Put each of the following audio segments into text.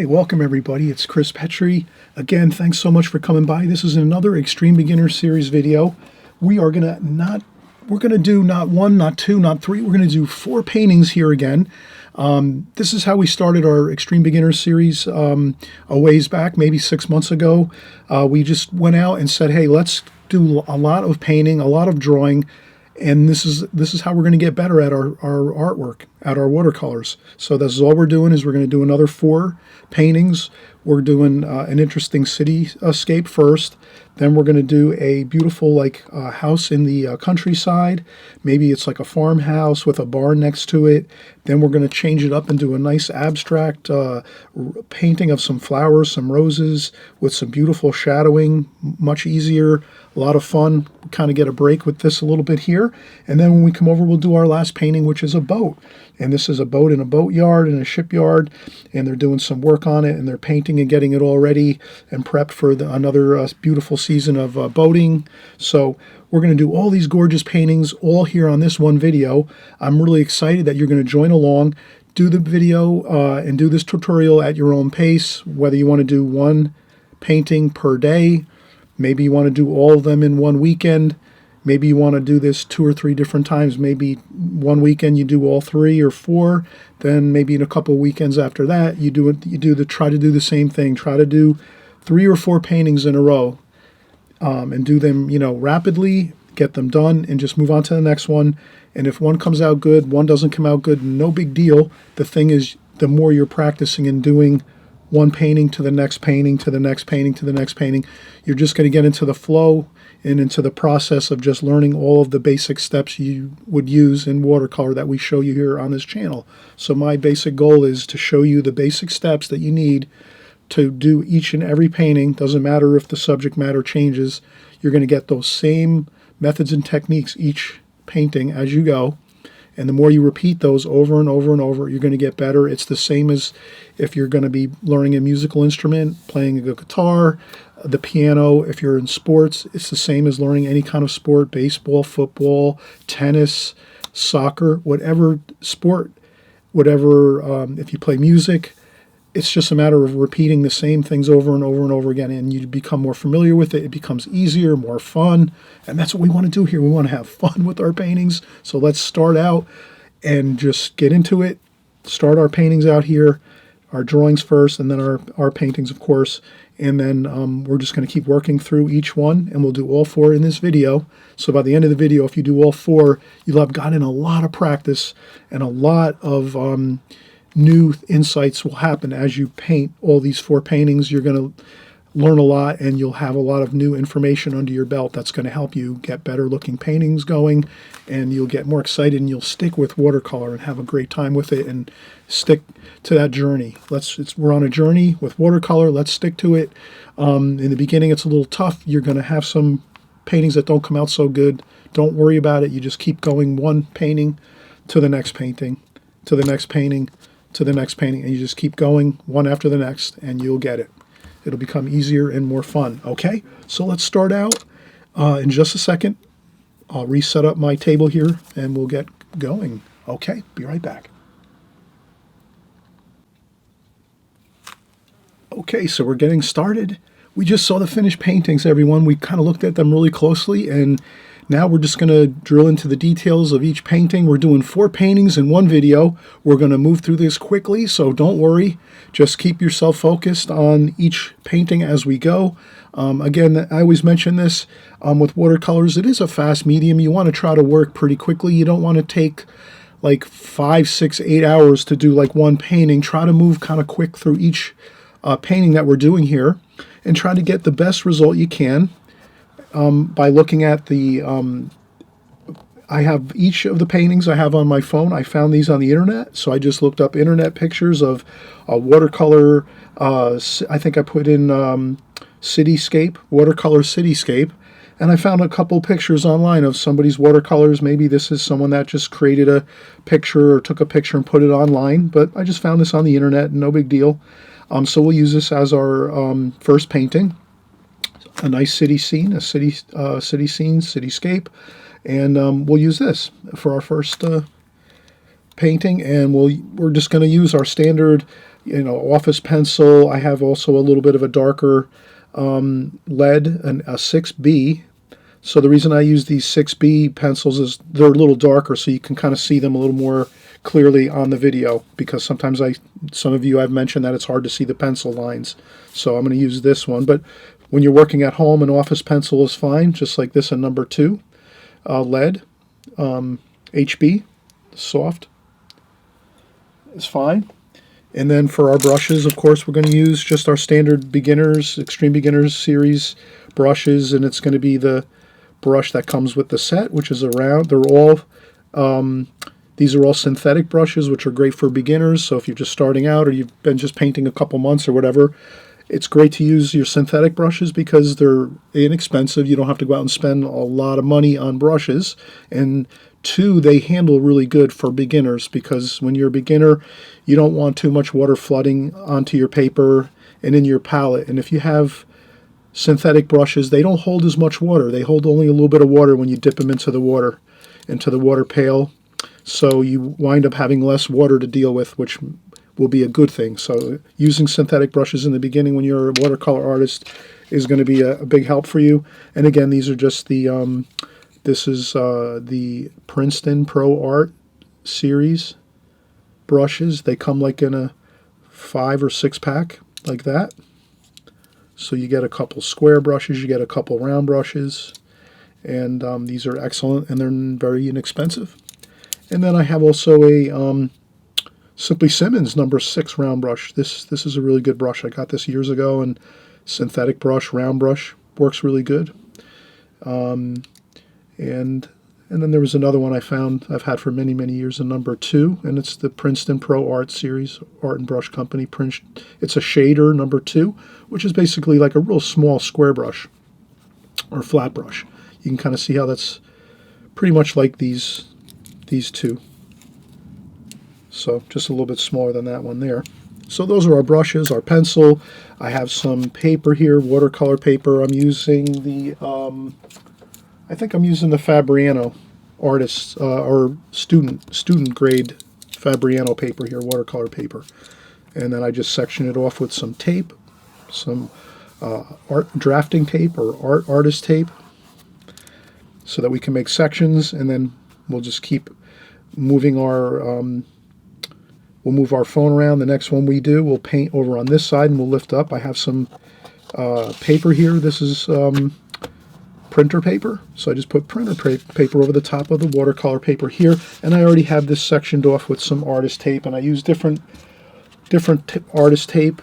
Okay, welcome everybody. It's Chris Petri. Again, thanks so much for coming by. This is another Extreme Beginner Series video. We're gonna do not one, not two, not three. We're gonna do 4 paintings here again. This is how we started our Extreme Beginner Series a ways back, maybe 6 months ago. We just went out and said, hey, let's do a lot of painting, a lot of drawing, and this is how we're going to get better at our artwork, at our watercolors. So this is all we're doing, is we're going to do another 4 paintings. We're doing an interesting cityscape first. Then we're going to do a beautiful house in the countryside. Maybe it's like a farmhouse with a barn next to it. Then we're going to change it up and do a nice abstract painting of some flowers, some roses with some beautiful shadowing, much easier, a lot of fun. Kind of get a break with this a little bit here. And then when we come over, we'll do our last painting, which is a boat. And this is a boat in a boatyard, in a shipyard, and they're doing some work on it, and they're painting and getting it all ready and prepped for another beautiful season of boating. So we're going to do all these gorgeous paintings all here on this one video. I'm really excited that you're going to join along, do the video, and do this tutorial at your own pace, whether you want to do 1 painting per day. Maybe you want to do all of them in one weekend. Maybe you want to do this 2 or 3 different times. Maybe one weekend you do all 3 or 4. Then maybe in a couple of weekends after that, try to do the same thing. Try to do 3 or 4 paintings in a row, and do them, rapidly. Get them done, and just move on to the next one. And if one comes out good, one doesn't come out good, no big deal. The thing is, the more you're practicing and doing one painting to the next painting to the next painting to the next painting, you're just going to get into the flow and into the process of just learning all of the basic steps you would use in watercolor that we show you here on this channel. So my basic goal is to show you the basic steps that you need to do each and every painting. Doesn't matter if the subject matter changes, you're going to get those same methods and techniques each painting as you go. And the more you repeat those over and over and over, you're going to get better. It's the same as if you're going to be learning a musical instrument, playing a guitar, the piano. If you're in sports, it's the same as learning any kind of sport: baseball, football, tennis, soccer, whatever sport, if you play music. It's just a matter of repeating the same things over and over and over again, and you become more familiar with it. It becomes easier, more fun, and that's what we want to do here. We want to have fun with our paintings. So let's start out and just get into it. Start our paintings out here, our drawings first, and then our paintings, of course. And then we're just going to keep working through each one, and we'll do all 4 in this video. So by the end of the video, if you do all 4, you'll have gotten a lot of practice, and a lot of new insights will happen as you paint all these 4 paintings. You're going to learn a lot, and you'll have a lot of new information under your belt that's going to help you get better looking paintings going, and you'll get more excited, and you'll stick with watercolor and have a great time with it and stick to that journey. We're on a journey with watercolor. Let's stick to it. In the beginning, it's a little tough. You're going to have some paintings that don't come out so good. Don't worry about it. You just keep going, one painting to the next painting, to the next painting, to the next painting, and you just keep going one after the next, and you'll get it. It'll become easier and more fun. Okay, so let's start out in just a second. I'll reset up my table here, and we'll get going. Okay, be right back. Okay, so we're getting started. We just saw the finished paintings, everyone. We kind of looked at them really closely, and now we're just going to drill into the details of each painting. We're doing 4 paintings in one video. We're going to move through this quickly, so don't worry. Just keep yourself focused on each painting as we go. Again, I always mention this with watercolors. It is a fast medium. You want to try to work pretty quickly. You don't want to take like 5, 6, 8 hours to do like one painting. Try to move kind of quick through each painting that we're doing here, and try to get the best result you can. By looking at I have each of the paintings I have on my phone. I found these on the internet, so I just looked up internet pictures of a watercolor. I think I put in Cityscape, watercolor Cityscape, and I found a couple pictures online of somebody's watercolors. Maybe this is someone that just created a picture or took a picture and put it online, but I just found this on the internet, no big deal. So we'll use this as our first painting. A nice city scene, cityscape, and we'll use this for our first painting, and we're just going to use our standard office pencil. I have also a little bit of a darker lead, a 6B. So the reason I use these 6B pencils is they're a little darker, so you can kind of see them a little more clearly on the video, because sometimes some of you, I've mentioned that it's hard to see the pencil lines. So I'm going to use this one. But when you're working at home, an office pencil is fine, just like this in number 2. Lead, HB, soft, is fine. And then for our brushes, of course, we're going to use just our standard beginners, extreme beginners series brushes, and it's going to be the brush that comes with the set, which is a round. They're all these are all synthetic brushes, which are great for beginners. So if you're just starting out, or you've been just painting a couple months or whatever, it's great to use your synthetic brushes because they're inexpensive. You don't have to go out and spend a lot of money on brushes. And 2, they handle really good for beginners, because when you're a beginner, you don't want too much water flooding onto your paper and in your palette. And if you have synthetic brushes, they don't hold as much water. They hold only a little bit of water when you dip them into the water pail. So you wind up having less water to deal with, which will be a good thing. So using synthetic brushes in the beginning when you're a watercolor artist is going to be a big help for you. And again, these are just the this is the Princeton Pro Art series brushes. They come like in a 5 or 6 pack like that. So you get a couple square brushes, you get a couple round brushes, and these are excellent, and they're very inexpensive. And then I have also a Simply Simmons number 6 round brush. This is a really good brush. I got this years ago, and synthetic brush, round brush, works really good. And then there was another one I've had for many, many years, a number 2, and it's the Princeton Pro Art series, Art and Brush Company. It's a shader number 2, which is basically like a real small square brush or flat brush. You can kind of see how that's pretty much like these 2. So just a little bit smaller than that one there. So those are our brushes, our pencil. I have some paper here, watercolor paper. I'm using the I think I'm using the Fabriano artist or student grade Fabriano paper here, watercolor paper. And then I just section it off with some tape, some art drafting tape or artist tape, so that we can make sections. And then we'll just keep moving our we'll move our phone around. The next one we do, we'll paint over on this side and we'll lift up. I have some paper here. This is printer paper, so I just put printer paper over the top of the watercolor paper here, and I already have this sectioned off with some artist tape, and I use different artist tape.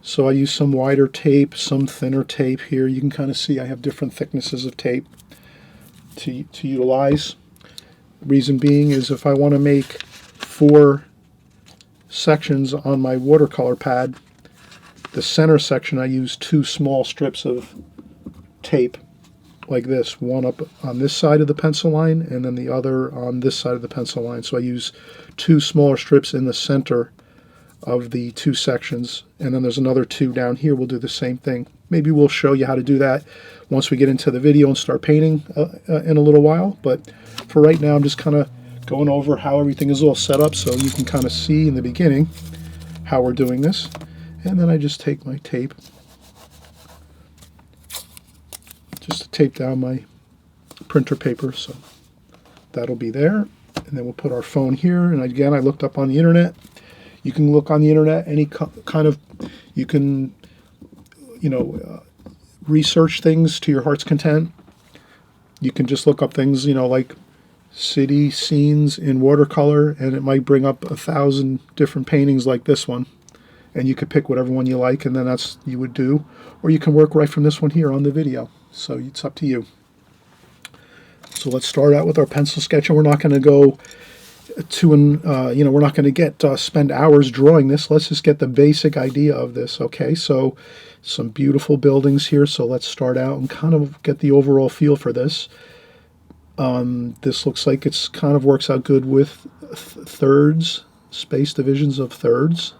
So I use some wider tape, some thinner tape here. You can kind of see I have different thicknesses of tape to utilize. Reason being is if I want to make 4 sections on my watercolor pad, the center section I use 2 small strips of tape like this, one up on this side of the pencil line and then the other on this side of the pencil line. So I use 2 smaller strips in the center of the 2 sections, and then there's another 2 down here. We'll do the same thing. Maybe we'll show you how to do that once we get into the video and start painting in a little while, but for right now I'm just kind of going over how everything is all set up so you can kind of see in the beginning how we're doing this. And then I just take my tape just to tape down my printer paper, so that'll be there. And then we'll put our phone here, and again I looked up on the internet. You can look on the internet any kind of, you can research things to your heart's content. You can just look up things like city scenes in watercolor, and it might bring up 1,000 different paintings like this one, and you could pick whatever one you like, and then that's you would do, or you can work right from this one here on the video. So it's up to you. So let's start out with our pencil sketch, and we're not going to go to we're not going to spend hours drawing this. Let's just get the basic idea of this. Okay, so some beautiful buildings here. So let's start out and kind of get the overall feel for this. This looks like it's kind of works out good with thirds, space divisions of thirds.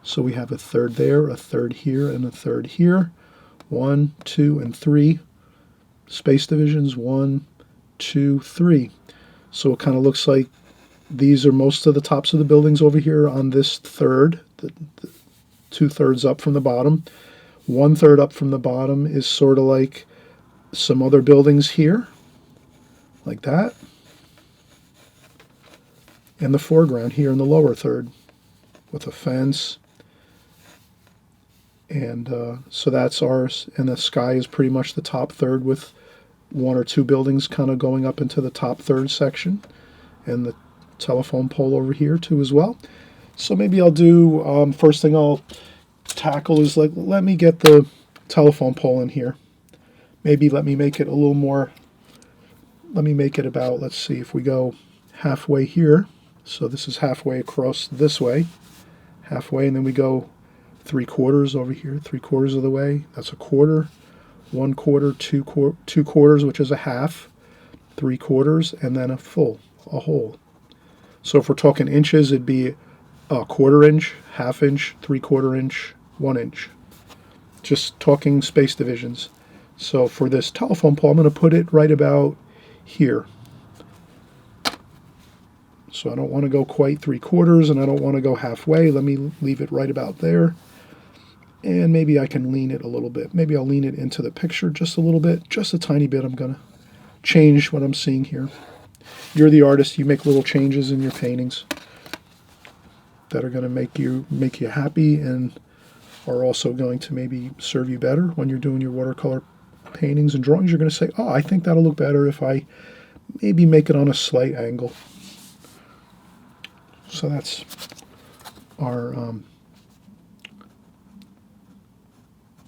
So we have a third there, a third here, and a third here. 1, 2, and 3 space divisions. 1, 2, 3. So it kind of looks like these are most of the tops of the buildings over here on this third, 2/3 up from the bottom. 1/3 up from the bottom is sort of like some other buildings here, like that. And the foreground here in the lower third with a fence. And so that's ours. And the sky is pretty much the top third with 1 or 2 buildings kind of going up into the top third section. And the telephone pole over here too as well. So maybe I'll do, first thing I'll tackle is like, let me get the telephone pole in here. Maybe let me make it a little more, let me make it about, let's see, if we go halfway here. So this is halfway across this way, halfway, and then we go 3/4 over here, 3/4 of the way. That's a quarter, 1/4, 2/4, which is a half, 3/4, and then a whole. So if we're talking inches, it'd be a 1/4 inch, 1/2 inch, 3/4 inch, 1 inch. Just talking space divisions. So for this telephone pole, I'm going to put it right about here. So I don't want to go quite 3/4 and I don't want to go halfway. Let me leave it right about there. And maybe I can lean it a little bit. Maybe I'll lean it into the picture just a little bit, just a tiny bit. I'm going to change what I'm seeing here. You're the artist. You make little changes in your paintings that are going to make you happy and are also going to maybe serve you better when you're doing your watercolor paintings and drawings. You're going to say, oh, I think that'll look better if I maybe make it on a slight angle. So that's our,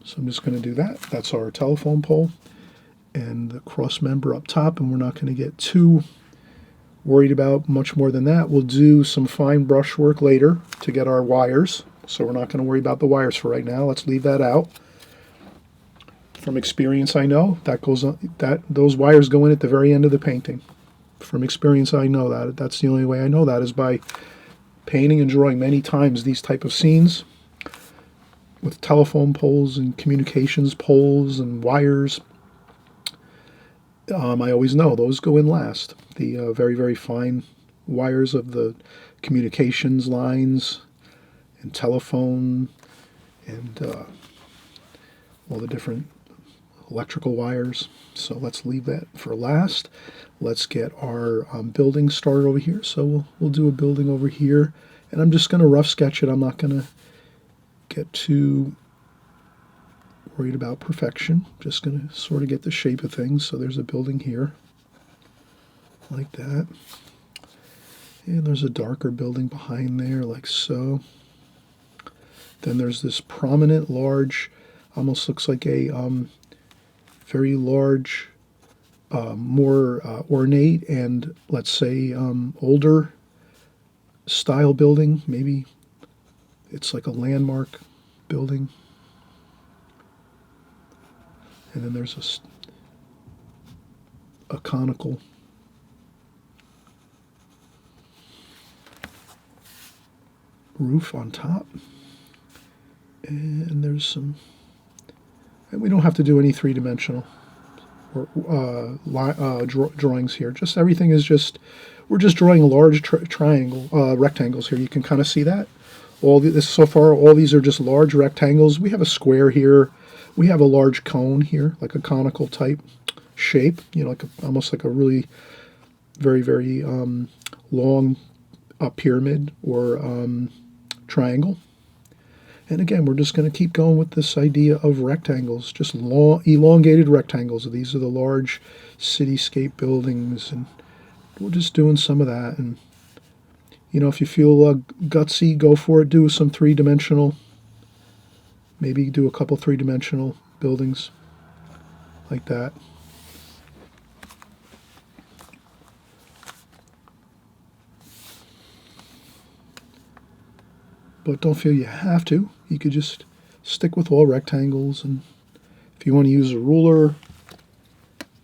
so I'm just going to do that. That's our telephone pole and the cross member up top, and we're not going to get too worried about much more than that. We'll do some fine brush work later to get our wires, so we're not going to worry about the wires for right now. Let's leave that out. From experience, I know that those wires go in at the very end of the painting. From experience, I know that. That's the only way I know that is by painting and drawing many times these type of scenes with telephone poles and communications poles and wires. I always know those go in last. The very, very fine wires of the communications lines and telephone and all the different electrical wires. So let's leave that for last. Let's get our building started over here. So we'll do a building over here, and I'm just going to rough sketch it. I'm not going to get too worried about perfection. Just going to sort of get the shape of things. So there's a building here, like that. And there's a darker building behind there, like so. Then there's this prominent, large, almost looks like a very large, more ornate and, let's say, older style building. Maybe it's like a landmark building. And then there's a conical roof on top. And there's some, and we don't have to do any three-dimensional or drawings here. Just everything is just, we're just drawing large rectangles here. You can kind of see that. So far, all these are just large rectangles. We have a square here. We have a large cone here, like a conical type shape. You know, almost like a really very, very long pyramid or triangle. And again, we're just going to keep going with this idea of rectangles, just long, elongated rectangles. These are the large cityscape buildings, and we're just doing some of that. And, you know, if you feel gutsy, go for it. Do some three-dimensional, maybe do a couple three-dimensional buildings like that. But don't feel you have to. You could just stick with all rectangles, and if you want to use a ruler,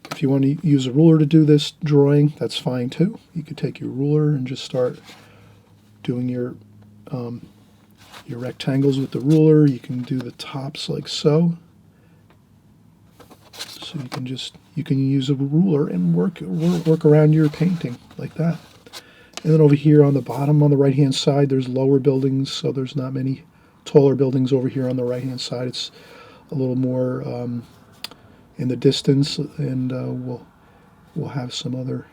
to do this drawing, that's fine too. You could take your ruler and just start doing your rectangles with the ruler. You can do the tops like so. So you can use a ruler and work around your painting like that. And then over here on the bottom, on the right-hand side, there's lower buildings, so there's not many taller buildings over here on the right-hand side. It's a little more in the distance, and we'll have some other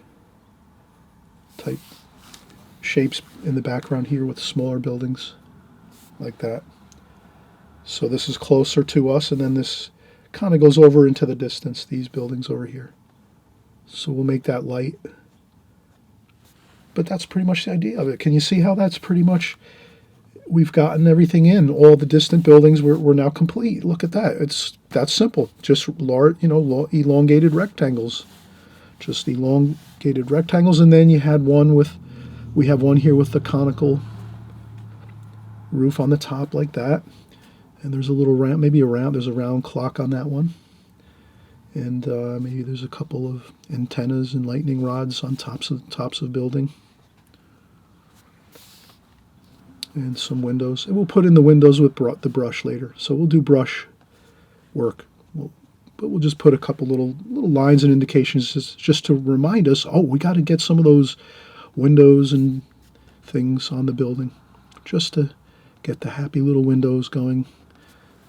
type shapes in the background here with smaller buildings like that. So this is closer to us, and then this kind of goes over into the distance, these buildings over here. So we'll make that light. But that's pretty much the idea of it. Can you see how that's pretty much, we've gotten everything in. All the distant buildings we're now complete. Look at that. It's that simple. Just large, elongated rectangles. Just elongated rectangles, and then you had one with, we have one here with the conical roof on the top like that. And there's a little round, there's a round clock on that one. And maybe there's a couple of antennas and lightning rods on tops of building. And some windows. And we'll put in the windows with the brush later. So we'll do brush work. But we'll just put a couple little lines and indications just to remind us, oh, we got to get some of those windows and things on the building. Just to get the happy little windows going.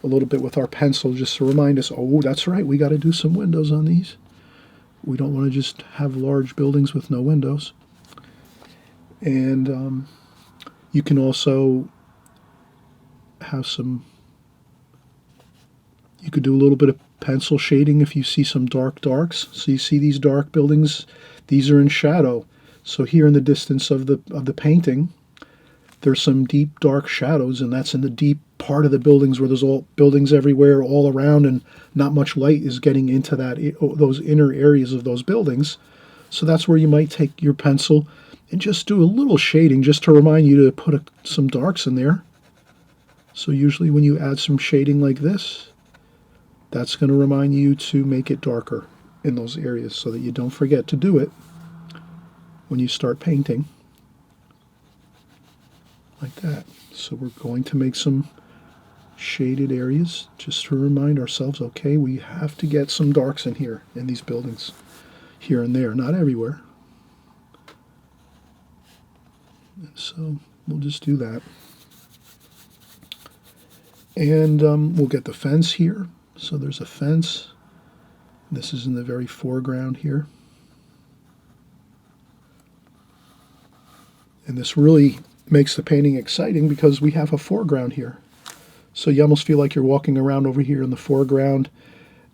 A little bit with our pencil just to remind us, oh, that's right, we got to do some windows on these. We don't want to just have large buildings with no windows. And you can also have you could do a little bit of pencil shading if you see some darks. So you see these dark buildings, these are in shadow. So here in the distance of the painting, there's some deep dark shadows, and that's in the deep part of the buildings where there's all buildings everywhere all around, and not much light is getting into those inner areas of those buildings. So that's where you might take your pencil and just do a little shading just to remind you to put some darks in there. So usually when you add some shading like this, that's going to remind you to make it darker in those areas so that you don't forget to do it when you start painting. Like that. So we're going to make some shaded areas just to remind ourselves, okay, we have to get some darks in here in these buildings, here and there, not everywhere. And so we'll just do that. And we'll get the fence here. So there's a fence. This is in the very foreground here. And this really makes the painting exciting because we have a foreground here. So you almost feel like you're walking around over here in the foreground,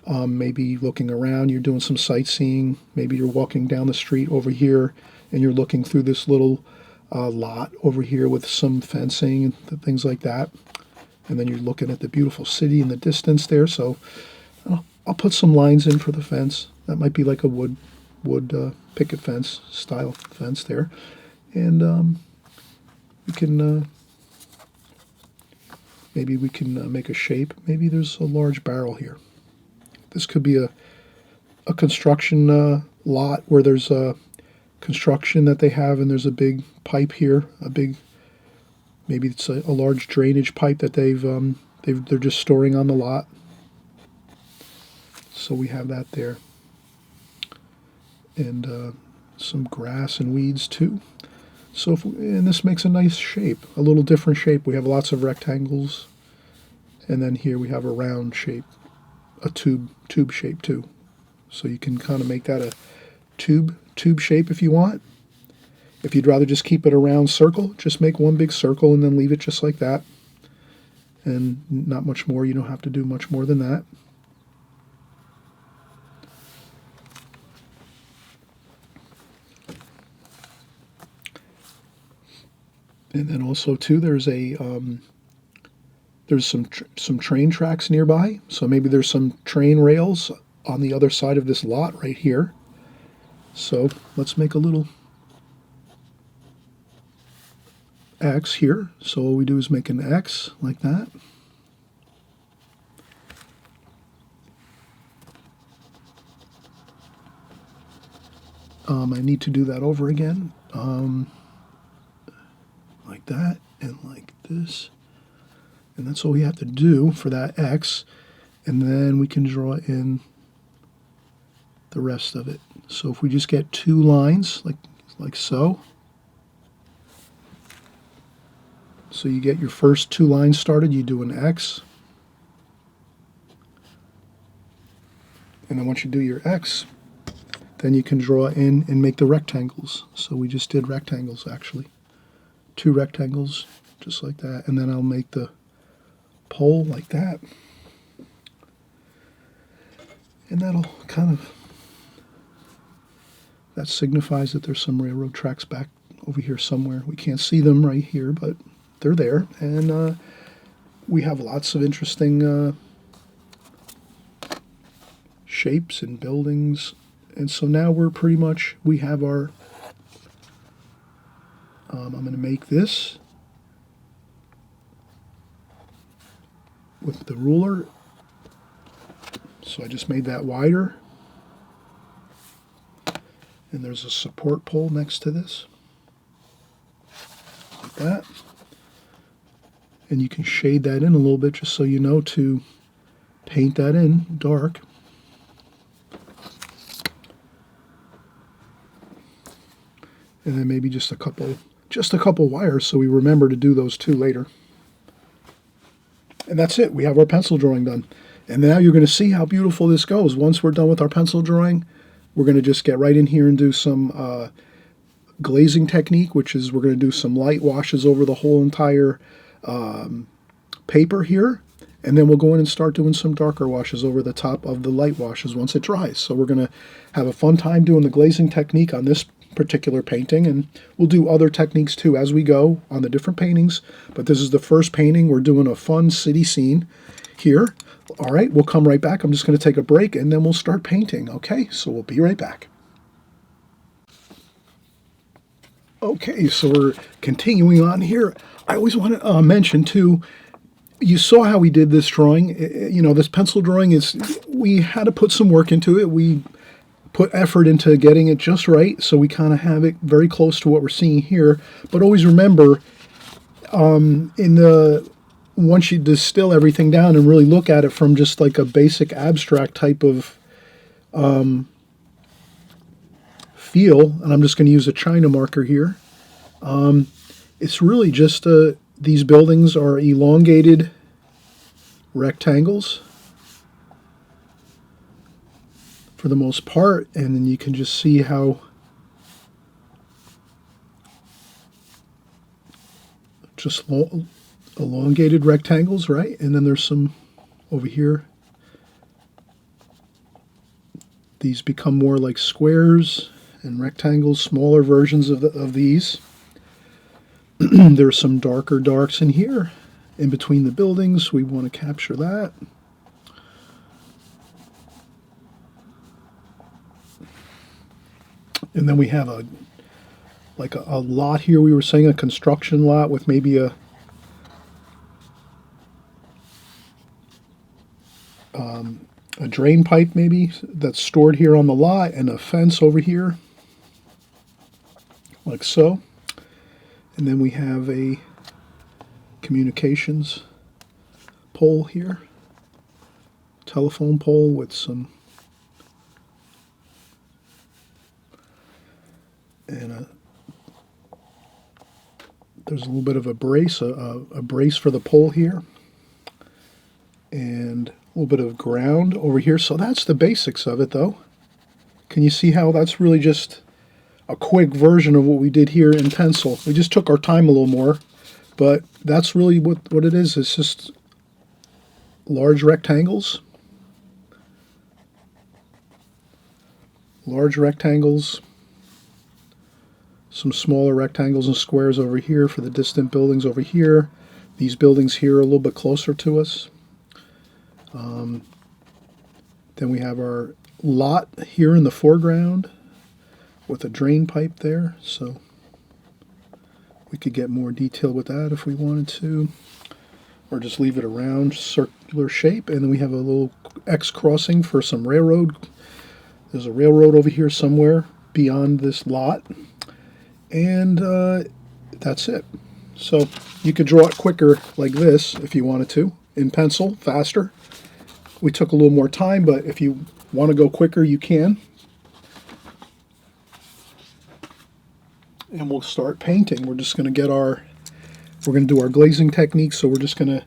maybe looking around, you're doing some sightseeing, maybe you're walking down the street over here and you're looking through this little lot over here with some fencing and things like that. And then you're looking at the beautiful city in the distance there. So I'll put some lines in for the fence. That might be like a wood picket fence style fence there. And we can maybe we can make a shape. Maybe there's a large barrel here. This could be a construction lot where there's a construction that they have, and there's a big pipe here, maybe it's a large drainage pipe that they're just storing on the lot. So we have that there, and some grass and weeds too. So and this makes a nice shape, a little different shape. We have lots of rectangles, and then here we have a round shape, a tube shape too. So you can kind of make that a tube shape if you want. If you'd rather just keep it a round circle, just make one big circle and then leave it just like that. And not much more. You don't have to do much more than that. And then also too, there's some train tracks nearby. So maybe there's some train rails on the other side of this lot right here. So let's make a little X here. So all we do is make an X like that. I need to do that over again. Like that and like this. And that's all we have to do for that X. And then we can draw in the rest of it. So if we just get two lines like so. So you get your first 2 lines started, you do an X. And then once you do your X, then you can draw in and make the rectangles. So we just did rectangles actually. 2 rectangles, just like that. And then I'll make the pole like that. And that'll kind of, that signifies that there's some railroad tracks back over here somewhere. We can't see them right here, but they're there. And we have lots of interesting shapes and buildings. And so now we're pretty much, we have our, I'm going to make this with the ruler. So I just made that wider. And there's a support pole next to this, like that. And you can shade that in a little bit just so you know to paint that in dark. And then maybe just a couple wires so we remember to do those 2 later. And that's it. We have our pencil drawing done. And now you're going to see how beautiful this goes. Once we're done with our pencil drawing, we're going to just get right in here and do some glazing technique, which is we're going to do some light washes over the whole entire paper here. And then we'll go in and start doing some darker washes over the top of the light washes once it dries. So we're going to have a fun time doing the glazing technique on this particular painting, and we'll do other techniques too as we go on the different paintings. But this is the first painting. We're doing a fun city scene here. All right, we'll come right back. I'm just going to take a break and then we'll start painting. Okay, so we'll be right back. Okay, so we're continuing on here. I always want to mention too, you saw how we did this drawing. You know, this pencil drawing is, we had to put some work into it. We put effort into getting it just right, so we kind of have it very close to what we're seeing here. But always remember, once you distill everything down and really look at it from just like a basic abstract type of feel, and I'm just going to use a China marker here, it's really just these buildings are elongated rectangles for the most part, and then you can just see how just elongated rectangles, right? And then there's some over here. These become more like squares and rectangles, smaller versions of these. There's some darker darks in here, in between the buildings. We want to capture that. And then we have a lot here. We were saying a construction lot with maybe a drain pipe maybe that's stored here on the lot, and a fence over here, like so. And then we have a communications pole here, telephone pole with some, and there's a little bit of a brace, a brace for the pole here, and a little bit of ground over here. So that's the basics of it, though. Can you see how that's really just a quick version of what we did here in pencil? We just took our time a little more, but that's really what it is. It's just large rectangles. Large rectangles. Some smaller rectangles and squares over here for the distant buildings over here. These buildings here are a little bit closer to us. Then we have our lot here in the foreground with a drain pipe there, so we could get more detail with that if we wanted to, or just leave it a round circular shape. And then we have a little X crossing for some railroad. There's a railroad over here somewhere beyond this lot, and that's it. So you could draw it quicker like this if you wanted to, in pencil, faster. We took a little more time, but if you want to go quicker, you can. And we'll start painting. We're just going to get our We're going to do our glazing technique, so we're just going to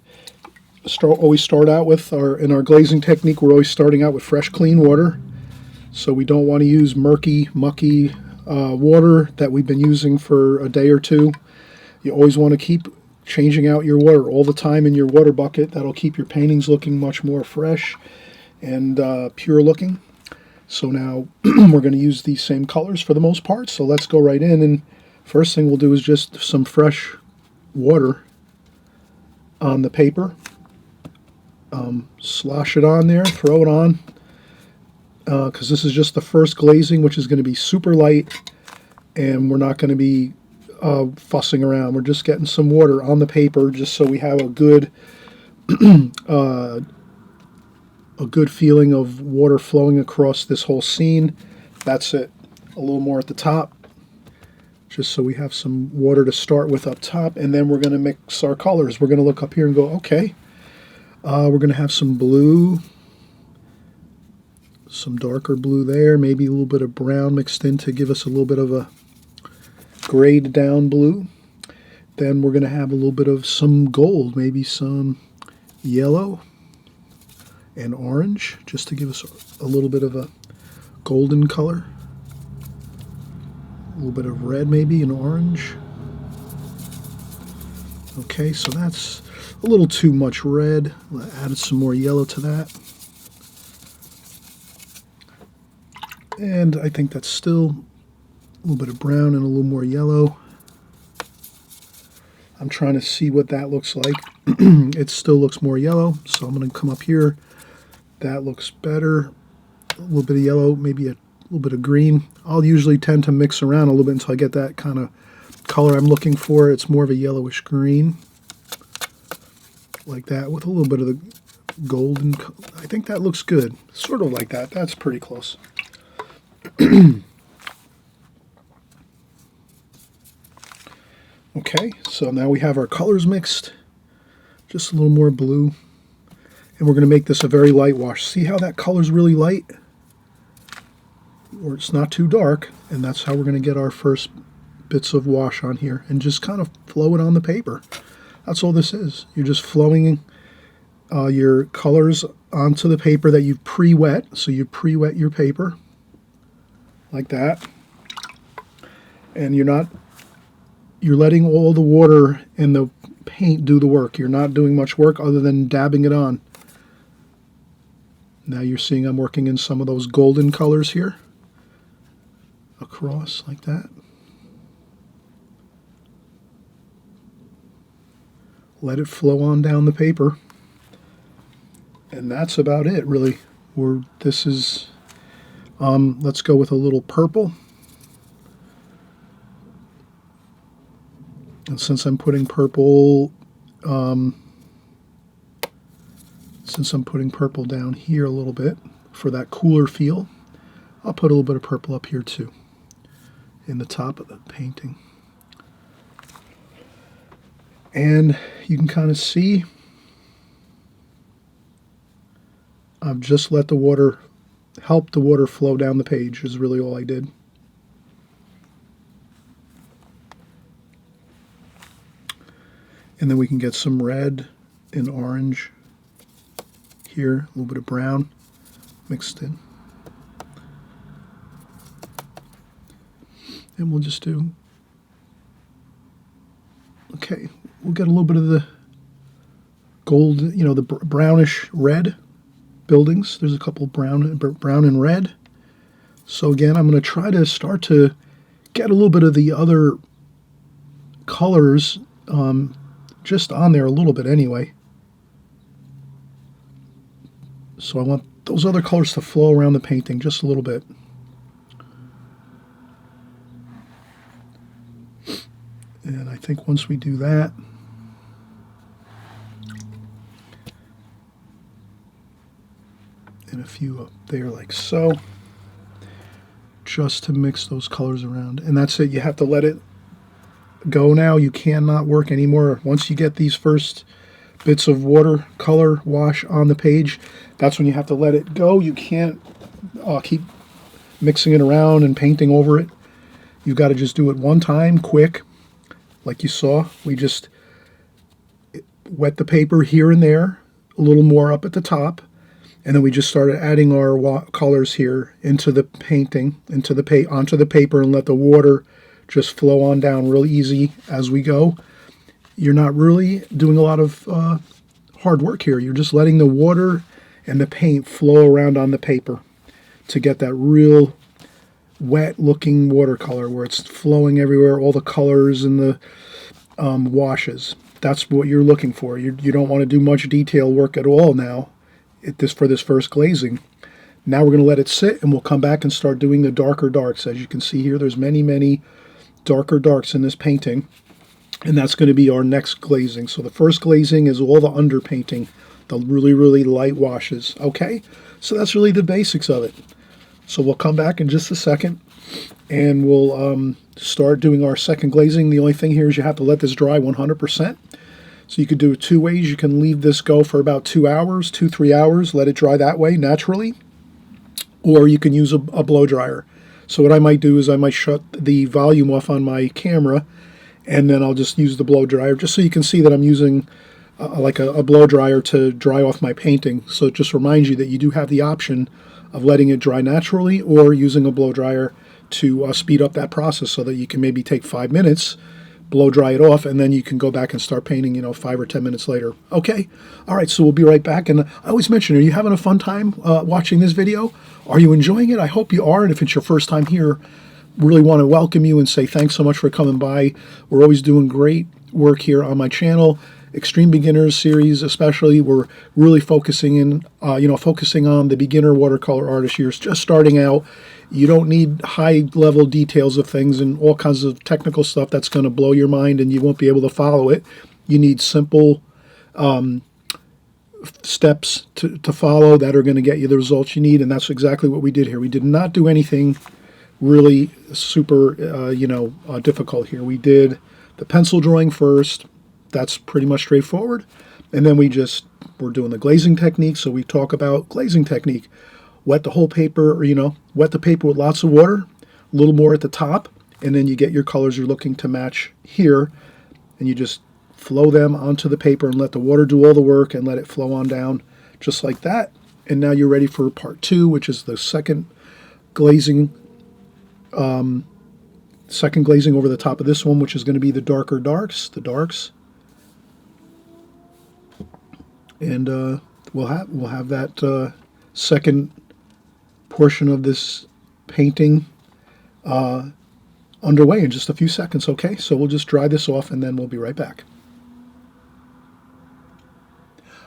always start out with in our glazing technique, we're always starting out with fresh, clean water. So we don't want to use murky, mucky water that we've been using for a day or two. You always want to keep changing out your water all the time in your water bucket. That'll keep your paintings looking much more fresh and pure looking. So now we're going to use these same colors for the most part. So let's go right in, and first thing we'll do is just some fresh water on the paper. Slosh it on there, throw it on, because this is just the first glazing, which is going to be super light, and we're not going to be fussing around. We're just getting some water on the paper just so we have a good feeling of water flowing across this whole scene. That's it. A little more at the top, just so we have some water to start with up top, and then we're going to mix our colors. We're going to look up here and go, okay, we're going to have some blue, some darker blue there, maybe a little bit of brown mixed in to give us a little bit of a grayed down blue. Then we're going to have a little bit of some gold, maybe some yellow and orange, just to give us a little bit of a golden color. A little bit of red maybe and orange. Okay, so that's a little too much red. I added some more yellow to that. And I think that's still a little bit of brown and a little more yellow. I'm trying to see what that looks like. It still looks more yellow, so I'm going to come up here. That looks better. A little bit of yellow, maybe a little bit of green. I'll usually tend to mix around a little bit until I get that kind of color I'm looking for. It's more of a yellowish green, like that, with a little bit of the golden. I think that looks good. Sort of like that. That's pretty close. Okay, so now we have our colors mixed. Just a little more blue. And we're going to make this a very light wash. See how that color's really light? Or it's not too dark. And that's how we're going to get our first bits of wash on here. And just kind of flow it on the paper. That's all this is. You're just flowing your colors onto the paper that you've pre-wet. So you pre-wet your paper like that. And you're letting all the water and the paint do the work. You're not doing much work other than dabbing it on. Now you're seeing I'm working in some of those golden colors here. Across like that. Let it flow on down the paper. And that's about it, really. Let's go with a little purple. And since I'm putting purple down here a little bit for that cooler feel, I'll put a little bit of purple up here too, in the top of the painting. And you can kind of see I've just let the water, help the water flow down the page is really all I did. And then we can get some red and orange here, a little bit of brown mixed in. And we'll just do, okay, we'll get a little bit of the gold, the brownish red buildings. There's a couple brown and red. So again, I'm going to try to start to get a little bit of the other colors just on there a little bit anyway. So I want those other colors to flow around the painting just a little bit. And I think once we do that, and a few up there like so, just to mix those colors around. And that's it. You have to let it go now. You cannot work anymore. Once you get these first bits of watercolor wash on the page, that's when you have to let it go. You can't keep mixing it around and painting over it. You've got to just do it one time, quick, like you saw. We just wet the paper here and there, a little more up at the top, and then we just started adding our colors here into the painting, onto the paper, and let the water just flow on down real easy as we go. You're not really doing a lot of hard work here. You're just letting the water and the paint flow around on the paper to get that real wet looking watercolor where it's flowing everywhere, all the colors and the washes. That's what you're looking for. You don't want to do much detail work at all now for this first glazing. Now we're going to let it sit, and we'll come back and start doing the darker darks. As you can see here, there's many darker darks in this painting, and that's going to be our next glazing. So the first glazing is all the underpainting, the really light washes. Okay, so that's really the basics of it. So we'll come back in just a second, and we'll start doing our second glazing. The only thing here is you have to let this dry 100%. So you could do it two ways. You can leave this go for about 2 hours, 2-3 hours, let it dry that way naturally, or you can use a blow dryer. So what I might do is I might shut the volume off on my camera, and then I'll just use the blow dryer, just so you can see that I'm using like a blow dryer to dry off my painting. So it just reminds you that you do have the option of letting it dry naturally or using a blow dryer to speed up that process, so that you can maybe take 5 minutes, blow dry it off, and then you can go back and start painting, 5 or 10 minutes later. Okay, all right, so we'll be right back. And I always mention, are you having a fun time watching this video? Are you enjoying it? I hope you are, and if it's your first time here, really want to welcome you and say thanks so much for coming by. We're always doing great work here on my channel. Extreme Beginners series especially, we're really focusing on the beginner watercolor artist here, just starting out. You don't need high level details of things and all kinds of technical stuff that's going to blow your mind and you won't be able to follow it. You need simple steps to follow that are going to get you the results you need, and that's exactly what we did here. We did not do anything really super difficult here. We did the pencil drawing first. That's pretty much straightforward. And then we're doing the glazing technique. So we talk about glazing technique. Wet the whole paper, wet the paper with lots of water, a little more at the top, and then you get your colors you're looking to match here, and you just flow them onto the paper and let the water do all the work and let it flow on down just like that. And now you're ready for part 2, which is the second glazing over the top of this one, which is going to be the darker darks, the darks. And we'll have that second portion of this painting underway in just a few seconds. Okay, so we'll just dry this off and then we'll be right back.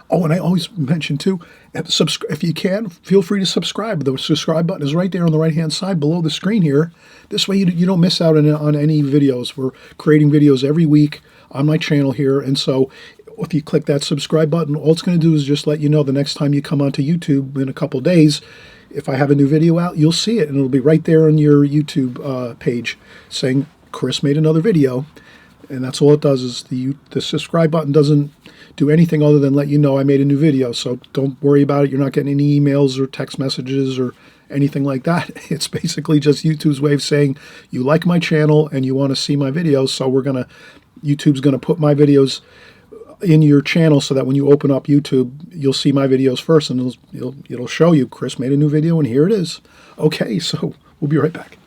Oh, and I always mention too, if you can, feel free to subscribe. The subscribe button is right there on the right-hand side below the screen here. This way you don't miss out on any videos. We're creating videos every week on my channel here, and so if you click that subscribe button, all it's going to do is just let you know the next time you come onto YouTube in a couple days. If I have a new video out, you'll see it, and it'll be right there on your YouTube page saying Chris made another video. And that's all it does. Is the subscribe button doesn't do anything other than let you know I made a new video. So don't worry about it. You're not getting any emails or text messages or anything like that. It's basically just YouTube's way of saying you like my channel and you want to see my videos. So YouTube's gonna put my videos in your channel so that when you open up YouTube, you'll see my videos first, and it'll show you Chris made a new video, and here it is. Okay, so we'll be right back.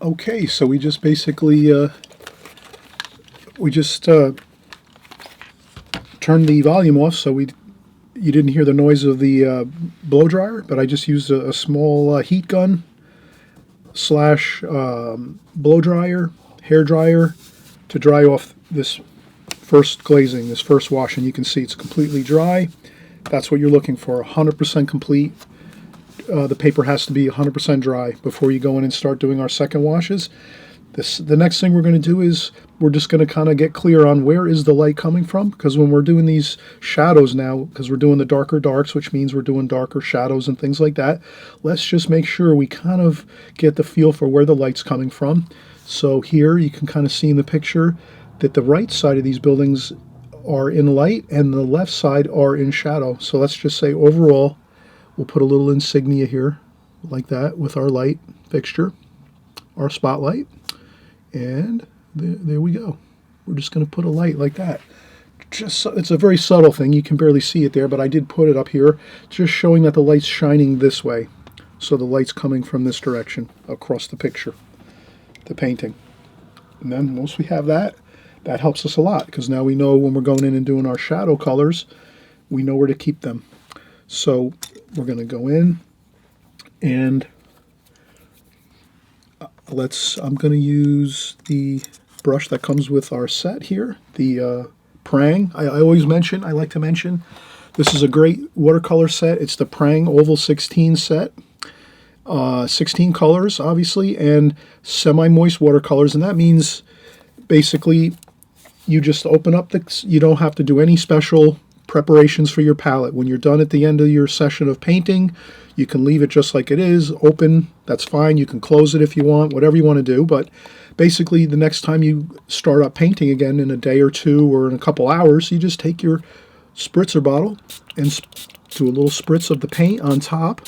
Okay, so we just basically turned the volume off, so you didn't hear the noise of the blow dryer, but I just used a small heat gun / blow dryer, hair dryer, to dry off this first glazing, this first wash, and you can see it's completely dry. That's what you're looking for, 100% complete. The paper has to be 100% dry before you go in and start doing our second washes. The next thing we're going to do is we're just going to kind of get clear on where is the light coming from, because when we're doing these shadows now, because we're doing the darker darks, which means we're doing darker shadows and things like that, let's just make sure we kind of get the feel for where the light's coming from. So here you can kind of see in the picture that the right side of these buildings are in light and the left side are in shadow. So let's just say overall, we'll put a little insignia here like that with our light fixture, our spotlight. And there we go. We're just going to put a light like that. It's a very subtle thing. You can barely see it there, but I did put it up here, just showing that the light's shining this way. So the light's coming from this direction across the picture, the painting. And then once we have that, that helps us a lot, because now we know when we're going in and doing our shadow colors, we know where to keep them. So we're going to go in and I'm going to use the brush that comes with our set here, the Prang. I like to mention, this is a great watercolor set. It's the Prang Oval 16 set. 16 colors, obviously, and semi-moist watercolors, and that means basically you just open up you don't have to do any special preparations for your palette. When you're done at the end of your session of painting, you can leave it just like it is, open, that's fine. You can close it if you want, whatever you want to do, but basically the next time you start up painting again in a day or two or in a couple hours, you just take your spritzer bottle and do a little spritz of the paint on top,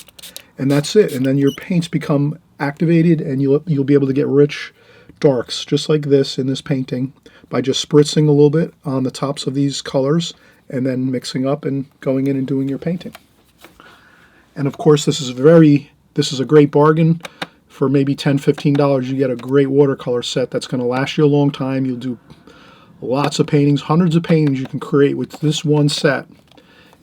and that's it. And then your paints become activated and you'll be able to get rich darks just like this in this painting by just spritzing a little bit on the tops of these colors and then mixing up and going in and doing your painting. And of course, this is a great bargain. For maybe $10, $15, you get a great watercolor set that's going to last you a long time. You'll do lots of paintings, hundreds of paintings you can create with this one set.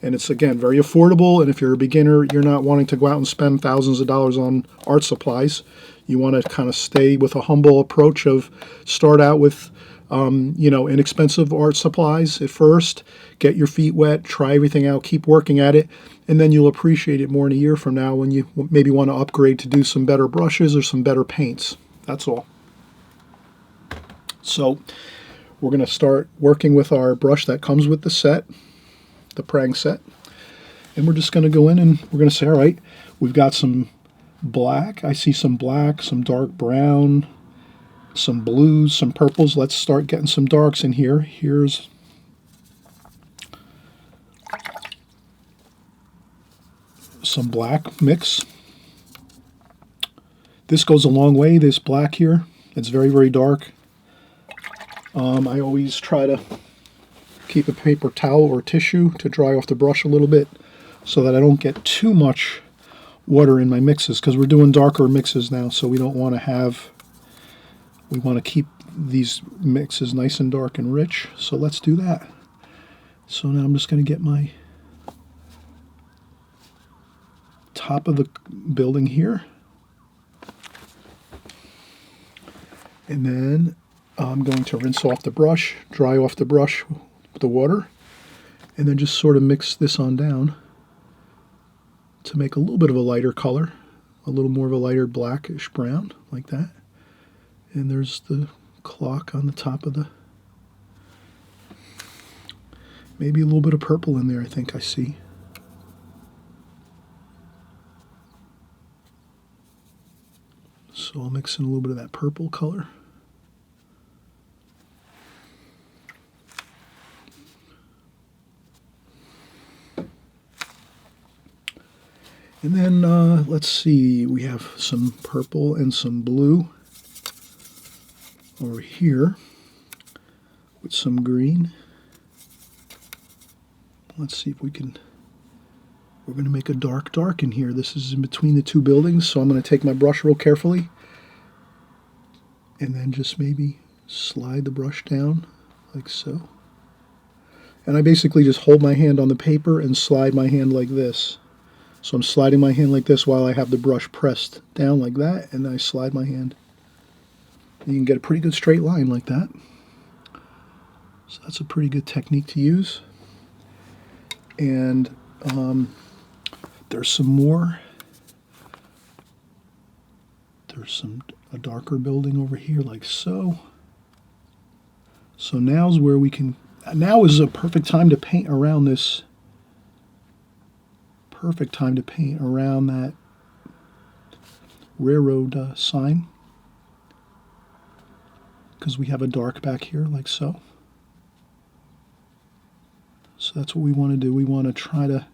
And it's, again, very affordable. And if you're a beginner, you're not wanting to go out and spend thousands of dollars on art supplies. You want to kind of stay with a humble approach of start out with inexpensive art supplies at first, get your feet wet, try everything out, keep working at it, and then you'll appreciate it more in a year from now when you maybe want to upgrade to do some better brushes or some better paints. That's all. So we're going to start working with our brush that comes with the set, the Prang set, and we're just going to go in and we're going to say, all right, we've got some black. I see some black, some dark brown, some blues, some purples. Let's start getting some darks in here. Here's some black mix. This goes a long way, this black here. It's very, very dark. I always try to keep a paper towel or tissue to dry off the brush a little bit so that I don't get too much water in my mixes, because we're doing darker mixes now, so we don't want to have, we want to keep these mixes nice and dark and rich. So let's do that. So now I'm just going to get my top of the building here, and then I'm going to rinse off the brush, dry off the brush with the water, and then just sort of mix this on down to make a little bit of a lighter color, a little more of a lighter blackish brown, like that. And there's the clock on the top of the, maybe a little bit of purple in there, I think I see. So I'll mix in a little bit of that purple color. And then let's see, we have some purple and some blue over here with some green. Let's see if we can, we're going to make a dark in here. This is in between the two buildings, so I'm going to take my brush real carefully and then just maybe slide the brush down like so. And I basically just hold my hand on the paper and slide my hand like this. So I'm sliding my hand like this while I have the brush pressed down like that, and then I slide my hand. You can get a pretty good straight line like that. So that's a pretty good technique to use. And there's some more. There's a darker building over here like so. So now's where we can, now is a perfect time to paint around this. Perfect time to paint around that railroad sign. Because we have a dark back here like so. So that's what we want to do. We want to try to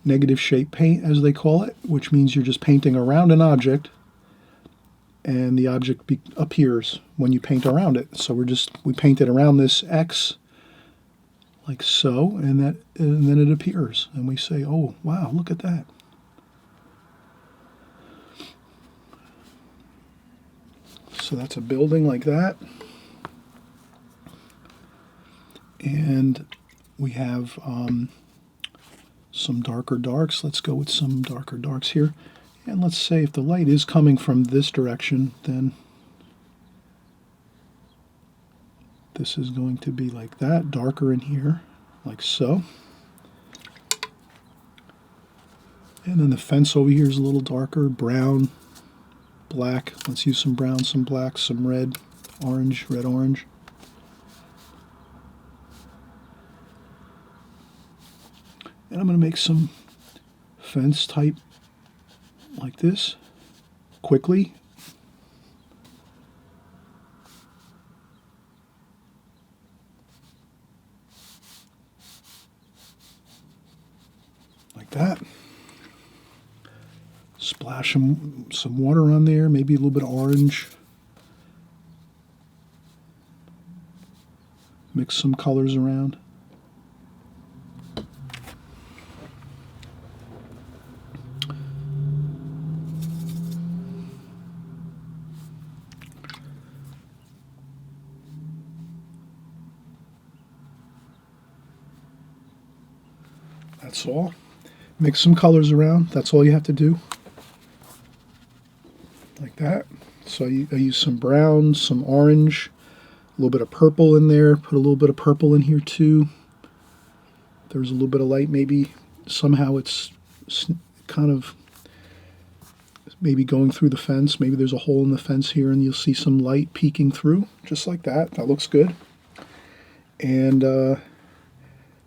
negative shape paint, as they call it, which means you're just painting around an object and the object appears when you paint around it. So we paint it around this X like so, and then it appears, and we say, oh wow, look at that. So that's a building like that. And we have some darker darks. Let's go with some darker darks here. And let's say if the light is coming from this direction, then this is going to be like that, darker in here, like so. And then the fence over here is a little darker, brown, black. Let's use some brown, some black, some red, orange, red, orange. And I'm going to make some fence type like this quickly. Like that. Splash some water on there, maybe a little bit of orange. Mix some colors around. That's all. Mix some colors around. That's all you have to do. Like that. So I use some brown, some orange, a little bit of purple in there. Put a little bit of purple in here too. There's a little bit of light. Maybe somehow it's kind of maybe going through the fence. Maybe there's a hole in the fence here and you'll see some light peeking through. Just like that. That looks good. And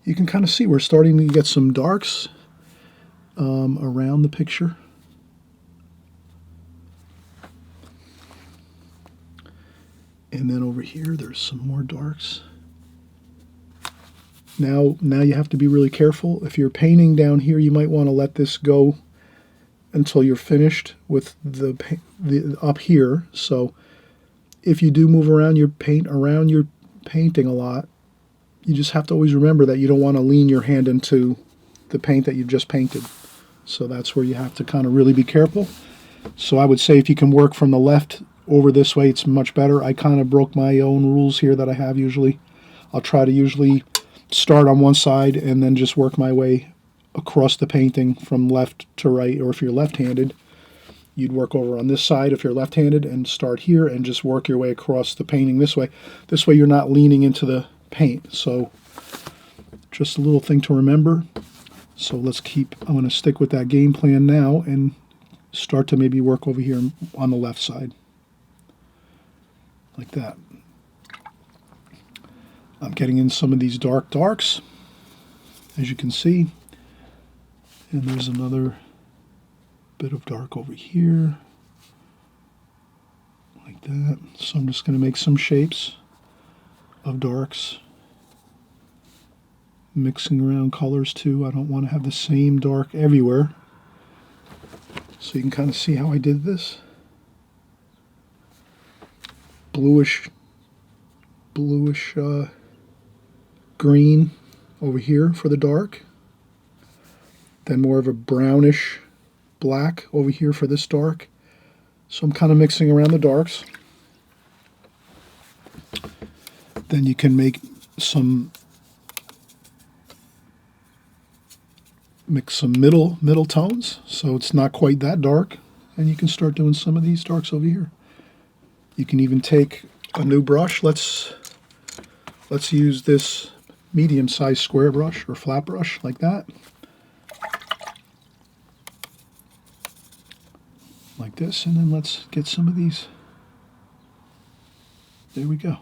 you can kind of see we're starting to get some darks around the picture. And then over here, there's some more darks. Now you have to be really careful. If you're painting down here, you might want to let this go until you're finished with the up here. So if you do move around your paint around your painting a lot, you just have to always remember that you don't want to lean your hand into the paint that you've just painted. So that's where you have to kind of really be careful. So I would say if you can work from the left over this way, it's much better. I kind of broke my own rules here that I have usually. I'll try to usually start on one side and then just work my way across the painting from left to right. Or if you're left-handed, you'd work over on this side if you're left-handed and start here and just work your way across the painting this way. This way you're not leaning into the paint. So just a little thing to remember. So I'm going to stick with that game plan now and start to maybe work over here on the left side. Like that. I'm getting in some of these darks, as you can see. And there's another bit of dark over here. Like that. So I'm just going to make some shapes of darks. Mixing around colors too. I don't want to have the same dark everywhere. So you can kind of see how I did this. Bluish green over here for the dark. Then more of a brownish black over here for this dark. So I'm kind of mixing around the darks. Then you can mix some middle tones, so it's not quite that dark, and you can start doing some of these darks over here. You can even take a new brush. Let's Let's use this medium-sized square brush or flat brush like that. Like this, and then let's get some of these. There we go.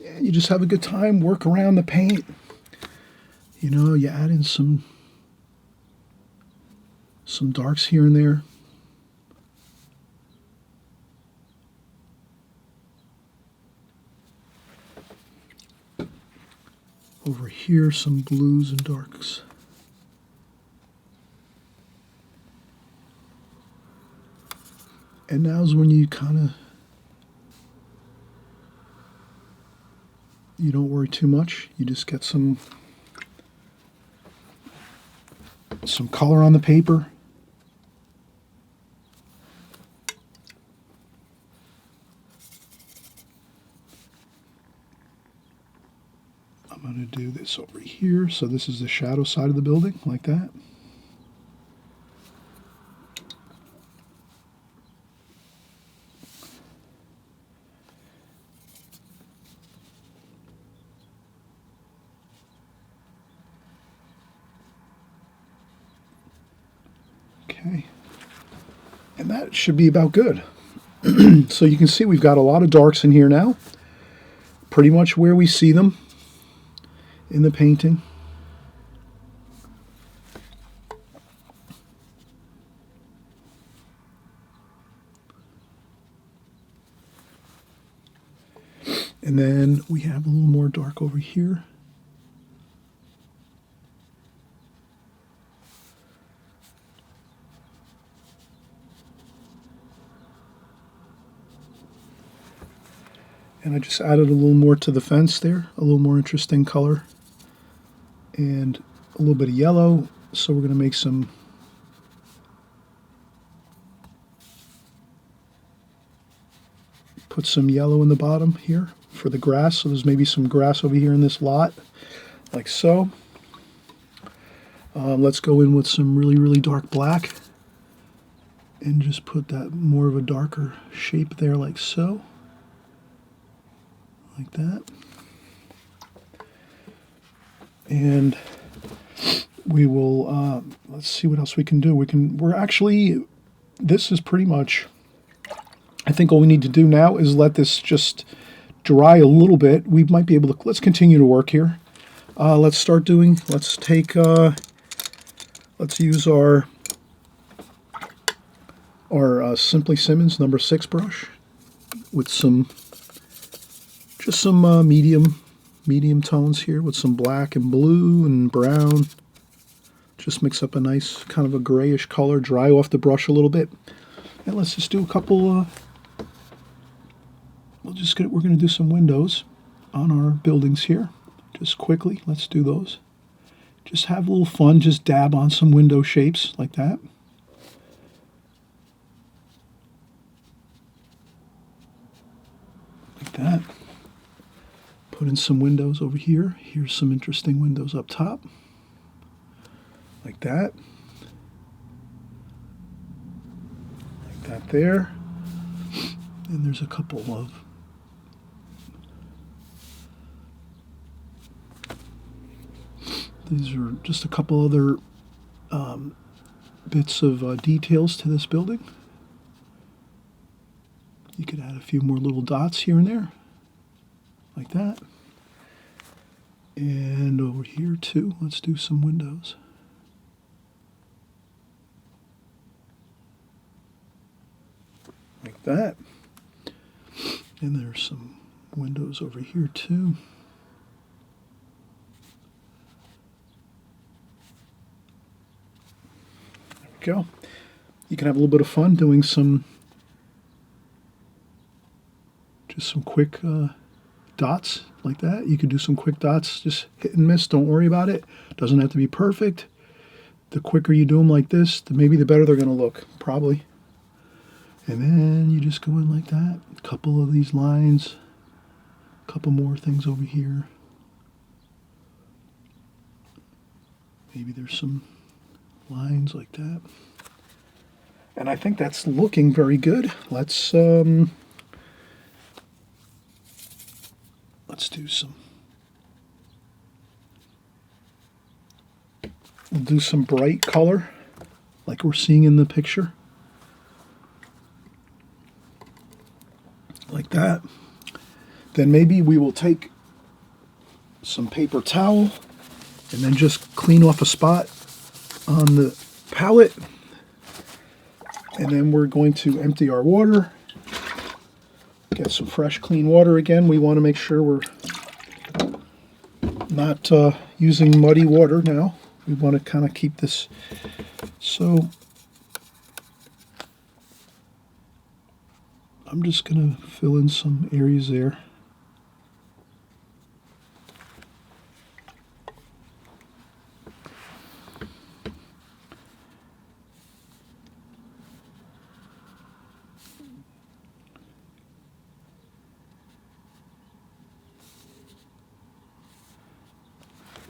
And you just have a good time, work around the paint. You know, you add in some darks here and there. Over here, some blues and darks. And now's when you you don't worry too much. You just get some color on the paper. I'm going to do this over here. So this is the shadow side of the building, like that. Okay. And that should be about good. So you can see we've got a lot of darks in here now. Pretty much where we see them in the painting. And then we have a little more dark over here. And I just added a little more to the fence there, a little more interesting color. And a little bit of yellow, so we're going to make put some yellow in the bottom here for the grass. So there's maybe some grass over here in this lot, like so. Let's go in with some really, really dark black and just put that more of a darker shape there, like so. Like that. And we will, let's see what else we can do. This is pretty much, I think all we need to do now is let this just dry a little bit. We might be able to, let's continue to work here. Let's use our Simply Simmons number 6 brush with some medium tones here with some black and blue and brown. Just mix up a nice kind of a grayish color, dry off the brush a little bit. And let's just do a couple, we're going to do some windows on our buildings here. Just quickly, let's do those. Just have a little fun, just dab on some window shapes like that. Like that. Put in some windows over here. Here's some interesting windows up top. Like that. Like that there. And there's a couple of these are just a couple other bits of details to this building. You could add a few more little dots here and there. Like that. And over here too, let's do some windows. Like that. And there's some windows over here too. There we go. You can have a little bit of fun doing some quick dots like that. You could do some quick dots, just hit and miss. Don't worry about it. Doesn't have to be perfect. The quicker you do them like this, maybe the better they're going to look, probably. And then you just go in like that. A couple of these lines A couple more things over here. Maybe there's some lines like that. And I think that's looking very good. Let's do some. We'll do some bright color, like we're seeing in the picture. Like that. Then maybe we will take some paper towel and then just clean off a spot on the palette. And then we're going to empty our water. Get some fresh, clean water again. We want to make sure we're not using muddy water now. We want to kind of keep this. So I'm just going to fill in some areas there.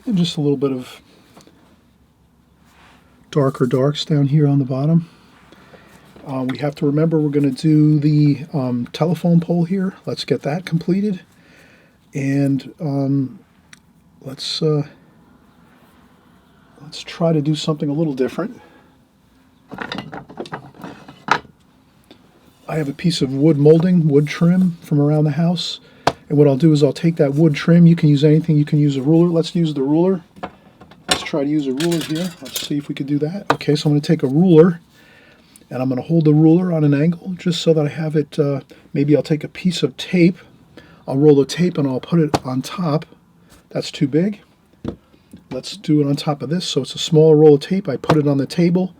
And just a little bit of darker darks down here on the bottom. We have to remember we're going to do the telephone pole here. Let's get that completed. And let's try to do something a little different. I have a piece of wood molding, wood trim from around the house. And what I'll do is I'll take that wood trim. You can use anything. You can use a ruler. Let's use the ruler. Let's try to use a ruler here. Let's see if we can do that. Okay, so I'm going to take a ruler, and I'm going to hold the ruler on an angle just so that I have it. Maybe I'll take a piece of tape. I'll roll the tape, and I'll put it on top. That's too big. Let's do it on top of this. So it's a smaller roll of tape. I put it on the table,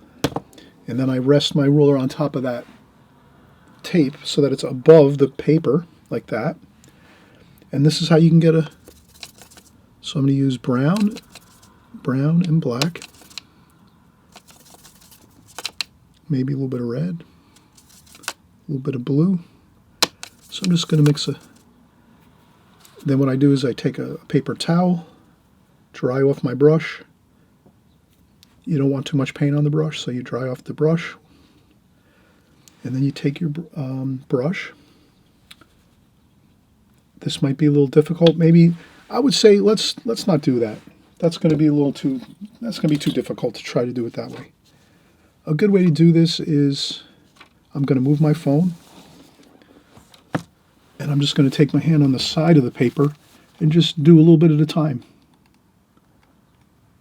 and then I rest my ruler on top of that tape so that it's above the paper, like that. And this is how you can get a, so I'm going to use brown and black, maybe a little bit of red, a little bit of blue. So I'm just going to mix then what I do is I take a paper towel, dry off my brush. You don't want too much paint on the brush, so you dry off the brush. And then you take your brush. This might be a little difficult. Maybe I would say let's not do that. That's going to be too difficult to try to do it that way. A good way to do this is I'm going to move my phone, and I'm just going to take my hand on the side of the paper and just do a little bit at a time.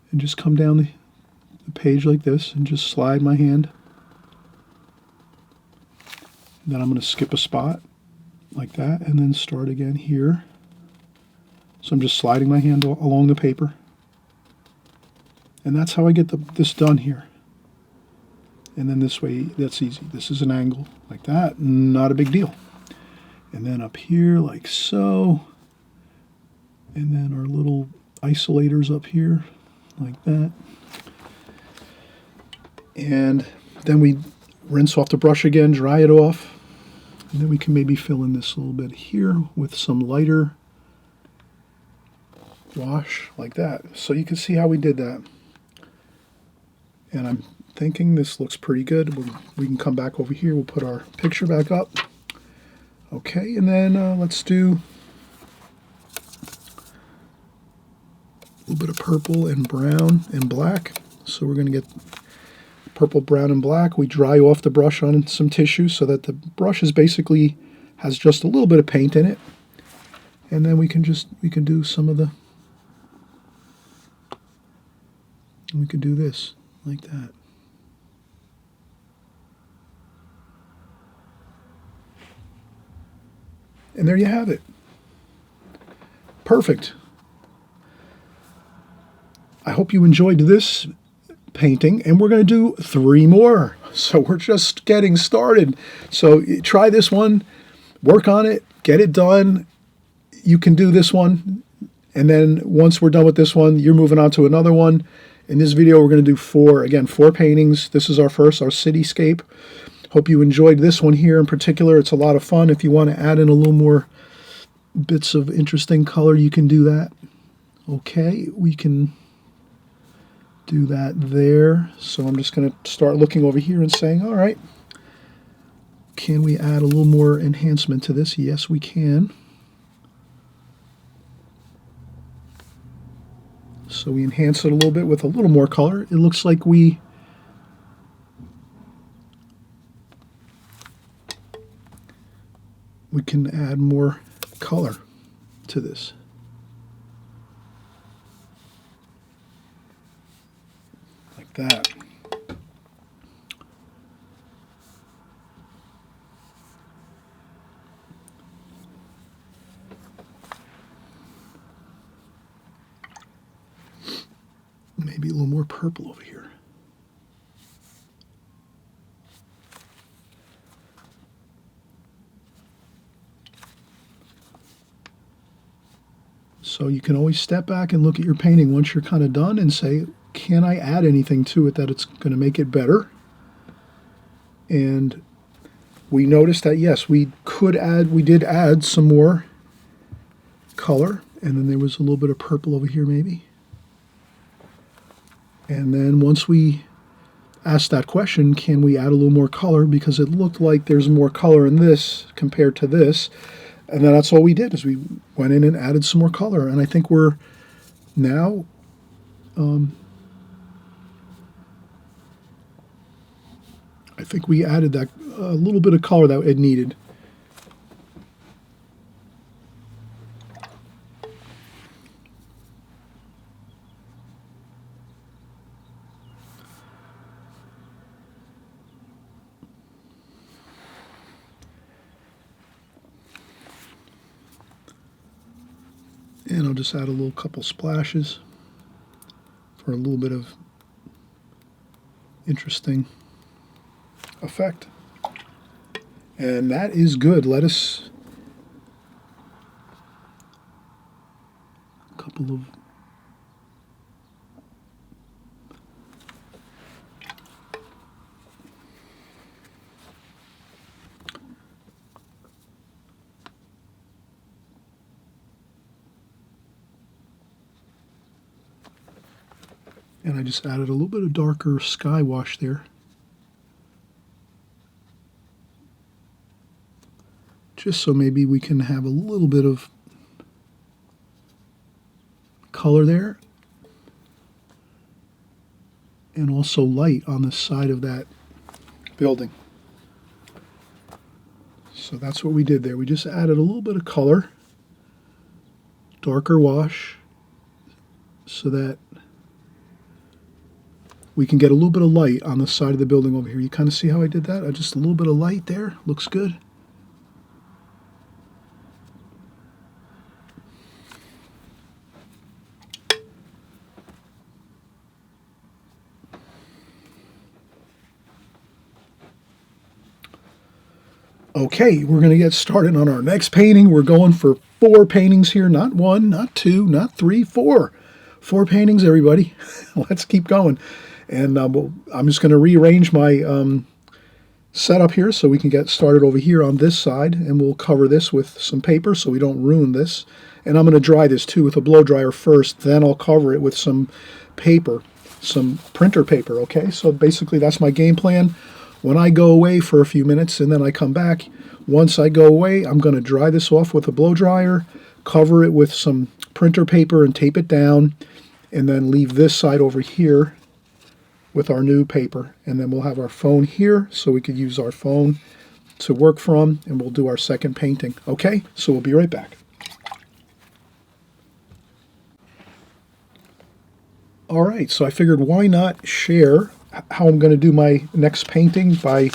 And just come down the page like this and just slide my hand. And then I'm going to skip a spot like that, and then start again here. So I'm just sliding my hand along the paper. And that's how I get this done here. And then this way, that's easy. This is an angle like that, not a big deal. And then up here like so. And then our little isolators up here like that. And then we rinse off the brush again, dry it off. And then we can maybe fill in this a little bit here with some lighter wash like that. So you can see how we did that. And I'm thinking this looks pretty good. We can come back over here. We'll put our picture back up. Okay, and then let's do a little bit of purple and brown and black. So we're going to get purple, brown, and black. We dry off the brush on some tissue so that the brush is basically has just a little bit of paint in it. And then we can do some of the, we could do this like that. And there you have it. Perfect. I hope you enjoyed this painting, and we're going to do 3 more. So we're just getting started. So try this one, work on it, get it done. You can do this one, and then once we're done with this one, you're moving on to another one. In this video, we're going to do 4 paintings. This is our cityscape. Hope you enjoyed this one here in particular. It's a lot of fun. If you want to add in a little more bits of interesting color, you can do that. Okay, we can do that there. So I'm just going to start looking over here and saying, all right, can we add a little more enhancement to this? Yes, we can. So we enhance it a little bit with a little more color. It looks like we can add more color to this. Like that. Maybe a little more purple over here. So you can always step back and look at your painting once you're kind of done and say, can I add anything to it that it's going to make it better? And we noticed that, yes, we did add some more color, and then there was a little bit of purple over here maybe. And then once we asked that question, can we add a little more color, because it looked like there's more color in this compared to this. And then that's all we did, is we went in and added some more color. And I think we're now I think we added that a little bit of color that it needed. And I'll just add a little couple splashes for a little bit of interesting effect. And that is good. Let us a couple of and I just added a little bit of darker sky wash there. Just so maybe we can have a little bit of color there. And also light on the side of that building. So that's what we did there. We just added a little bit of color, darker wash, so that we can get a little bit of light on the side of the building over here. You kind of see how I did that? Just a little bit of light there. Looks good. Okay, we're going to get started on our next painting. We're going for 4 paintings here. Not 1, not 2, not 3, 4. 4 paintings, everybody. Let's keep going. And I'm just going to rearrange my setup here so we can get started over here on this side. And we'll cover this with some paper so we don't ruin this. And I'm going to dry this too with a blow dryer first. Then I'll cover it with some paper, some printer paper, okay? So basically that's my game plan. When I go away for a few minutes and then I come back, once I go away, I'm going to dry this off with a blow dryer, cover it with some printer paper and tape it down, and then leave this side over here with our new paper. And then we'll have our phone here so we could use our phone to work from, and we'll do our second painting. Okay, so we'll be right back. All right, so I figured why not share how I'm going to do my next painting by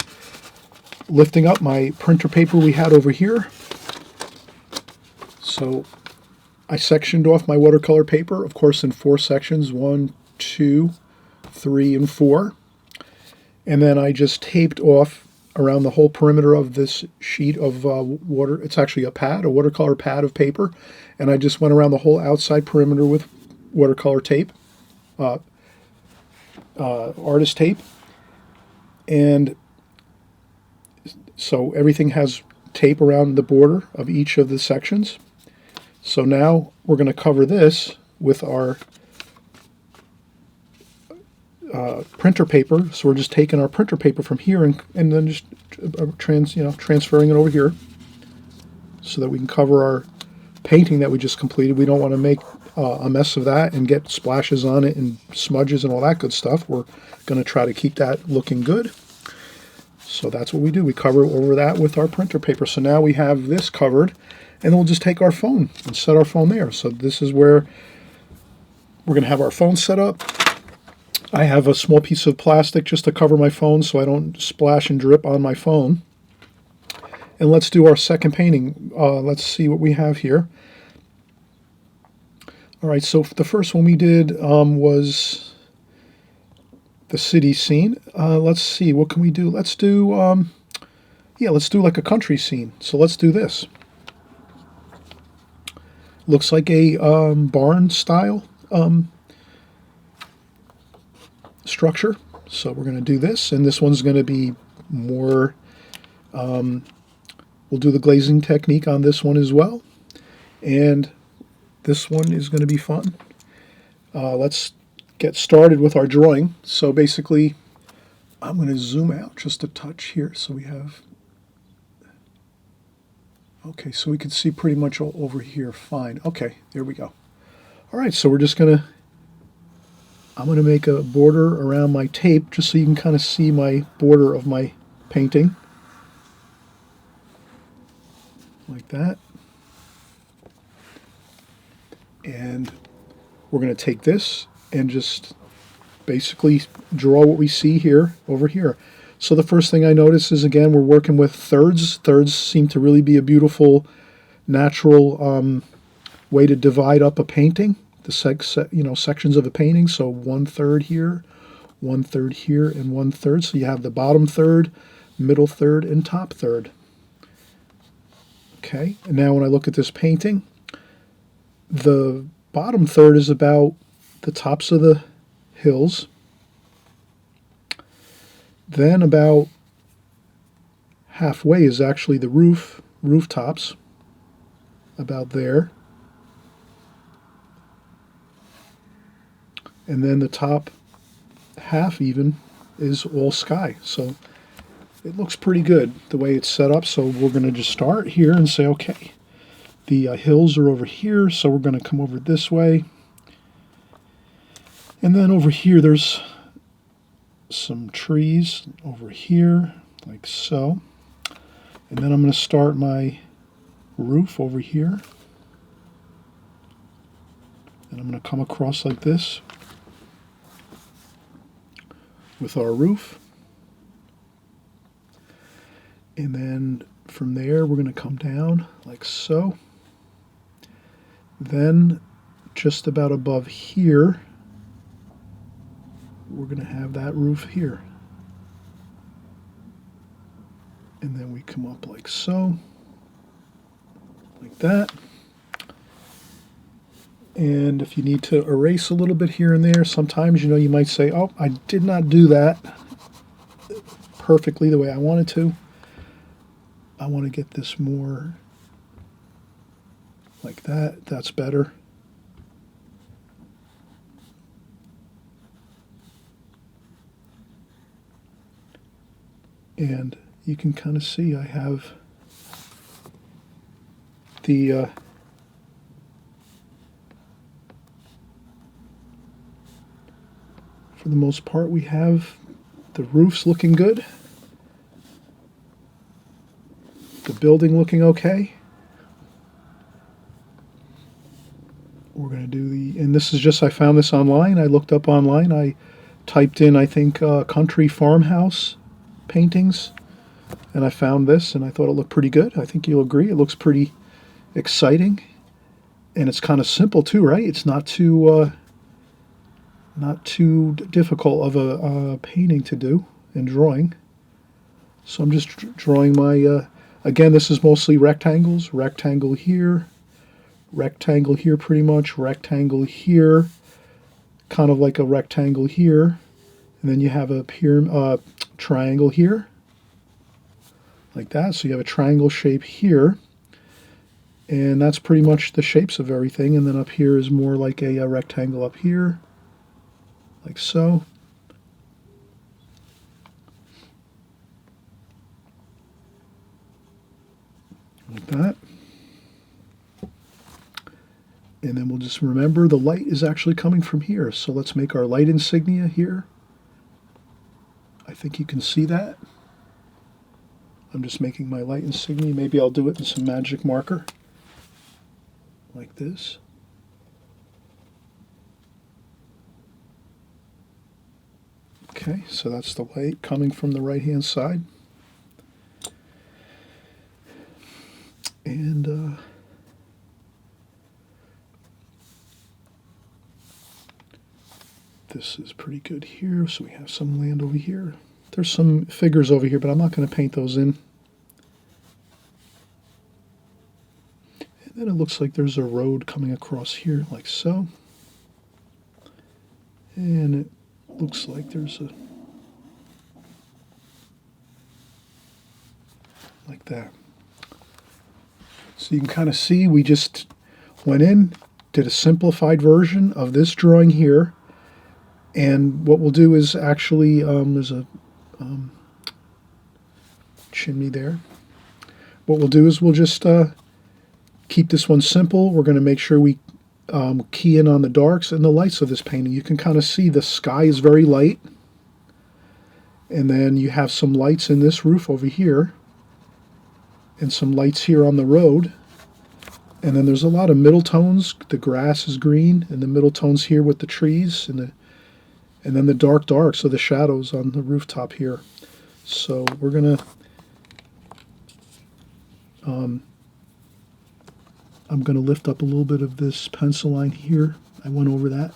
lifting up my printer paper we had over here. So I sectioned off my watercolor paper, of course, in 4 sections, 1, 2, 3, and 4. And then I just taped off around the whole perimeter of this sheet of it's actually a pad, a watercolor pad of paper. And I just went around the whole outside perimeter with watercolor tape. Artist tape, and so everything has tape around the border of each of the sections. So now we're going to cover this with our printer paper. So we're just taking our printer paper from here and then just transferring it over here so that we can cover our painting that we just completed. We don't want to make a mess of that and get splashes on it and smudges and all that good stuff. We're going to try to keep that looking good. So that's what we do. We cover over that with our printer paper. So now we have this covered, and then we'll just take our phone and set our phone there. So this is where we're going to have our phone set up. I have a small piece of plastic just to cover my phone so I don't splash and drip on my phone. And let's do our second painting. Let's see what we have here. All right, so the first one we did was the city scene. Let's see, what can we do? Let's do, let's do like a country scene. So let's do this. Looks like a barn style structure. So we're going to do this, and this one's going to be more, we'll do the glazing technique on this one as well. And this one is going to be fun. Let's get started with our drawing. So basically, I'm going to zoom out just a touch here so we have, okay, so we can see pretty much all over here fine. Okay, there we go. All right, so we're just going to, I'm going to make a border around my tape just so you can kind of see my border of my painting. Like that. And we're going to take this and just basically draw what we see here over here. So the first thing I notice is, again, we're working with thirds. Thirds seem to really be a beautiful, natural way to divide up a painting, the sections of a painting. So 1/3 here, 1/3 here, and 1/3. So you have the bottom third, middle third, and top third. Okay, and now when I look at this painting, the bottom third is about the tops of the hills. Then about halfway is actually the rooftops, about there. And then the top half even is all sky. So it looks pretty good the way it's set up. So we're going to just start here and say, okay, the hills are over here, so we're going to come over this way. And then over here there's some trees over here, like so. And then I'm going to start my roof over here. And I'm going to come across like this with our roof. And then from there we're going to come down like so. Then just about above here, we're going to have that roof here. And then we come up like so, like that. And if you need to erase a little bit here and there, sometimes, you might say, oh, I did not do that perfectly the way I wanted to. I want to get this more like that. That's better. And you can kind of see I have the for the most part, we have the roofs looking good, the building looking okay. We're going to do and this is just, I found this online. I looked up online. I typed in, I think, country farmhouse paintings, and I found this, and I thought it looked pretty good. I think you'll agree. It looks pretty exciting, and it's kind of simple too, right? It's not too difficult of a painting to do and drawing. So I'm just drawing my, again, this is mostly rectangles. Rectangle here pretty much, rectangle here, kind of like a rectangle here, and then you have a triangle here, like that. So you have a triangle shape here, And that's pretty much the shapes of everything. And then up here is more like a rectangle up here, like so. Like that. And then we'll just remember the light is actually coming from here. So let's make our light insignia here. I think you can see that. I'm just making my light insignia. Maybe I'll do it in some magic marker, like this. Okay, so that's the light coming from the right-hand side. And this is pretty good here, so we have some land over here. There's some figures over here, but I'm not going to paint those in. And then it looks like there's a road coming across here, like so. And it looks like there's a... like that. So you can kind of see we just went in, did a simplified version of this drawing here. And what we'll do is actually, there's a chimney there. What we'll do is we'll just keep this one simple. We're going to make sure we key in on the darks and the lights of this painting. You can kind of see the sky is very light. And then you have some lights in this roof over here. And some lights here on the road. And then there's a lot of middle tones. The grass is green, and the middle tones here with the trees, and then the dark, so the shadows on the rooftop here. So we're gonna, I'm gonna lift up a little bit of this pencil line here. I went over that.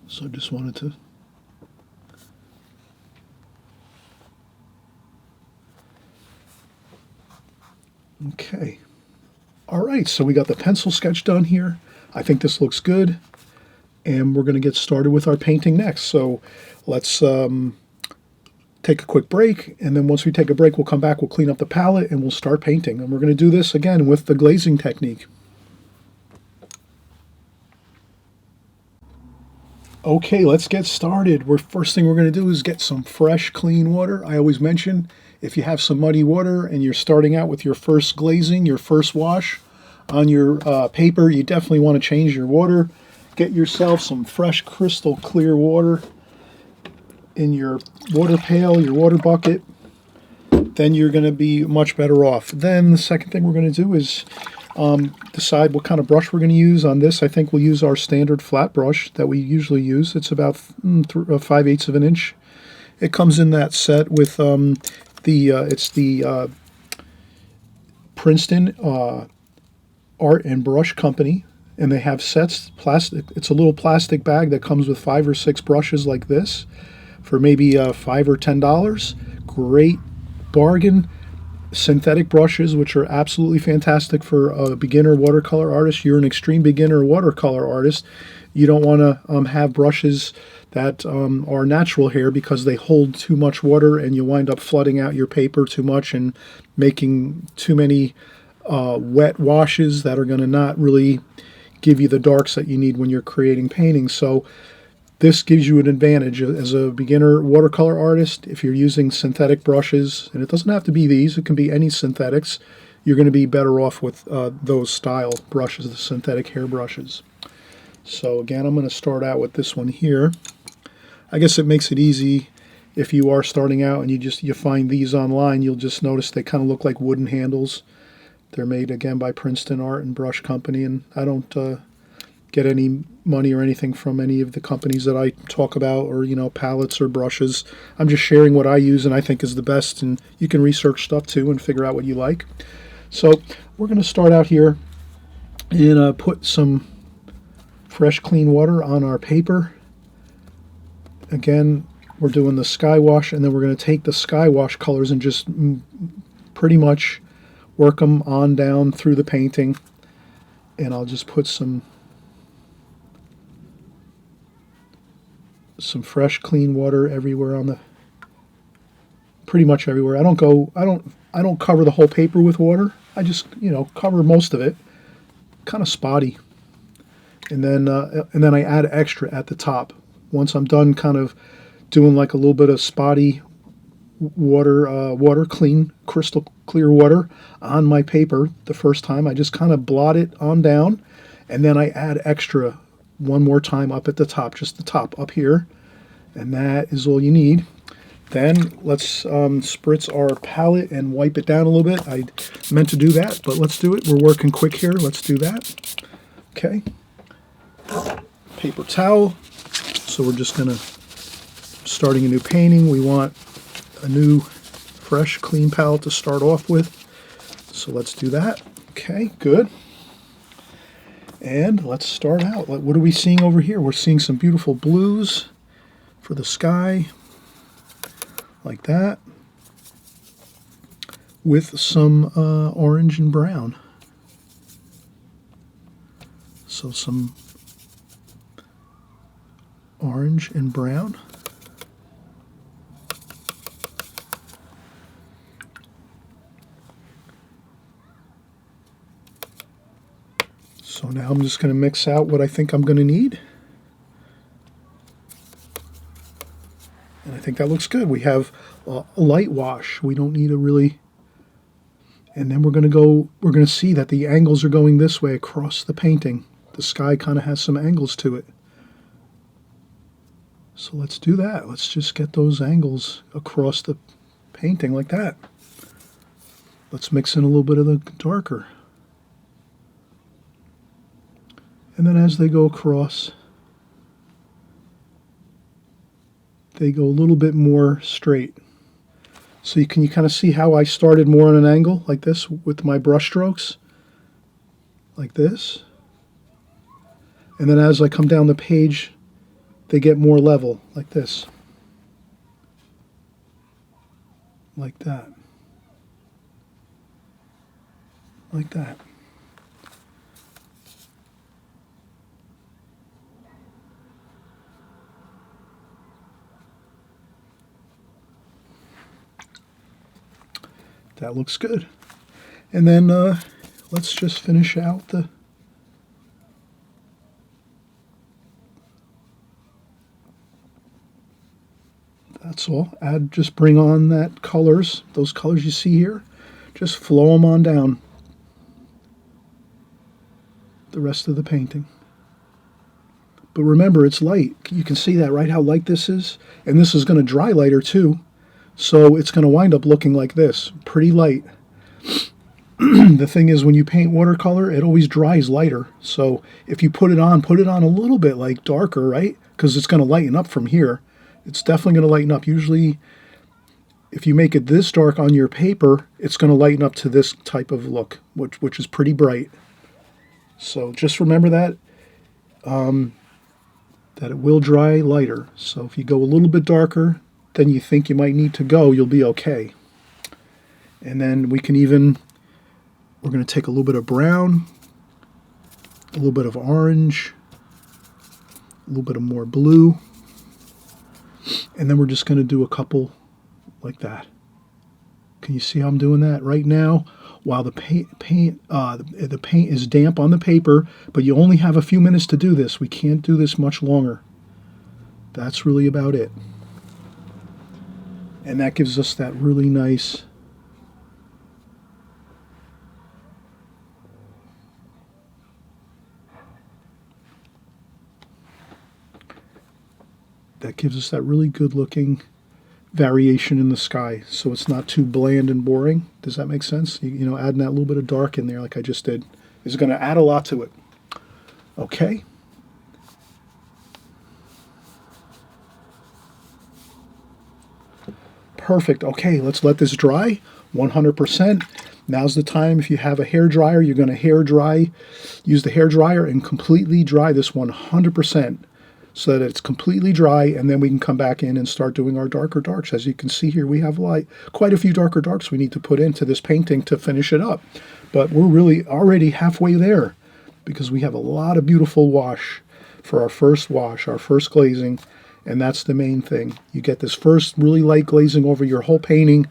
So I just wanted to. Okay. All right, so we got the pencil sketch done here. I think this looks good. And we're going to get started with our painting next. So let's take a quick break. And then once we take a break, we'll come back, we'll clean up the palette, and we'll start painting. And we're going to do this again with the glazing technique. Okay, let's get started. First thing we're going to do is get some fresh, clean water. I always mention, if you have some muddy water and you're starting out with your first glazing, your first wash on your paper, you definitely want to change your water. Get yourself some fresh, crystal clear water in your water pail, your water bucket. Then you're going to be much better off. Then the second thing we're going to do is decide what kind of brush we're going to use on this. I think we'll use our standard flat brush that we usually use. It's about 5/8 of an inch. It comes in that set with it's the Princeton Art and Brush Company, and they have sets. Plastic. It's a little plastic bag that comes with 5 or 6 brushes like this for maybe $5 or $10. Great bargain. Synthetic brushes, which are absolutely fantastic for a beginner watercolor artist. You're an extreme beginner watercolor artist. You don't want to have brushes that are natural hair because they hold too much water and you wind up flooding out your paper too much and making too many wet washes that are going to not really give you the darks that you need when you're creating paintings. So this gives you an advantage as a beginner watercolor artist. If you're using synthetic brushes, and it doesn't have to be these, it can be any synthetics, you're going to be better off with those style brushes, the synthetic hair brushes. So again, I'm going to start out with this one here. I guess it makes it easy if you are starting out and you find these online. You'll just notice they kind of look like wooden handles. They're made again by Princeton Art and Brush Company, and I don't get any money or anything from any of the companies that I talk about, or palettes or brushes. I'm just sharing what I use and I think is the best, and you can research stuff too and figure out what you like. So we're going to start out here and put some fresh clean water on our paper. Again, we're doing the sky wash, and then we're going to take the sky wash colors and just pretty much work them on down through the painting. And I'll just put some fresh clean water everywhere pretty much everywhere. I I don't cover the whole paper with water. I just, you know, cover most of it. Kind of spotty. And then I add extra at the top. Once I'm done kind of doing like a little bit of spotty water, clean, crystal clear water on my paper the first time, I just kind of blot it on down, and then I add extra one more time up at the top, just the top up here, and that is all you need. Then let's spritz our palette and wipe it down a little bit. I meant to do that, but let's do it. We're working quick here. Let's do that. Okay. Paper towel. So we're just going to, starting a new painting, we want a new, fresh, clean palette to start off with. So let's do that. Okay, good. And let's start out. What are we seeing over here? We're seeing some beautiful blues for the sky, like that, with some orange and brown. So some orange and brown. So now I'm just going to mix out what I think I'm going to need. And I think that looks good. We have a light wash. We don't need a really... And then we're going to see that the angles are going this way across the painting. The sky kind of has some angles to it. So let's do that. Let's just get those angles across the painting like that. Let's mix in a little bit of the darker. And then as they go across, they go a little bit more straight. So you kind of see how I started more on an angle like this with my brush strokes, like this. And then as I come down the page, they get more level, like this. Like that. Like that. That looks good. And then let's just finish out the... That's all. Just bring on that colors, those colors you see here. Just flow them on down the rest of the painting. But remember, it's light. You can see that, right? How light this is? And this is going to dry lighter too. So it's going to wind up looking like this, pretty light. The thing is, when you paint watercolor, it always dries lighter. So if you put it on a little bit like darker, right? Because it's going to lighten up from here. It's definitely going to lighten up. Usually, if you make it this dark on your paper, it's going to lighten up to this type of look, which is pretty bright. So just remember that, that it will dry lighter. So if you go a little bit darker than you think you might need to go, you'll be okay. And then we're going to take a little bit of brown, a little bit of orange, a little bit of more blue, and then we're just going to do a couple like that. Can you see how I'm doing that right now? While the paint is damp on the paper, but you only have a few minutes to do this. We can't do this much longer. That's really about it. And that gives us that really nice really good looking variation in the sky, so it's not too bland and boring. Does that make sense? You know, adding that little bit of dark in there like I just did is going to add a lot to it. Okay. Perfect. Okay, let's let this dry 100%. Now's the time. If you have a hair dryer, you're going to use the hair dryer and completely dry this 100%. So that it's completely dry, and then we can come back in and start doing our darker darks. As you can see here, we have quite a few darker darks we need to put into this painting to finish it up. But we're really already halfway there because we have a lot of beautiful wash for our first wash, our first glazing, and that's the main thing. You get this first really light glazing over your whole painting.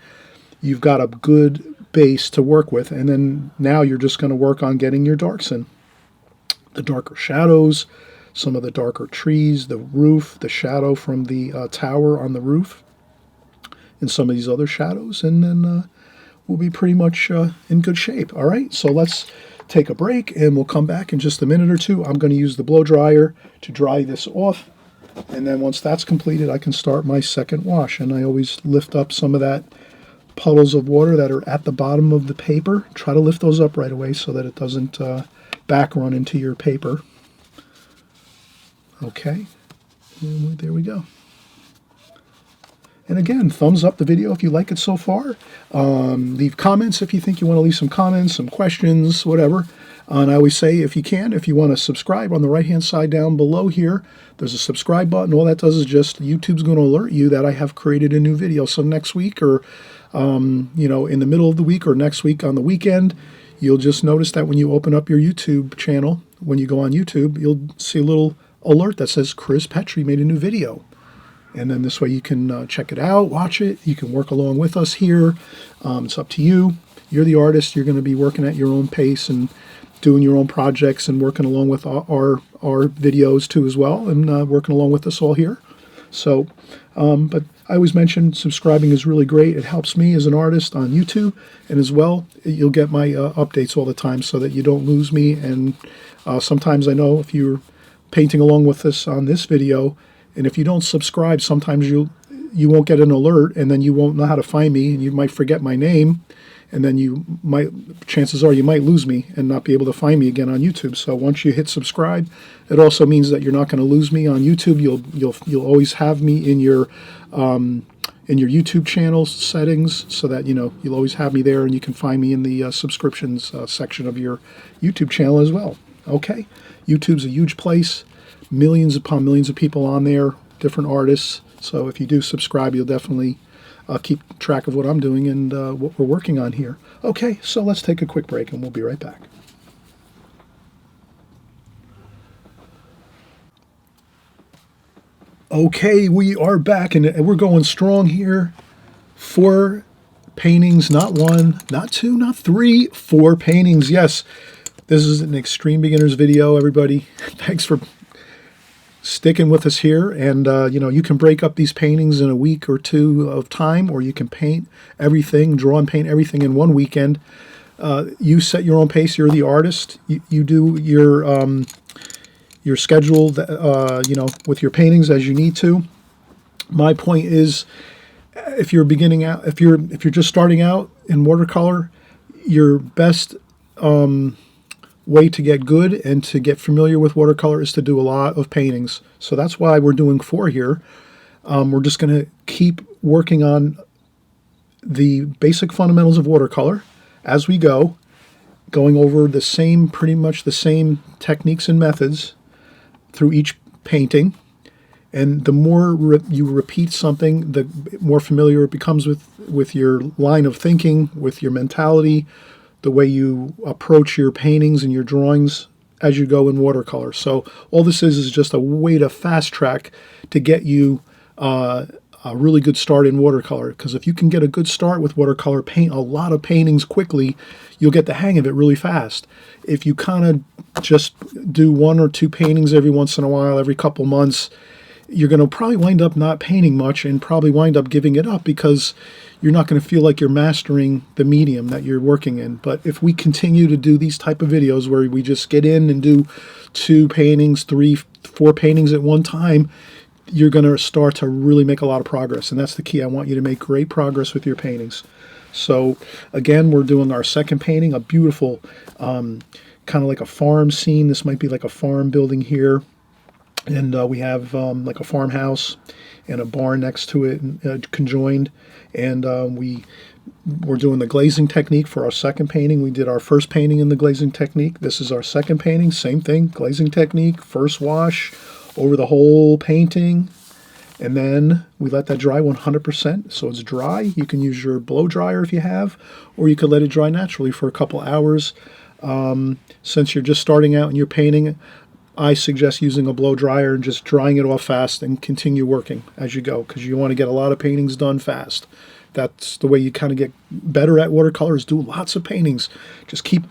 You've got a good base to work with, and then now you're just going to work on getting your darks in. The darker shadows, some of the darker trees, the roof, the shadow from the tower on the roof, and some of these other shadows, and then we'll be pretty much in good shape. All right, so let's take a break, and we'll come back in just a minute or two. I'm going to use the blow dryer to dry this off, and then once that's completed, I can start my second wash. And I always lift up some of that puddles of water that are at the bottom of the paper. Try to lift those up right away so that it doesn't back run into your paper. Okay, and there we go. And again, thumbs up the video if you like it so far. Leave comments if you think you want to leave some comments, some questions, whatever. And I always say, if you can, if you want to subscribe, on the right-hand side down below here, there's a subscribe button. All that does is just YouTube's going to alert you that I have created a new video. So next week, or you know, in the middle of the week, or next week on the weekend, you'll just notice that when you open up your YouTube channel, when you go on YouTube, you'll see a little alert that says Chris Petri made a new video. And then this way you can check it out, watch it. You can work along with us here. It's up to you. You're the artist. You're going to be working at your own pace and doing your own projects and working along with our videos too as well, and working along with us all here. So, but I always mention subscribing is really great. It helps me as an artist on YouTube, and as well, you'll get my updates all the time so that you don't lose me. And sometimes I know if you're painting along with us on this video, and if you don't subscribe, sometimes you won't get an alert, and then you won't know how to find me, and you might forget my name, and then chances are you might lose me and not be able to find me again on YouTube. So once you hit subscribe, it also means that you're not going to lose me on YouTube. You'll always have me in your YouTube channel settings, so that you'll always have me there, and you can find me in the subscriptions section of your YouTube channel as well. Okay, YouTube's a huge place. Millions upon millions of people on there, different artists. So if you do subscribe, you'll definitely keep track of what I'm doing and what we're working on here. Okay, so let's take a quick break and we'll be right back. Okay, we are back, and we're going strong here. 4 paintings, not 1, not 2, not 3, 4 paintings. Yes, this is an Extreme Beginners video, everybody. Thanks for sticking with us here. And you can break up these paintings in a week or 2 of time, or you can paint everything, draw and paint everything in one weekend. You set your own pace. You're the artist. You do your schedule with your paintings as you need to. My point is, if you're beginning out, if you're just starting out in watercolor, your best way to get good and to get familiar with watercolor is to do a lot of paintings. So that's why we're doing 4 here. We're just going to keep working on the basic fundamentals of watercolor as we go, going over pretty much the same techniques and methods through each painting. And the more you repeat something, the more familiar it becomes with your line of thinking, with your mentality, the way you approach your paintings and your drawings as you go in watercolor. So all this is just a way to fast track to get you a really good start in watercolor. Because if you can get a good start with watercolor, paint a lot of paintings quickly, you'll get the hang of it really fast. If you kind of just do 1 or 2 paintings every once in a while, every couple months, you're going to probably wind up not painting much and probably wind up giving it up, because you're not going to feel like you're mastering the medium that you're working in. But if we continue to do these type of videos where we just get in and do 2 paintings, 3, 4 paintings at one time, you're going to start to really make a lot of progress. And that's the key. I want you to make great progress with your paintings. So again, we're doing our second painting, a beautiful kind of like a farm scene. This might be like a farm building here. And we have like a farmhouse and a barn next to it, conjoined. And we're doing the glazing technique for our second painting. We did our first painting in the glazing technique. This is our second painting, same thing, glazing technique, first wash over the whole painting. And then we let that dry 100%. So it's dry. You can use your blow dryer if you have, or you could let it dry naturally for a couple hours. Since you're just starting out and you're painting, I suggest using a blow dryer and just drying it off fast and continue working as you go, because you want to get a lot of paintings done fast. That's the way you kind of get better at watercolors. Do lots of paintings. Just keep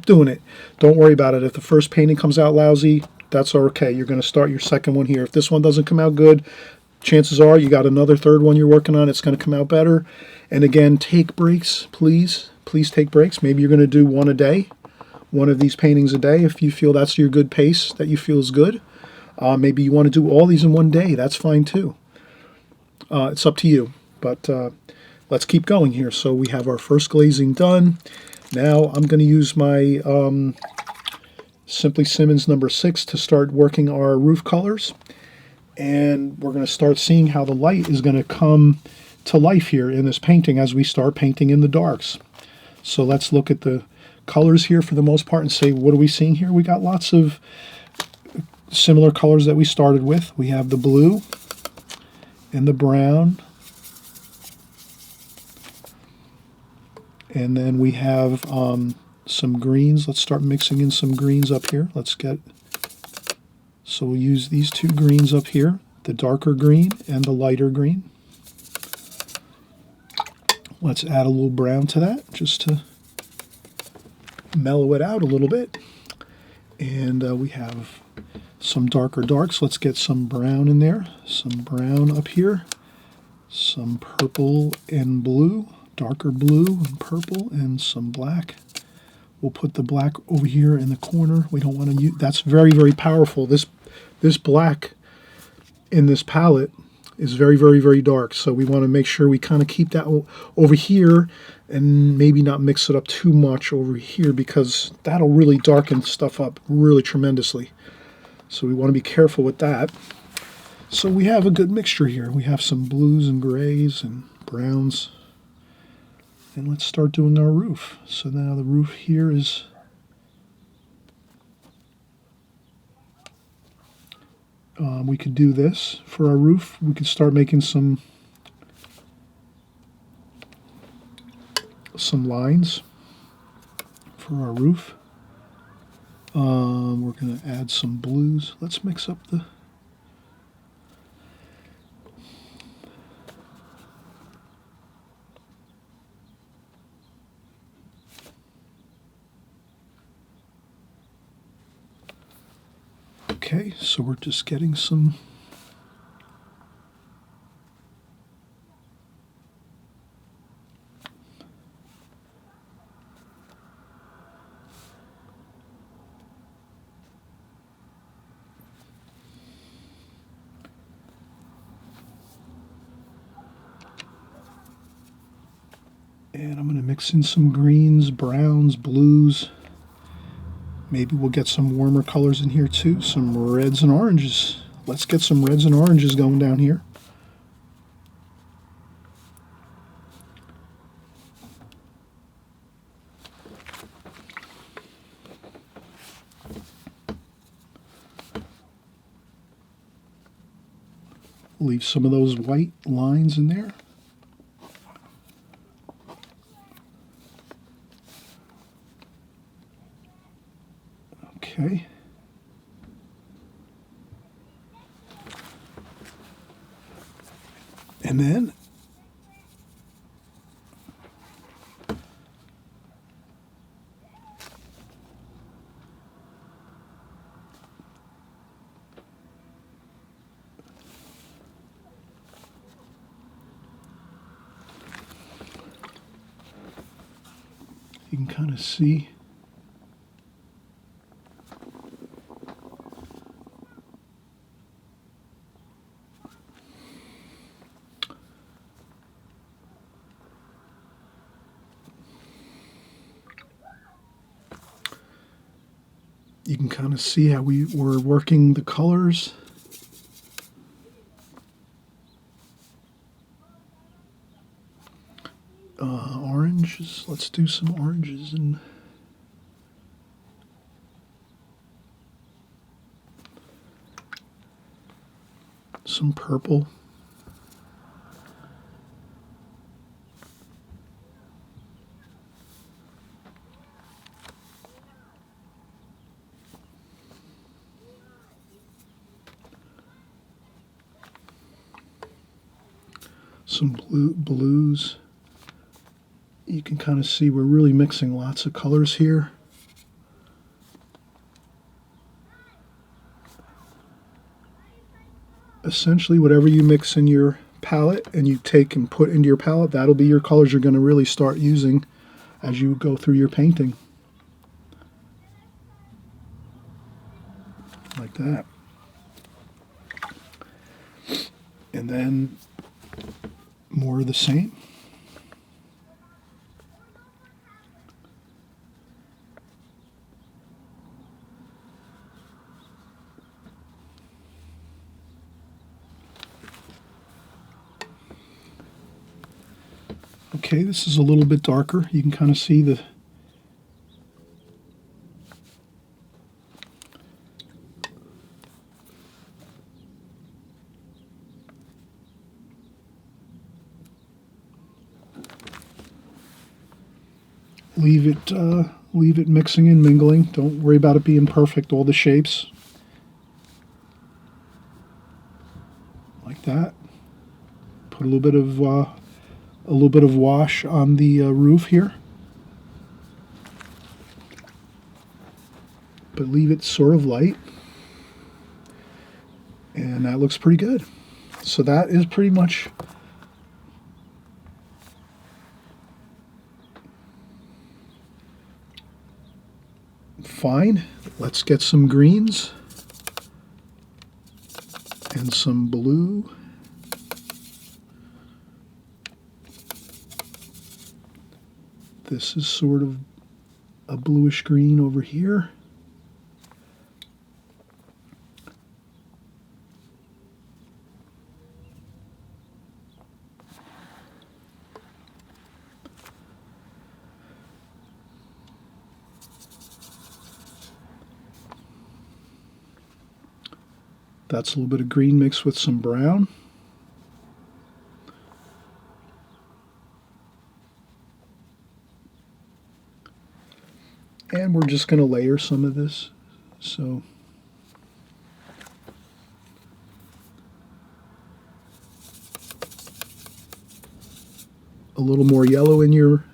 doing it. Don't worry about it. If the first painting comes out lousy, that's okay. You're going to start your second one here. If this one doesn't come out good, chances are you got another third one you're working on. It's going to come out better. And again, take breaks, please. Please take breaks. Maybe you're going to do one a day, one of these paintings a day if you feel that's your good pace, that you feel is good. Maybe you want to do all these in one day. That's fine too. It's up to you. But let's keep going here. So we have our first glazing done. Now I'm going to use my Simply Simmons number 6 to start working our roof colors. And we're going to start seeing how the light is going to come to life here in this painting as we start painting in the darks. So let's look at the colors here for the most part and say, what are we seeing here? We got lots of similar colors that we started with. We have the blue and the brown. And then we have some greens. Let's start mixing in some greens up here. So we'll use these two greens up here, the darker green and the lighter green. Let's add a little brown to that just to mellow it out a little bit. And we have some darker darks. Let's get some brown in there, some brown up here, some purple and blue, darker blue and purple, and some black. We'll put the black over here in the corner. We don't want to use, that's very, very powerful. This black in this palette is very, very, very dark. So we want to make sure we kind of keep that over here and maybe not mix it up too much over here because that'll really darken stuff up really tremendously. So we want to be careful with that. So we have a good mixture here. We have some blues and grays and browns. And let's start doing our roof. So now the roof here is we could do this for our roof. We could start making some lines for our roof. We're going to add some blues. Let's mix up the okay, so we're just getting some and I'm going to mix in some greens, browns, blues. Maybe we'll get some warmer colors in here too, some reds and oranges. Let's get some reds and oranges going down here. Leave some of those white lines in there. Okay. And then you can kind of see how we were working the colors. Oranges, let's do some oranges and some purple. some blues. You can kind of see we're really mixing lots of colors here. Essentially, whatever you mix in your palette and you take and put into your palette, that'll be your colors you're going to really start using as you go through your painting. Like that. And then more of the same. Okay, this is a little bit darker. You can kind of see the leave it mixing and mingling. Don't worry about it being perfect, all the shapes. Like that. Put a little bit of wash on the roof here. But leave it sort of light. And that looks pretty good. So that is pretty much fine. Let's get some greens and some blue. This is sort of a bluish green over here. That's a little bit of green mixed with some brown. And we're just going to layer some of this. So a little more yellow in your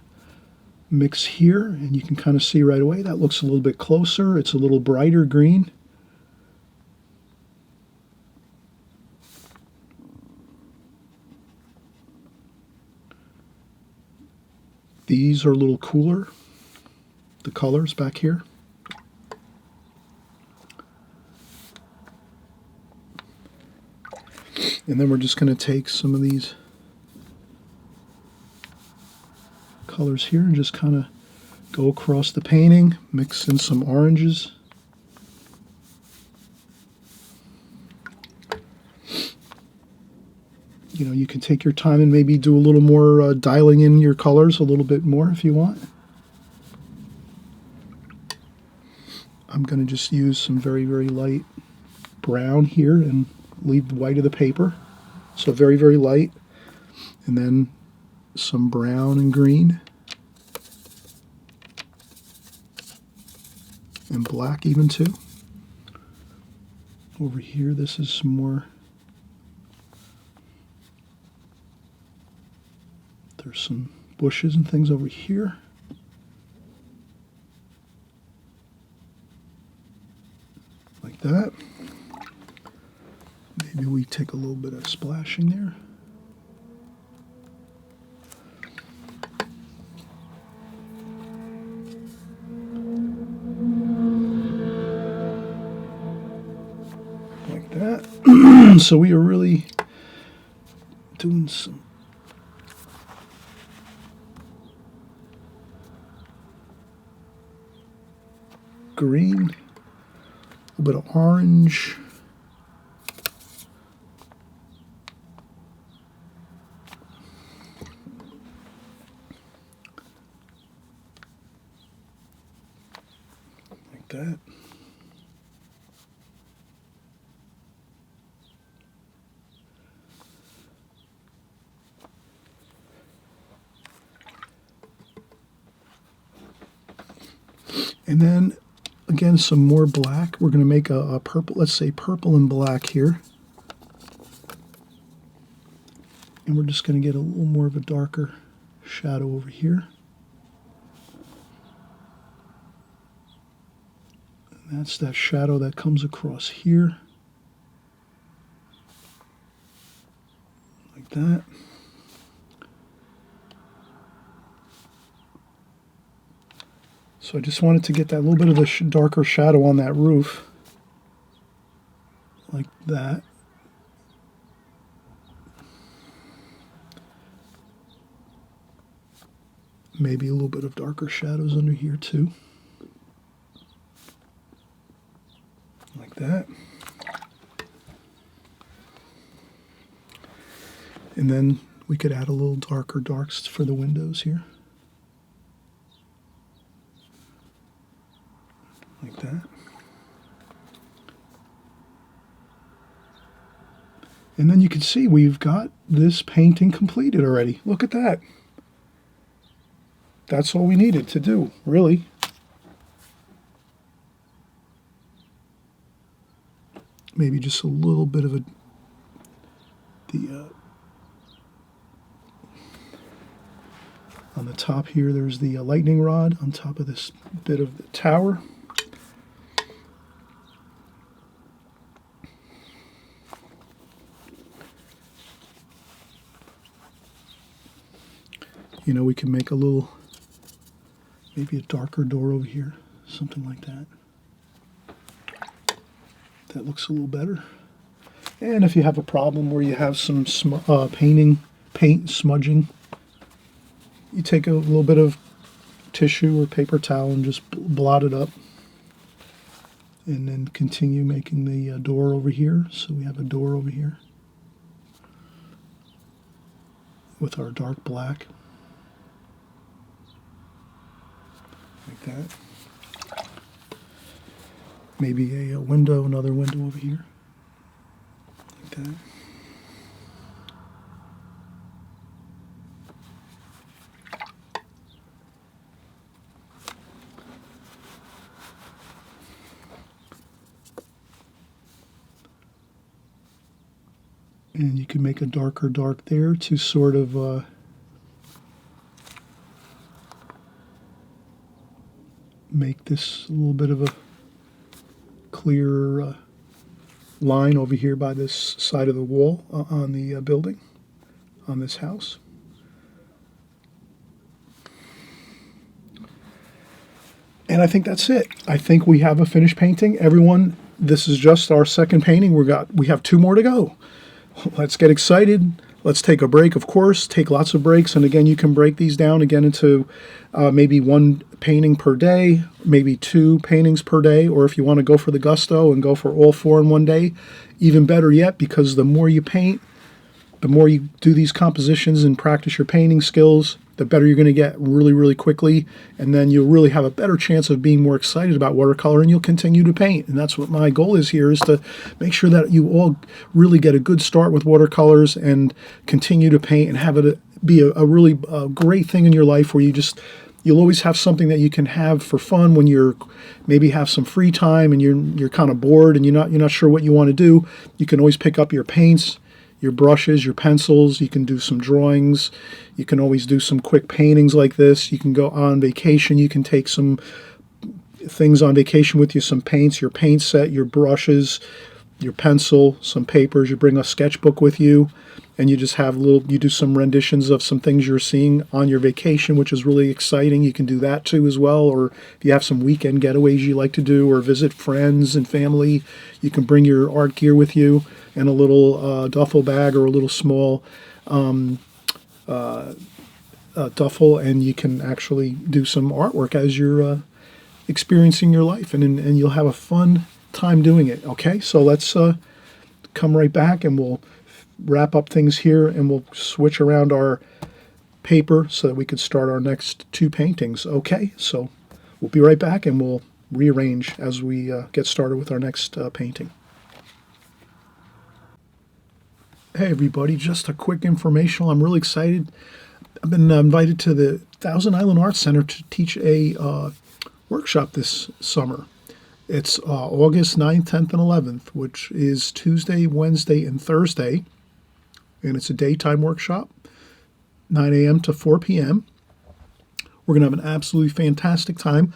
mix here, and you can kind of see right away that looks a little bit closer. It's a little brighter green. These are a little cooler, the colors back here. And then we're just going to take some of these colors here and just kind of go across the painting, mix in some oranges. You know, you can take your time and maybe do a little more dialing in your colors a little bit more if you want. I'm going to just use some very, very light brown here and leave the white of the paper. So very, very light. And then some brown and green. And black even too. Over here, this is some more. There's some bushes and things over here. Like that. Maybe we take a little bit of splashing there. Like that. So we are really doing some green, a little bit of orange, like that. And then again, some more black. We're going to make a purple, let's say purple and black here. And we're just going to get a little more of a darker shadow over here. And that's that shadow that comes across here. Like that. So I just wanted to get that little bit of the darker shadow on that roof. Like that. Maybe a little bit of darker shadows under here too. Like that. And then we could add a little darker darks for the windows here. Like that. And then you can see we've got this painting completed already. Look at that. That's all we needed to do, really. Maybe just a little bit of on the top here, there's the lightning rod on top of this bit of the tower. You know, we can make a little, maybe a darker door over here, something like that. That looks a little better. And if you have a problem where you have some paint smudging, you take a little bit of tissue or paper towel and just blot it up. And then continue making the door over here. So we have a door over here with our dark black. Like that. Maybe a window, another window over here. Like that. And you can make a darker dark there to sort of make this a little bit of a clear line over here by this side of the wall on the building, on this house. And I think that's it. I think we have a finished painting. Everyone, this is just our second painting. We have 2 more to go. Let's get excited. Let's take a break, of course. Take lots of breaks. And again, you can break these down again into maybe 1 painting per day, maybe 2 paintings per day. Or if you want to go for the gusto and go for all 4 in one day, even better yet, because the more you paint, the more you do these compositions and practice your painting skills, the better you're going to get really, really quickly. And then you'll really have a better chance of being more excited about watercolor, and you'll continue to paint. And that's what my goal is here, is to make sure that you all really get a good start with watercolors and continue to paint and have it be a really great thing in your life where you'll always have something that you can have for fun when you're maybe have some free time and you're kind of bored and you're not sure what you want to do. You can always pick up your paints, your brushes, your pencils. You can do some drawings. You can always do some quick paintings like this. You can go on vacation. You can take some things on vacation with you, some paints, your paint set, your brushes, your pencil, some papers. You bring a sketchbook with you, and you just have you do some renditions of some things you're seeing on your vacation, which is really exciting. You can do that too as well. Or if you have some weekend getaways you like to do, or visit friends and family, you can bring your art gear with you and a little duffel bag or a little small duffel, and you can actually do some artwork as you're experiencing your life, and you'll have a fun time doing it. Okay, so let's come right back and we'll wrap up things here, and we'll switch around our paper so that we can start our next 2 paintings. Okay, so we'll be right back and we'll rearrange as we get started with our next painting. Hey everybody, just a quick informational. I'm really excited. I've been invited to the Thousand Island Arts Center to teach a workshop this summer. It's August 9th, 10th, and 11th, which is Tuesday, Wednesday, and Thursday. and it's a daytime workshop, 9 a.m. to 4 p.m. We're going to have an absolutely fantastic time.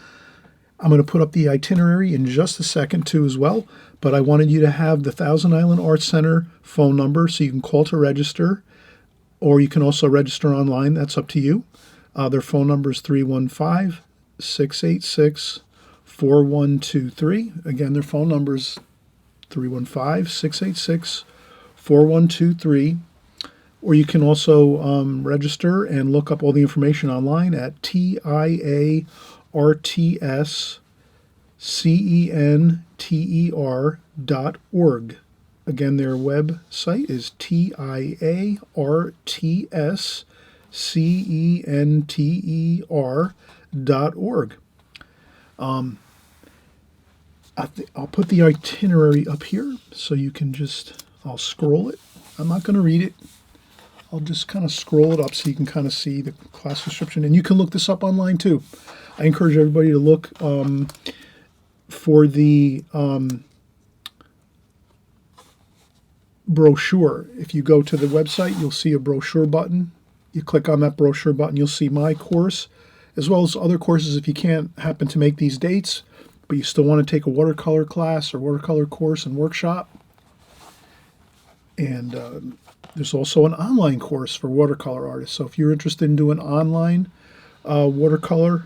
I'm going to put up the itinerary in just a second too as well, but I wanted you to have the Thousand Island Arts Center phone number so you can call to register, or you can also register online. That's up to you. Their phone number is 315-686-4123. Again, their phone number is 315-686-4123. Or you can also register and look up all the information online at TIARTSCENTER.org. Again, their website is TIARTSCENTER.org. I'll put the itinerary up here so you can I'll scroll it. I'm not going to read it. I'll just kind of scroll it up so you can kind of see the class description. And you can look this up online too. I encourage everybody to look for the brochure. If you go to the website, you'll see a brochure button. You click on that brochure button, you'll see my course, as well as other courses if you can't happen to make these dates, but you still want to take a watercolor class or watercolor course and workshop. And there's also an online course for watercolor artists. So if you're interested in doing online watercolor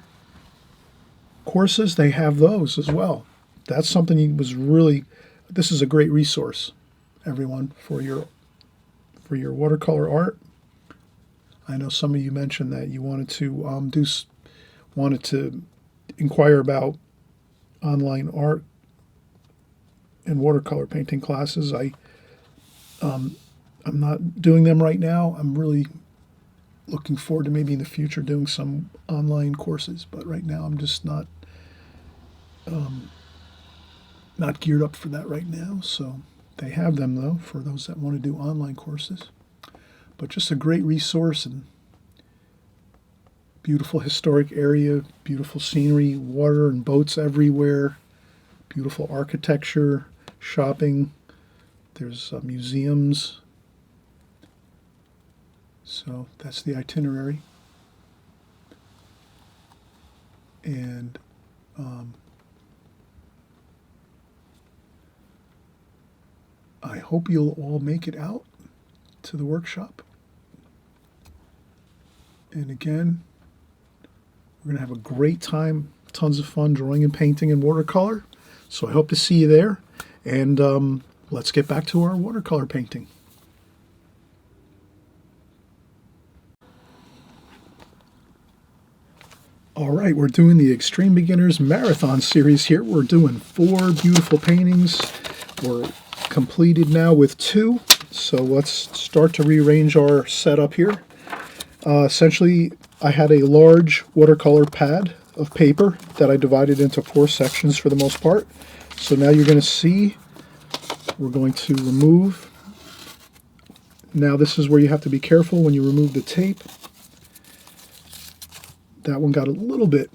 courses, they have those as well. That's something this is a great resource, everyone, for your watercolor art. I know some of you mentioned that you wanted to inquire about online art and watercolor painting classes. I'm not doing them right now. I'm really looking forward to maybe in the future doing some online courses, but right now I'm just not geared up for that right now. So they have them though for those that want to do online courses. But just a great resource, and beautiful historic area, beautiful scenery, water and boats everywhere, beautiful architecture, shopping. There's museums. So that's the itinerary. And I hope you'll all make it out to the workshop. And again, we're going to have a great time, tons of fun drawing and painting in watercolor. So I hope to see you there. And let's get back to our watercolor painting. All right, we're doing the Extreme Beginners Marathon series here. We're doing 4 beautiful paintings. We're completed now with 2. So let's start to rearrange our setup here. Essentially, I had a large watercolor pad of paper that I divided into 4 sections for the most part. So now you're going to see, we're going to remove. Now this is where you have to be careful when you remove the tape. That one got a little bit.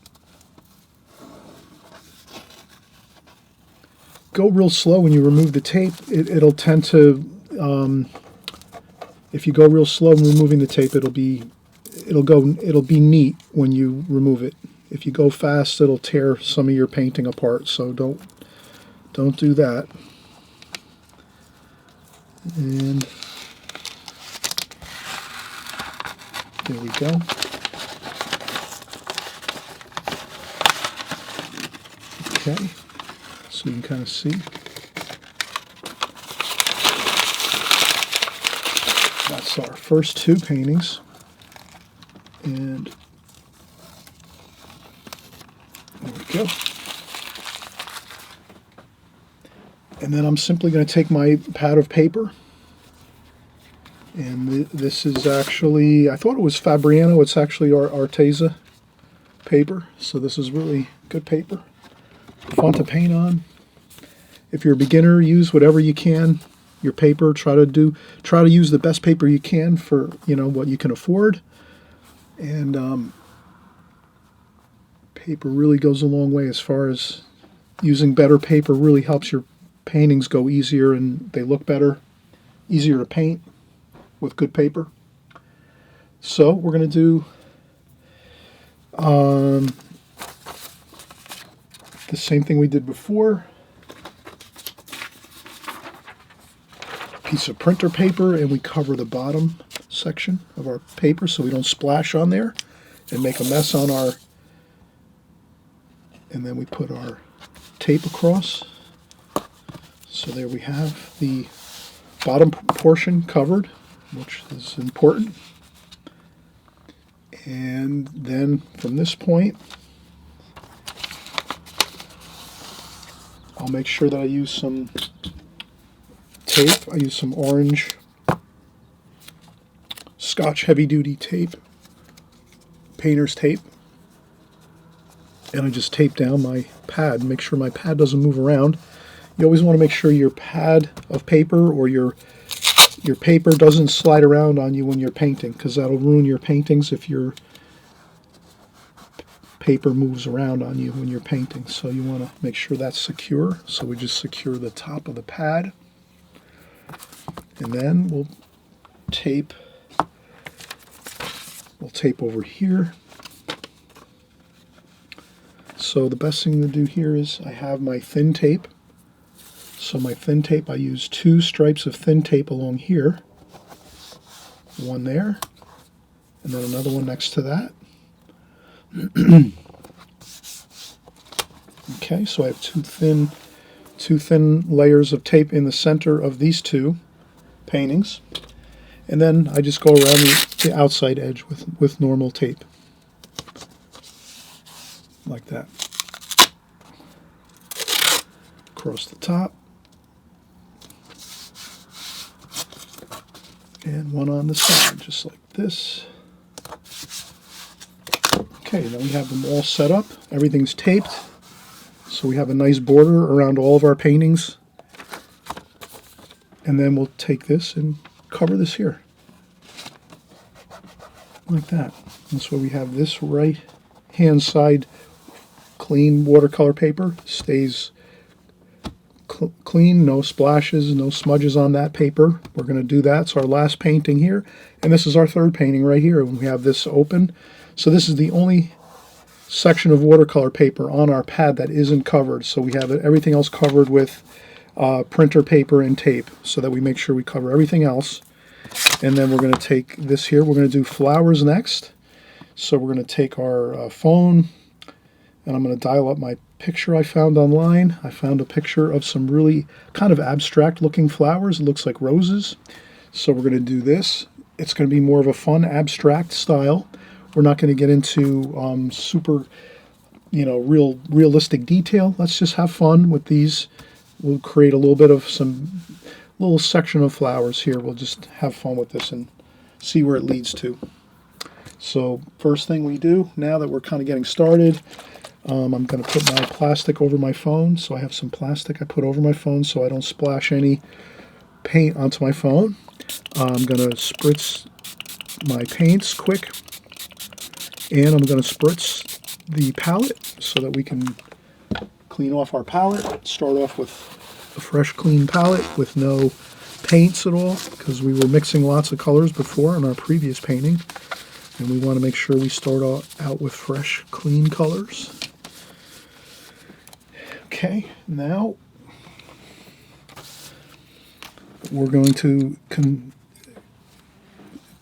Go real slow when you remove the tape. It'll tend to, if you go real slow in removing the tape, it'll be neat when you remove it. If you go fast, it'll tear some of your painting apart. So don't do that. And there we go. Okay, so you can kind of see. That's our first 2 paintings. And there we go. And then I'm simply going to take my pad of paper. And this is actually, I thought it was Fabriano. It's actually our Arteza paper. So this is really good paper. Fun to paint on. If you're a beginner, use whatever you can. Your paper, try to use the best paper you can for what you can afford. And paper really goes a long way as far as using better paper. Really helps your paintings go easier and they look better, easier to paint. with good paper. So we're going to do the same thing we did before. Piece of printer paper, and we cover the bottom section of our paper so we don't splash on there and make a mess on our, and then we put our tape across. So there we have the bottom portion covered, which is important. And then from this point, I'll make sure that I use some tape. I use some orange Scotch heavy duty tape, painter's tape, and I just tape down my pad, make sure my pad doesn't move around. You always want to make sure your pad of paper or your paper doesn't slide around on you when you're painting, because that'll ruin your paintings if your paper moves around on you when you're painting. So you want to make sure that's secure. So we just secure the top of the pad, and then we'll tape over here. So the best thing to do here is I have my thin tape. So my thin tape, I use 2 stripes of thin tape along here. One there, and then another one next to that. Okay, so I have two thin layers of tape in the center of these 2 paintings. And then I just go around the outside edge with normal tape. Like that. Across the top. And one on the side, just like this. Okay, now we have them all set up. Everything's taped. So we have a nice border around all of our paintings. And then we'll take this and cover this here. Like that. That's why we have this right hand side clean watercolor paper. Stays clean, no splashes, no smudges on that paper. We're going to do that. It's our last painting here. And this is our third painting right here. We have this open. So this is the only section of watercolor paper on our pad that isn't covered. So we have everything else covered with printer paper and tape, so that we make sure we cover everything else. And then we're going to take this here. We're going to do flowers next. So we're going to take our phone, and I'm going to dial up my picture I found online. I found a picture of some really kind of abstract looking flowers. It looks like roses. So we're going to do this. It's going to be more of a fun abstract style. We're not going to get into super, realistic detail. Let's just have fun with these. We'll create a little bit of some little section of flowers here. We'll just have fun with this and see where it leads to. So first thing we do, now that we're kind of getting started, I'm going to put my plastic over my phone. So I have some plastic I put over my phone so I don't splash any paint onto my phone. I'm going to spritz my paints quick, and I'm going to spritz the palette so that we can clean off our palette. Start off with a fresh, clean palette with no paints at all, because we were mixing lots of colors before in our previous painting, and we want to make sure we start out with fresh, clean colors. Okay, now we're going to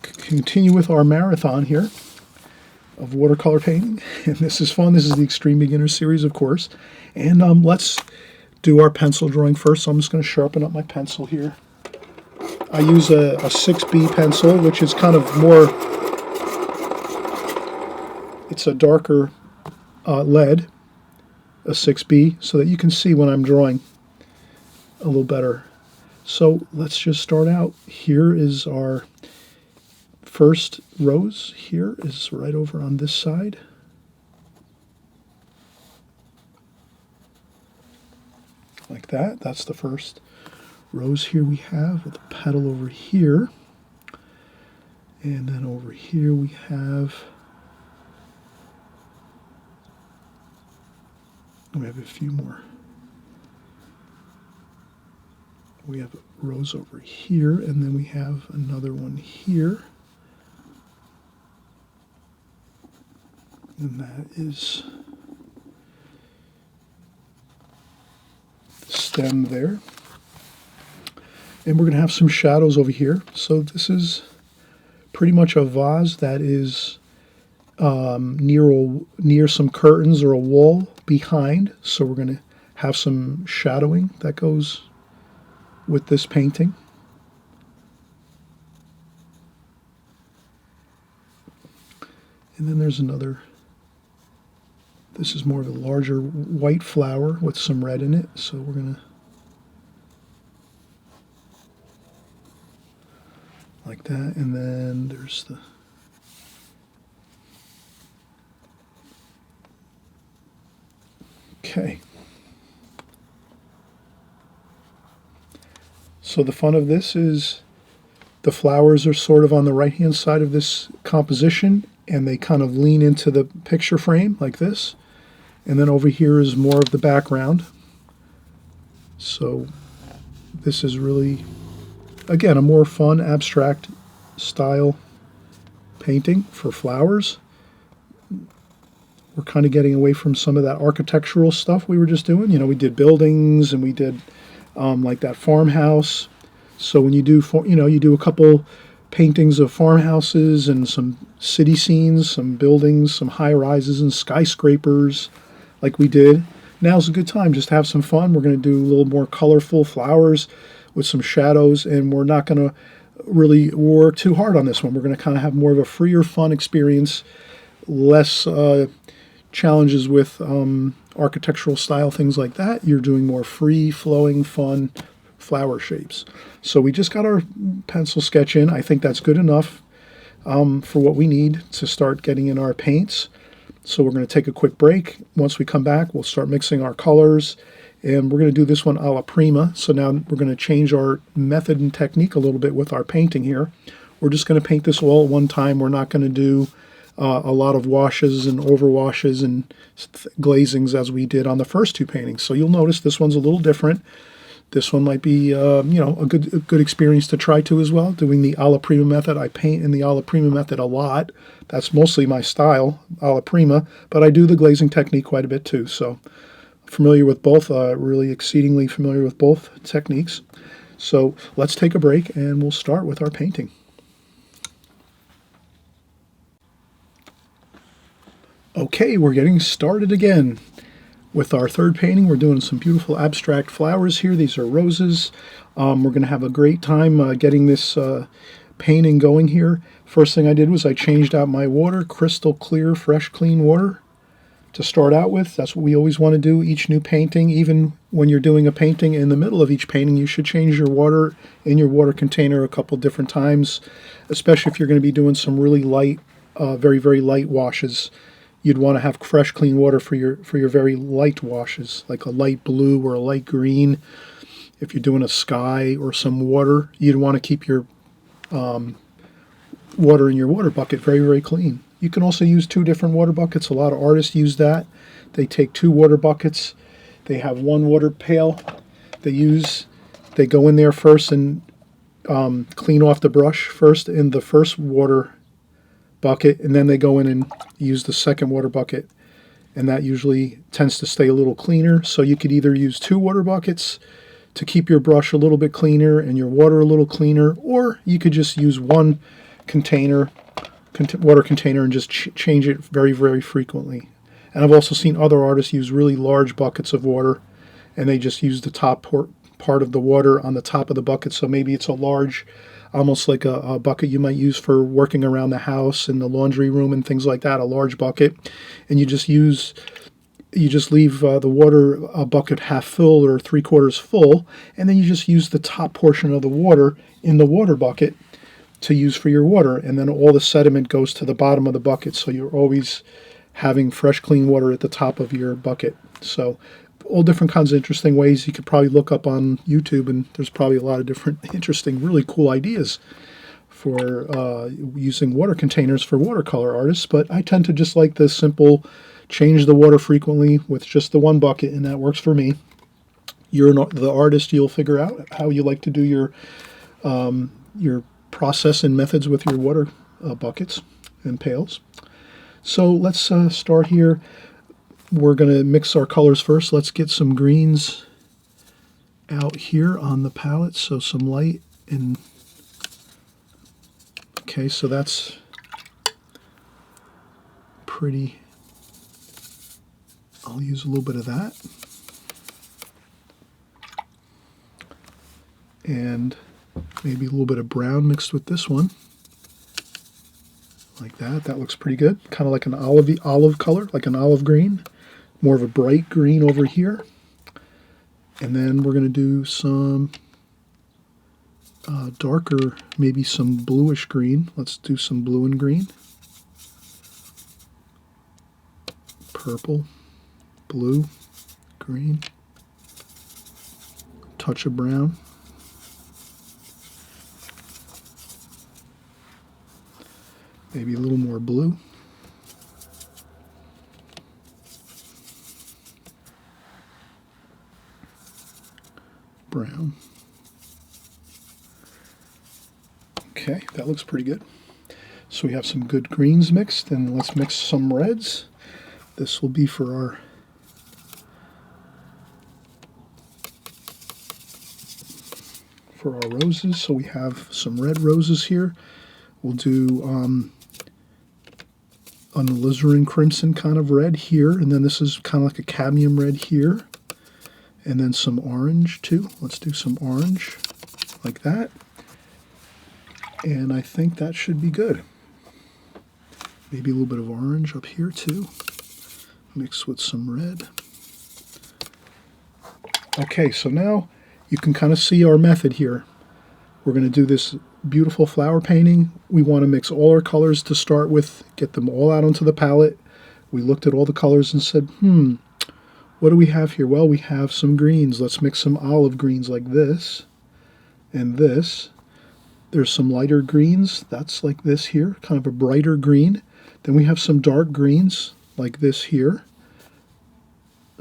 continue with our marathon here of watercolor painting, and this is fun. This is the Extreme Beginner series, of course, and let's do our pencil drawing first. So I'm just going to sharpen up my pencil here. I use a 6B pencil, which is kind of more, it's a darker lead, a 6B, so that you can see when I'm drawing a little better. So let's just start out. Here is our first rose. Here is right over on this side. Like that. That's the first rose here we have, with the petal over here. And then over here we have a few more. We have a rose over here, and then we have another one here. And that is the stem there. And we're going to have some shadows over here. So this is pretty much a vase that is near some curtains or a wall behind. So we're going to have some shadowing that goes with this painting. And then there's another, this is more of a larger white flower with some red in it. So we're going to, like that. And then there's the, okay. So the fun of this is the flowers are sort of on the right-hand side of this composition, and they kind of lean into the picture frame like this. And then over here is more of the background. So this is really, again, a more fun, abstract style painting for flowers. We're kind of getting away from some of that architectural stuff we were just doing. You know, we did buildings and we did like that farmhouse. So when you do, you do a couple paintings of farmhouses and some city scenes, some buildings, some high rises and skyscrapers like we did. Now's a good time just to have some fun. We're going to do a little more colorful flowers with some shadows, and we're not going to really work too hard on this one. We're going to kind of have more of a freer, fun experience, less challenges with architectural style, things like that. You're doing more free flowing, fun flower shapes. So we just got our pencil sketch in. I think that's good enough for what we need to start getting in our paints. So we're going to take a quick break. Once we come back, we'll start mixing our colors, and we're going to do this one a la prima. So now we're going to change our method and technique a little bit with our painting here. We're just going to paint this all at one time. We're not going to do a lot of washes and overwashes and glazings as we did on the first two paintings. So you'll notice this one's a little different. This one might be, a good experience to try too as well. Doing the alla prima method, I paint in the alla prima method a lot. That's mostly my style, alla prima. But I do the glazing technique quite a bit too. So familiar with both, really exceedingly familiar with both techniques. So let's take a break and we'll start with our painting. Okay, we're getting started again. With our third painting, we're doing some beautiful abstract flowers here. These are roses. We're going to have a great time getting this painting going here. First thing I did was I changed out my water, crystal clear, fresh, clean water to start out with. That's what we always want to do each new painting. Even when you're doing a painting, in the middle of each painting, you should change your water in your water container a couple different times, especially if you're going to be doing some really light, very, very light washes. You'd want to have fresh, clean water for your very light washes, like a light blue or a light green. If you're doing a sky or some water, you'd want to keep your water in your water bucket very, very clean. You can also use two different water buckets. A lot of artists use that. They take two water buckets. They have one water pail. They go in there first and clean off the brush first in the first water bucket, and then they go in and use the second water bucket, and that usually tends to stay a little cleaner. So you could either use two water buckets to keep your brush a little bit cleaner and your water a little cleaner, or you could just use one water container and just change it very, very frequently. And I've also seen other artists use really large buckets of water, and they just use the top part of the water on the top of the bucket. So maybe it's a large, almost like a bucket you might use for working around the house in the laundry room and things like that, a large bucket. And you just leave the water bucket half full or 3/4 full, and then you just use the top portion of the water in the water bucket to use for your water, and then all the sediment goes to the bottom of the bucket, so you're always having fresh, clean water at the top of your bucket. So all different kinds of interesting ways. You could probably look up on YouTube, and there's probably a lot of different interesting, really cool ideas for using water containers for watercolor artists, but I tend to just like the simple change the water frequently with just the one bucket, and that works for me. You're the artist. You'll figure out how you like to do your process and methods with your water buckets and pails. So let's start here. We're going to mix our colors first. Let's get some greens out here on the palette. So some light and okay, so that's pretty. I'll use a little bit of that. And maybe a little bit of brown mixed with this one. Like that. That looks pretty good. Kind of like an olive color, like an olive green. More of a bright green over here. And then we're going to do some darker, maybe some bluish green. Let's do some blue and green. Purple, blue, green. Touch of brown. Maybe a little more blue. Brown. Okay, that looks pretty good. So we have some good greens mixed, and let's mix some reds. This will be for our roses. So we have some red roses here. We'll do an alizarin crimson kind of red here, and then this is kind of like a cadmium red here, and then some orange too. Let's do some orange like that, and I think that should be good. Maybe a little bit of orange up here too, mixed with some red. Okay, so now you can kind of see our method here. We're going to do this beautiful flower painting. We want to mix all our colors to start with, get them all out onto the palette. We looked at all the colors and said, what do we have here? Well, we have some greens. Let's mix some olive greens like this and this. There's some lighter greens. That's like this here, kind of a brighter green. Then we have some dark greens like this here,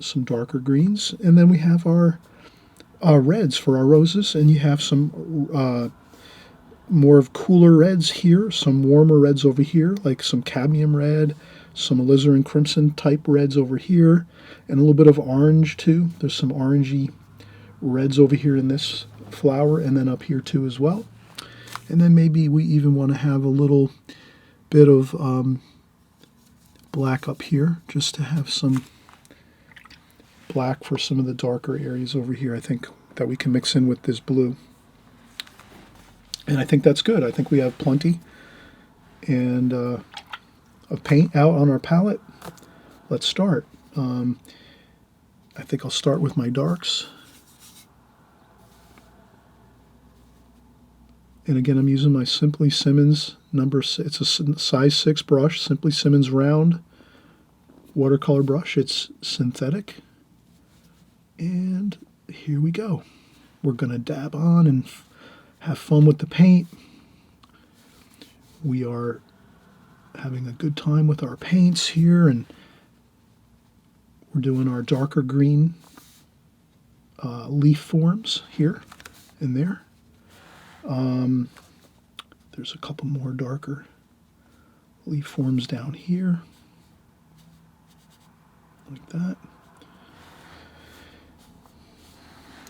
some darker greens. And then we have our reds for our roses, and you have some more of cooler reds here, some warmer reds over here, like some cadmium red, some alizarin crimson type reds over here, and a little bit of orange too. There's some orangey reds over here in this flower, and then up here too as well. And then maybe we even want to have a little bit of black up here, just to have some black for some of the darker areas over here, I think, that we can mix in with this blue. And I think that's good. I think we have plenty and of paint out on our palette. Let's start. I think I'll start with my darks. And again, I'm using my Simply Simmons it's a size 6 brush, Simply Simmons round watercolor brush. It's synthetic. And here we go. We're going to dab on and have fun with the paint. We are having a good time with our paints here, and we're doing our darker green leaf forms here and there. There's a couple more darker leaf forms down here, like that.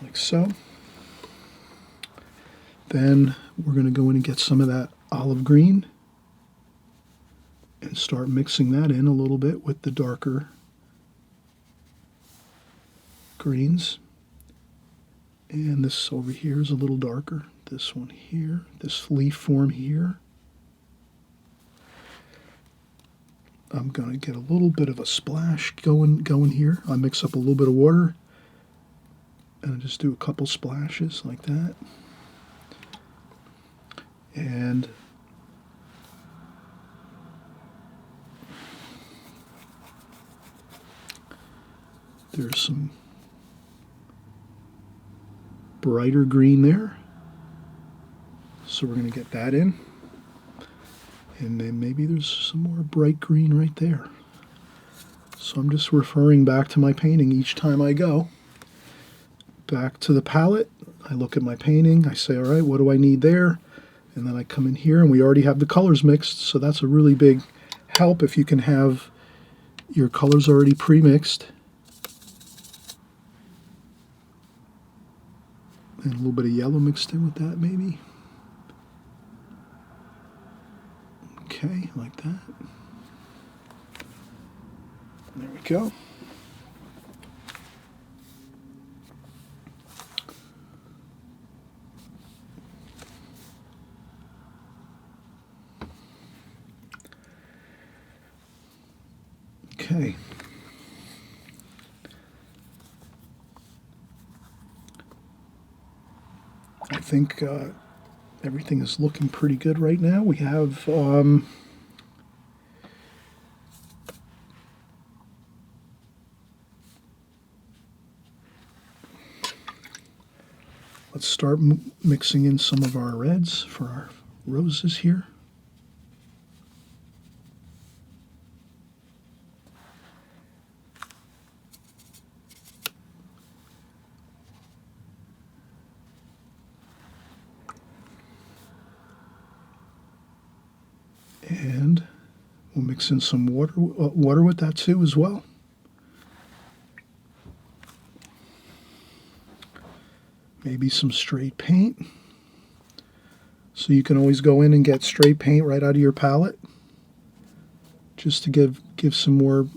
Like so. Then we're going to go in and get some of that olive green and start mixing that in a little bit with the darker greens. And this over here is a little darker. This one here, this leaf form here. I'm going to get a little bit of a splash going here. I mix up a little bit of water and I just do a couple splashes like that. And there's some brighter green there. So we're going to get that in. And then maybe there's some more bright green right there. So I'm just referring back to my painting each time I go. back to the palette. I look at my painting. I say, all right, what do I need there? And then I come in here, and we already have the colors mixed, so that's a really big help if you can have your colors already pre-mixed. And a little bit of yellow mixed in with that, maybe. Okay, like that. There we go. Okay. I think everything is looking pretty good right now. We have let's start mixing in some of our reds for our roses here. And we'll mix in some water with that too as well. Maybe some straight paint. So you can always go in and get straight paint right out of your palette, just to give some more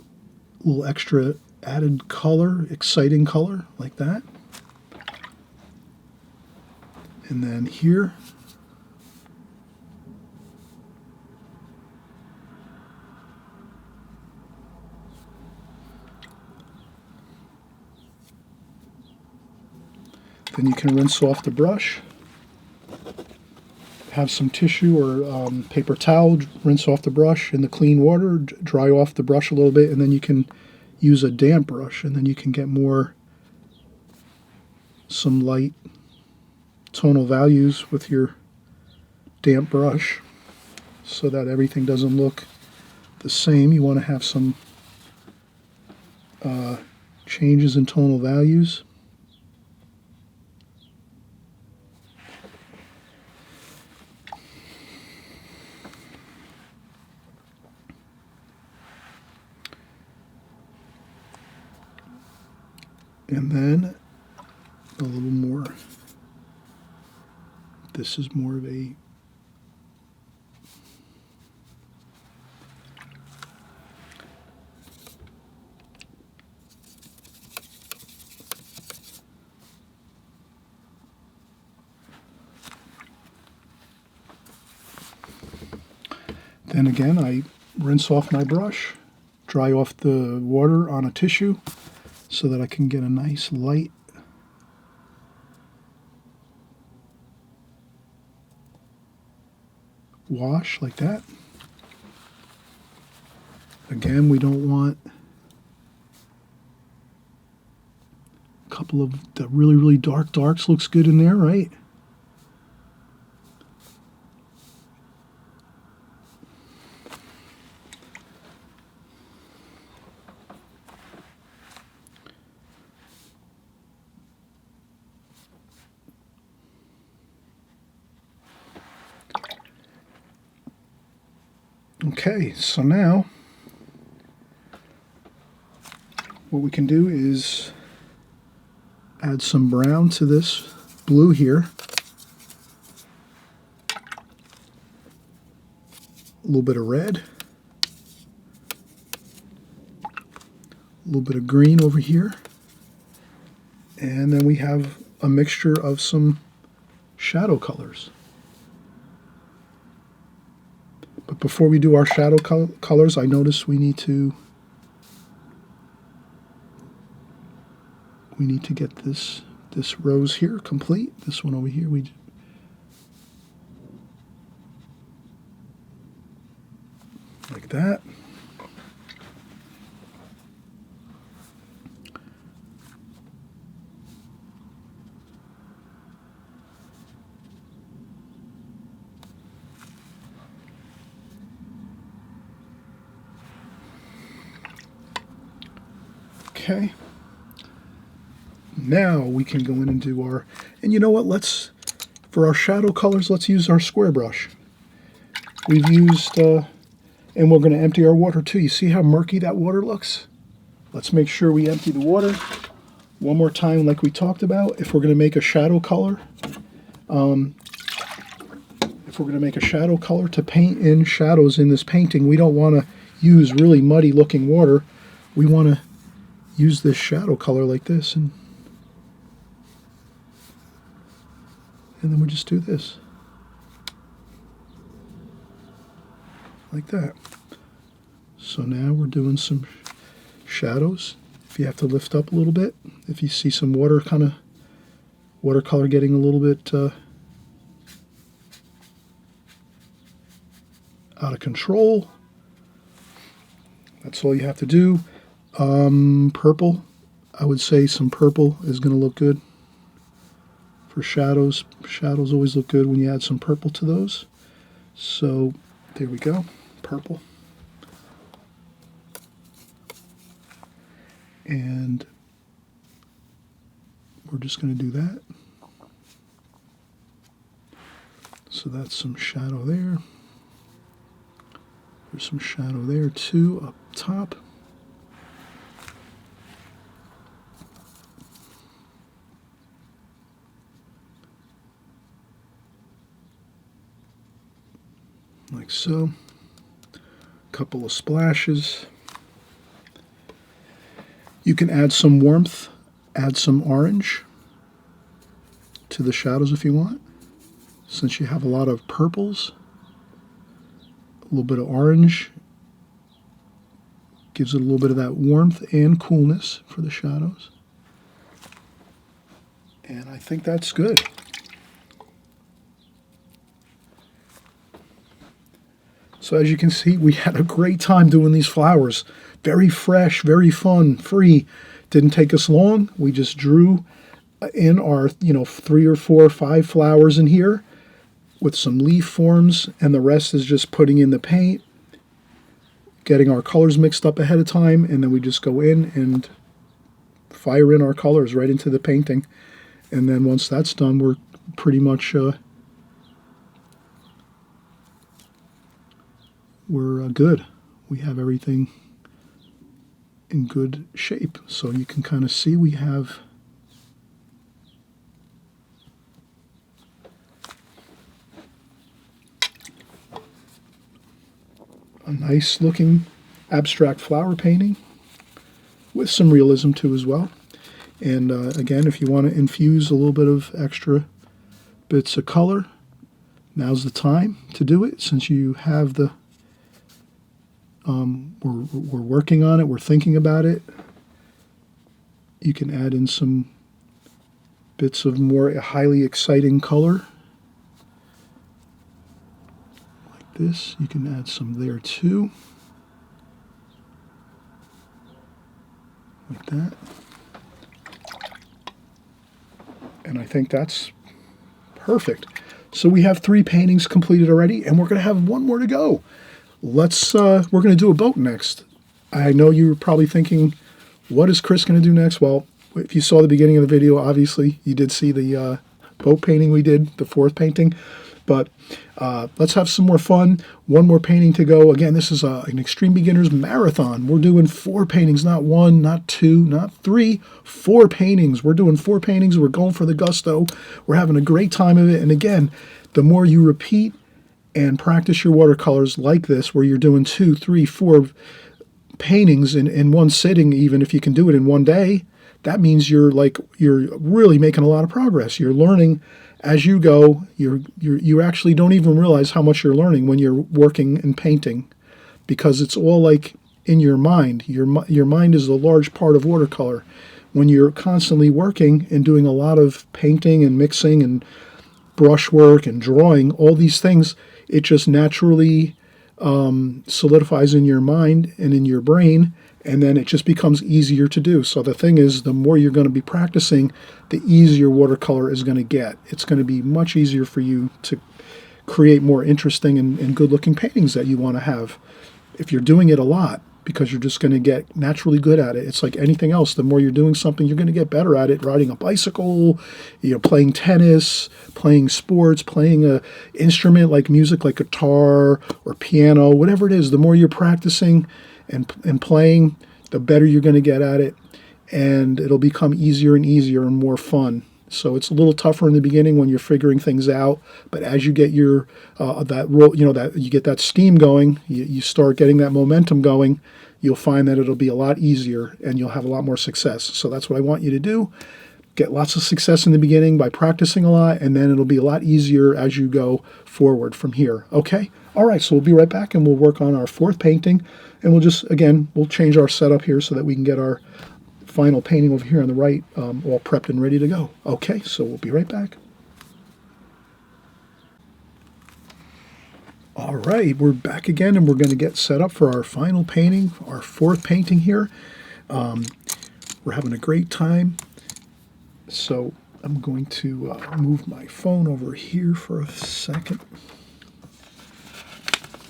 little extra added color, exciting color like that. And then here, then you can rinse off the brush. Have some tissue or paper towel, rinse off the brush in the clean water, dry off the brush a little bit, and then you can use a damp brush, and then you can get some light tonal values with your damp brush so that everything doesn't look the same. You want to have some changes in tonal values. And then a little more, this is more of a then again, I rinse off my brush, dry off the water on a tissue so that I can get a nice light wash like that. Again, we don't want a couple of the really, really dark darks. Looks good in there, right? Okay, so now what we can do is add some brown to this blue here. A little bit of red. A little bit of green over here. And then we have a mixture of some shadow colors. But before we do our shadow colors, I notice we need to get this rose here complete. This one over here, like that. Okay. Now we can go in and do our, and you know what, for our shadow colors, let's use our square brush. We've used, and we're going to empty our water too. You see how murky that water looks? Let's make sure we empty the water one more time like we talked about. If we're going to make a shadow color, to paint in shadows in this painting, we don't want to use really muddy looking water. We want to use this shadow color like this, and then we just do this like that. So now we're doing some shadows. If you have to lift up a little bit, if you see some watercolor getting a little bit out of control, that's all you have to do. Purple, I would say some purple is going to look good for shadows. Shadows always look good when you add some purple to those. So there we go, purple. And we're just going to do that. So that's some shadow there. There's some shadow there too up top. Like so. A couple of splashes. You can add some warmth, add some orange to the shadows if you want. Since you have a lot of purples, a little bit of orange gives it a little bit of that warmth and coolness for the shadows. And I think that's good. So as you can see, we had a great time doing these flowers. Very fresh, very fun, free. Didn't take us long. We just drew in our, 3 or 4 or 5 flowers in here with some leaf forms, and the rest is just putting in the paint, getting our colors mixed up ahead of time, and then we just go in and fire in our colors right into the painting. And then once that's done, we're pretty much we're good. We have everything in good shape. So you can kind of see we have a nice looking abstract flower painting with some realism too as well. And again, if you want to infuse a little bit of extra bits of color, now's the time to do it, since you have the we're working on it, we're thinking about it. You can add in some bits of more highly exciting color like this. You can add some there too, like that. And I think that's perfect. So we have 3 paintings completed already, and we're going to have 1 more to go. We're going to do a boat next. I know you were probably thinking, what is Chris going to do next? Well, if you saw the beginning of the video, obviously you did see the boat painting we did, the 4th painting. But let's have some more fun. 1 more painting to go. Again, this is an Extreme Beginners Marathon. We're doing 4 paintings, not 1, not 2, not 3, 4 paintings. We're doing 4 paintings. We're going for the gusto. We're having a great time of it. And again, the more you repeat and practice your watercolors like this, where you're doing 2, 3, 4 paintings in one sitting, even if you can do it in one day, that means you're really making a lot of progress. You're learning as you go. You actually don't even realize how much you're learning when you're working and painting, because it's all like in your mind. Your mind is a large part of watercolor. When you're constantly working and doing a lot of painting and mixing and brushwork and drawing, all these things, it just naturally solidifies in your mind and in your brain, and then it just becomes easier to do. So the thing is, the more you're going to be practicing, the easier watercolor is going to get. It's going to be much easier for you to create more interesting and good-looking paintings that you want to have if you're doing it a lot, because you're just going to get naturally good at it. It's like anything else. The more you're doing something, you're going to get better at it. Riding a bicycle, playing tennis, playing sports, playing a instrument like music, like guitar or piano, whatever it is. The more you're practicing and playing, the better you're going to get at it, and it'll become easier and easier and more fun. So it's a little tougher in the beginning when you're figuring things out, but as you get your that you get that steam going, you start getting that momentum going, you'll find that it'll be a lot easier and you'll have a lot more success. So that's what I want you to do. Get lots of success in the beginning by practicing a lot, and then it'll be a lot easier as you go forward from here. Okay? All right, so we'll be right back and we'll work on our fourth painting, and we'll change our setup here so that we can get our final painting over here on the right, all prepped and ready to go. Okay, so we'll be right back. All right, we're back again, and we're going to get set up for our final painting, our fourth painting here. We're having a great time. So I'm going to move my phone over here for a second.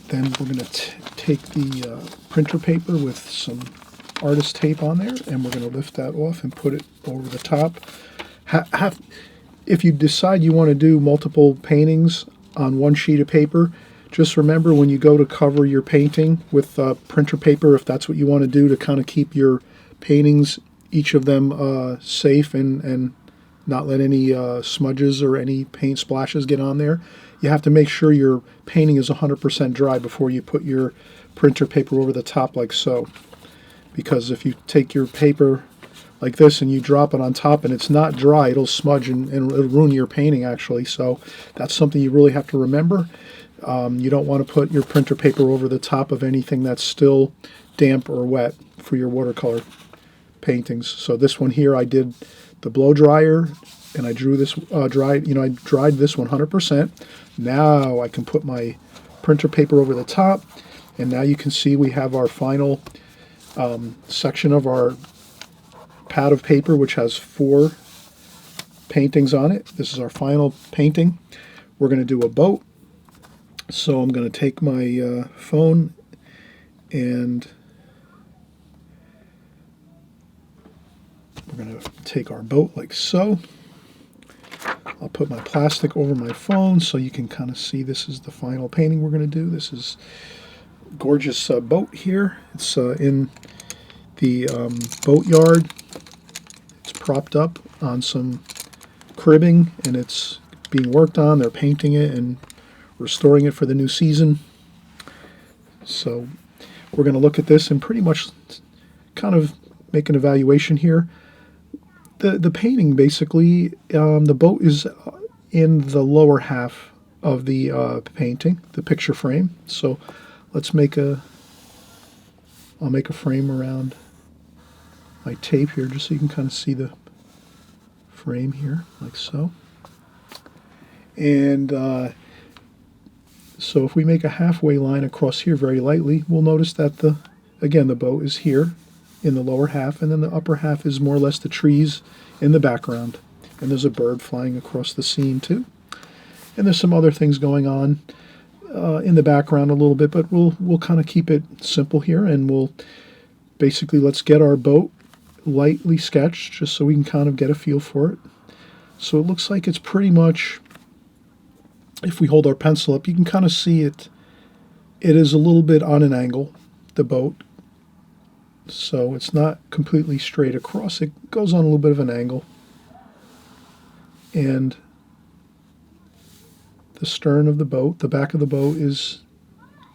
Then we're going to take the printer paper with some artist tape on there, and we're going to lift that off and put it over the top. If you decide you want to do multiple paintings on one sheet of paper, just remember when you go to cover your painting with printer paper, if that's what you want to do to kind of keep your paintings, each of them safe and not let any smudges or any paint splashes get on there, you have to make sure your painting is 100% dry before you put your printer paper over the top like so. Because if you take your paper like this and you drop it on top and it's not dry, it'll smudge and it'll ruin your painting actually. So that's something you really have to remember. You don't want to put your printer paper over the top of anything that's still damp or wet for your watercolor paintings. So this one here, I did the blow dryer and I drew this I dried this 100%. Now I can put my printer paper over the top, and now you can see we have our final section of our pad of paper, which has 4 paintings on it. This is our final painting. We're going to do a boat. So I'm going to take my phone and we're going to take our boat like so. I'll put my plastic over my phone so you can kind of see this is the final painting we're going to do. This is gorgeous boat here. It's in the boat yard. It's propped up on some cribbing and it's being worked on. They're painting it and restoring it for the new season. So we're going to look at this and pretty much kind of make an evaluation here. The painting basically, the boat is in the lower half of the painting, the picture frame. So let's I'll make a frame around my tape here just so you can kind of see the frame here, like so. And so if we make a halfway line across here very lightly, we'll notice that the boat is here in the lower half, and then the upper half is more or less the trees in the background. And there's a bird flying across the scene too. And there's some other things going on in the background a little bit, but we'll kind of keep it simple here, and let's get our boat lightly sketched just so we can kind of get a feel for it. So it looks like it's pretty much, if we hold our pencil up, you can kind of see it. It is a little bit on an angle, the boat. So it's not completely straight across. It goes on a little bit of an angle. And the stern of the boat, the back of the boat, is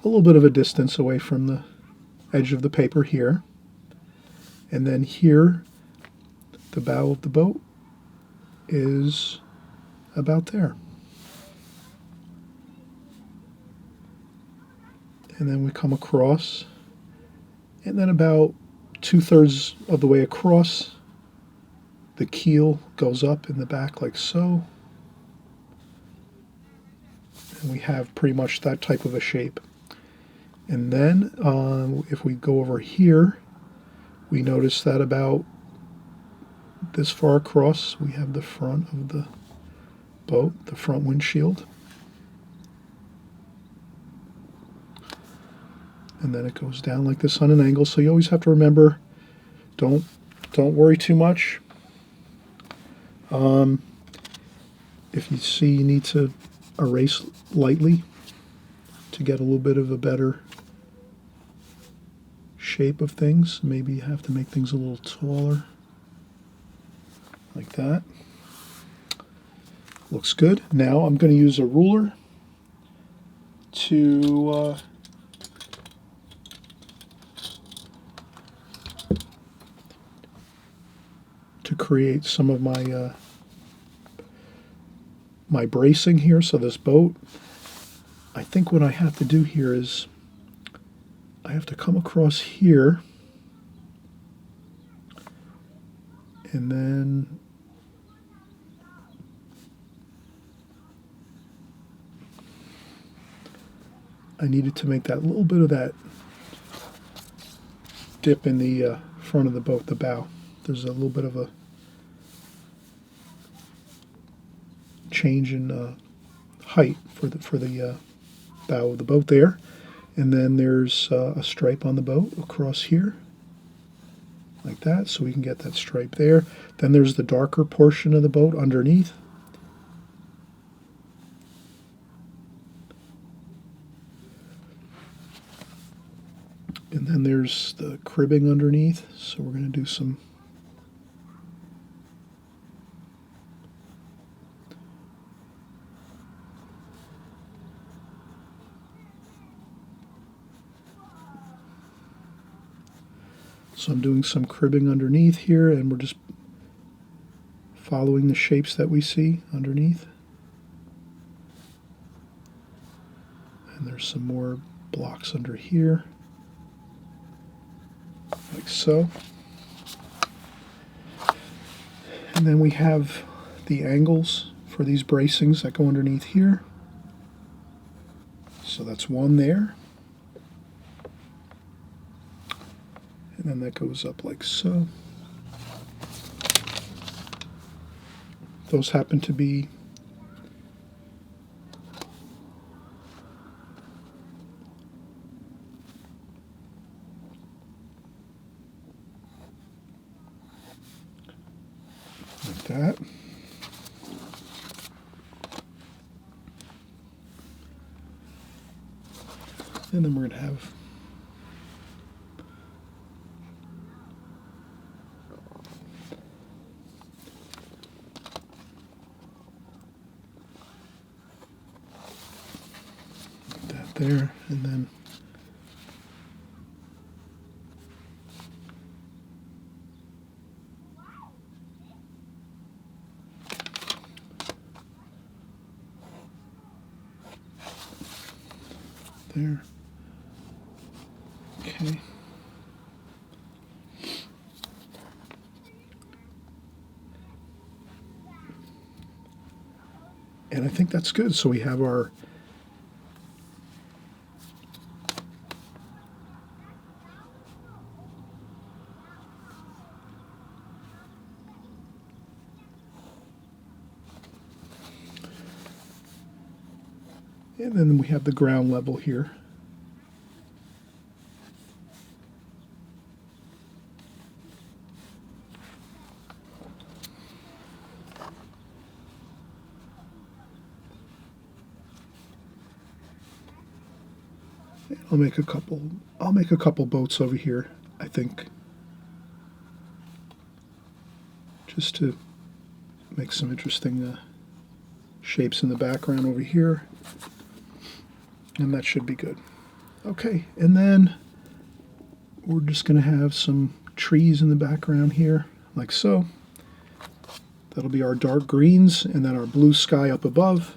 a little bit of a distance away from the edge of the paper here. And then here, the bow of the boat is about there. And then we come across, and then about 2/3 of the way across, the keel goes up in the back like so. And we have pretty much that type of a shape. And then if we go over here, we notice that about this far across, we have the front of the boat, the front windshield. and then it goes down like this on an angle. So you always have to remember, don't worry too much. If you see you need to erase lightly to get a little bit of a better shape of things, maybe you have to make things a little taller, like that. Looks good. Now I'm going to use a ruler to create some of my my bracing here. So this boat, I think what I have to do here is I have to come across here and then I needed to make that little bit of that dip in the front of the boat, the bow. There's a little bit of a change in height for the bow of the boat there, and then there's a stripe on the boat across here, like that, so we can get that stripe there. Then there's the darker portion of the boat underneath. And then there's the cribbing underneath, so we're going to do some I'm doing some cribbing underneath here, and we're just following the shapes that we see underneath. And there's some more blocks under here, like so. And then we have the angles for these bracings that go underneath here. So that's one there. And then that goes up like so. Those happen to be like that. And then we're going to have there, and then there. Okay. And I think that's good. So we have our and then we have the ground level here. I'll make a couple boats over here, I think, just to make some interesting shapes in the background over here. And that should be good. Okay, and then we're just going to have some trees in the background here, like so. That'll be our dark greens, and then our blue sky up above.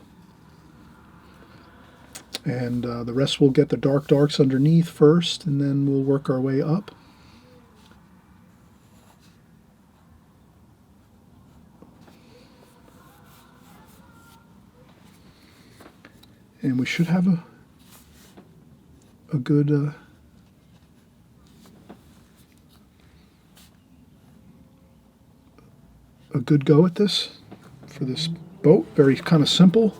And the rest we'll get the dark darks underneath first, and then we'll work our way up. And we should have a good go at this for this boat. Very kind of simple.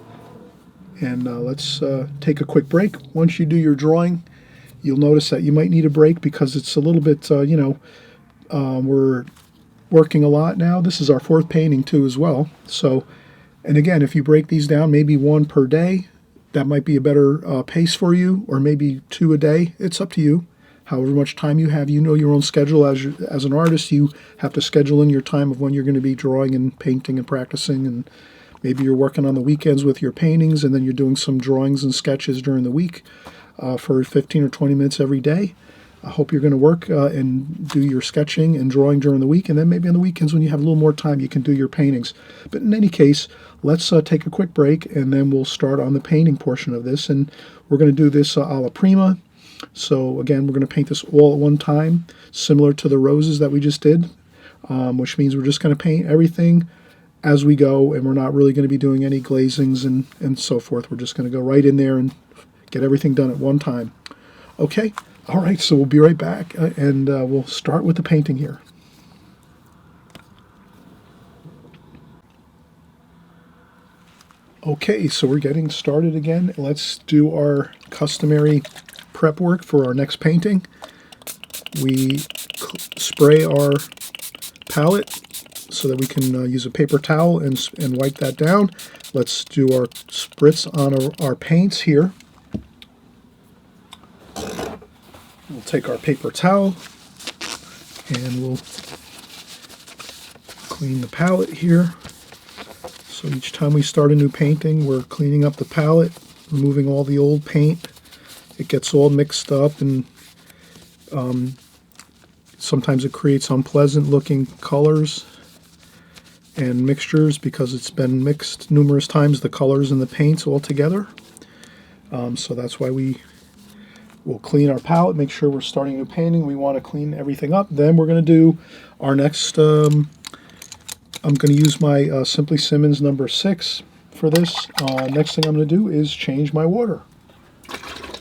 And let's take a quick break. Once you do your drawing, You'll notice that you might need a break because it's a little bit, we're working a lot now. This is our 4th painting too as well. So, and again, if you break these down, maybe 1 per day, that might be a better pace for you, or maybe 2 a day. It's up to you. However much time you have, you know your own schedule. As an artist, you have to schedule in your time of when you're going to be drawing and painting and practicing, and maybe you're working on the weekends with your paintings, and then you're doing some drawings and sketches during the week for 15 or 20 minutes every day. I hope you're going to work and do your sketching and drawing during the week, and then maybe on the weekends when you have a little more time, you can do your paintings. But in any case, let's take a quick break, and then we'll start on the painting portion of this. And we're going to do this alla prima. So again, we're going to paint this all at one time, similar to the roses that we just did, which means we're just going to paint everything as we go, and we're not really going to be doing any glazings and so forth. We're just going to go right in there and get everything done at one time. Okay? All right, so we'll be right back, and we'll start with the painting here. Okay, so we're getting started again. Let's do our customary prep work for our next painting. We spray our palette so that we can use a paper towel and wipe that down. Let's do our spritz on our paints here. We'll take our paper towel and we'll clean the palette here. So each time we start a new painting, we're cleaning up the palette, removing all the old paint. It gets all mixed up, and sometimes it creates unpleasant looking colors and mixtures because it's been mixed numerous times, the colors and the paints all together. So that's why we'll clean our palette, make sure we're starting a new painting. We want to clean everything up. Then we're going to do our next, I'm going to use my Simply Simmons number 6 for this. Next thing I'm going to do is change my water.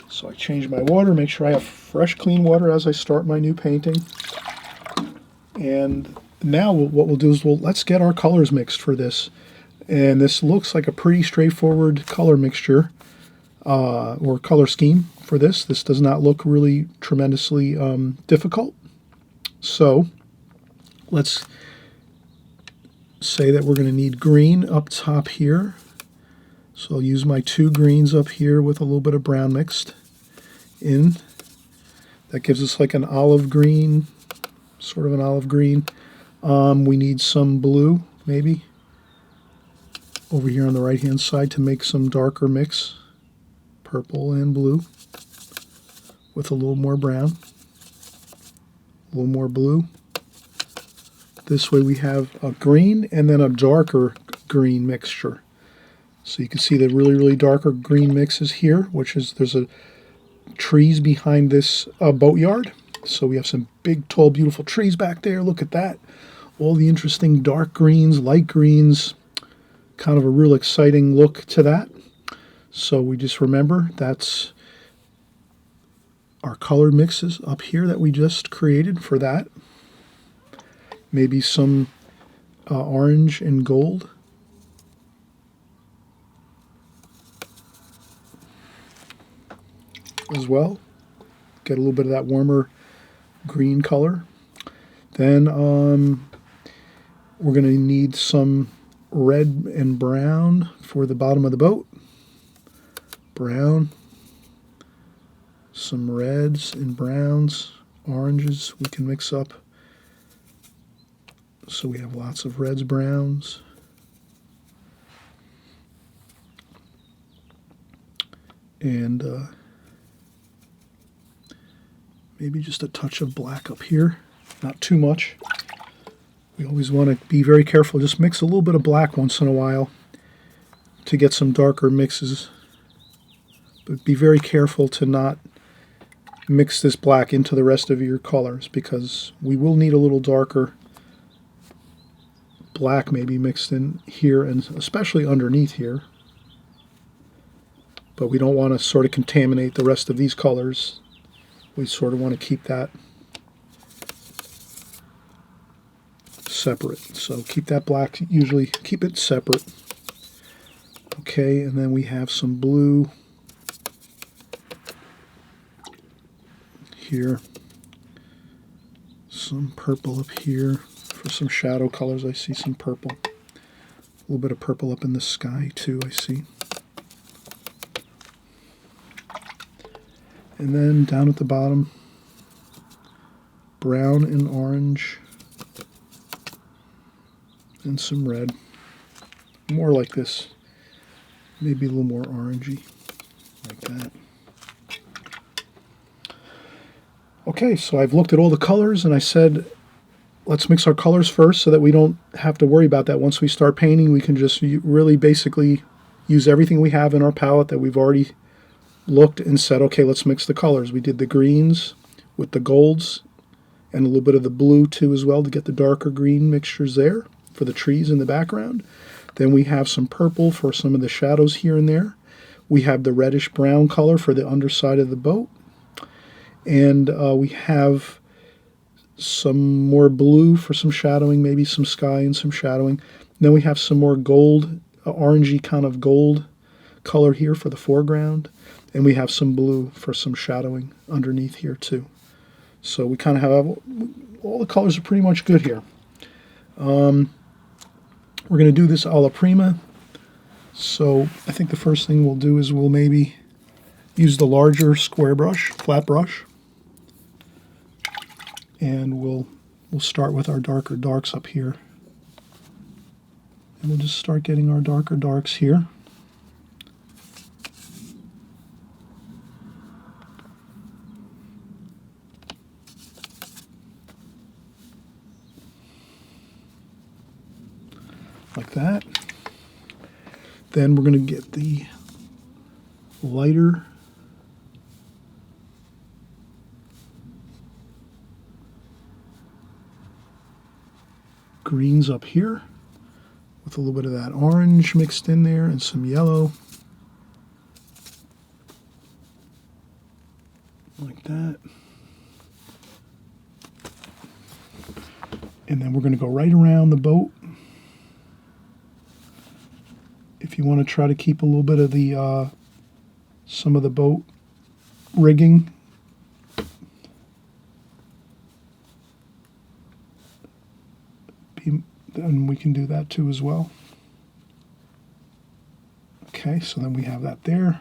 So I change my water, make sure I have fresh, clean water as I start my new painting. And now what we'll do is let's get our colors mixed for this. And this looks like a pretty straightforward color mixture or color scheme for this. This does not look really tremendously difficult. So let's say that we're going to need green up top here. So I'll use my 2 greens up here with a little bit of brown mixed in. That gives us like an olive green, sort of an olive green. We need some blue, maybe, over here on the right-hand side to make some darker mix. Purple and blue with a little more brown, a little more blue. This way we have a green and then a darker green mixture. So you can see the really, really darker green mixes here, which is there's trees behind this boatyard. So we have some big, tall, beautiful trees back there. Look at that. All the interesting dark greens, light greens, kind of a real exciting look to that. So we just remember that's our color mixes up here that we just created for that. Maybe some orange and gold. As well. Get a little bit of that warmer green color. Then we're going to need some red and brown for the bottom of the boat. Brown. Some reds and browns, oranges we can mix up. So we have lots of reds, browns. And maybe just a touch of black up here, not too much. We always want to be very careful. Just mix a little bit of black once in a while to get some darker mixes. But be very careful to not mix this black into the rest of your colors, because we will need a little darker black maybe mixed in here and especially underneath here. But we don't want to sort of contaminate the rest of these colors. We sort of want to keep that separate. So keep that black, usually keep it separate. Okay, and then we have some blue. here. Some purple up here. For some shadow colors, I see some purple. A little bit of purple up in the sky, too, I see. And then down at the bottom, brown and orange. And some red. More like this. Maybe a little more orangey, like that. Okay, so I've looked at all the colors and I said, let's mix our colors first so that we don't have to worry about that. Once we start painting, we can just really basically use everything we have in our palette that we've already looked and said, okay, let's mix the colors. We did the greens with the golds and a little bit of the blue too as well to get the darker green mixtures there for the trees in the background. Then we have some purple for some of the shadows here and there. We have the reddish brown color for the underside of the boat. And we have some more blue for some shadowing, maybe some sky and some shadowing. Then we have some more gold, orangey kind of gold color here for the foreground. And we have some blue for some shadowing underneath here too. So we kind of have, all the colors are pretty much good here. We're going to do this alla prima. So I think the first thing we'll do is we'll maybe use the larger square brush, flat brush. And we'll start with our darker darks up here. And we'll just start getting our darker darks here. Like that. Then we're going to get the lighter greens up here with a little bit of that orange mixed in there and some yellow. Like that. And then we're going to go right around the boat. If you want to try to keep a little bit of the some of the boat rigging, then we can do that too as well. Okay, so then we have that there.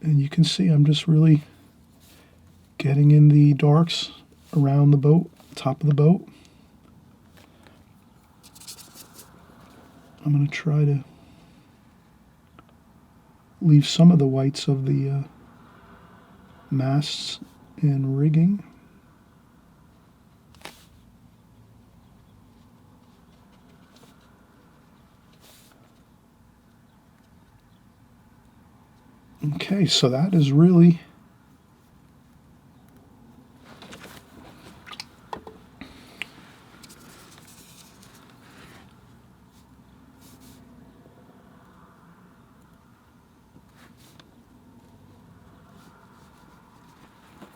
And you can see I'm just really getting in the darks around the boat, top of the boat. I'm going to try to leave some of the whites of the masts and rigging. Okay, so that is really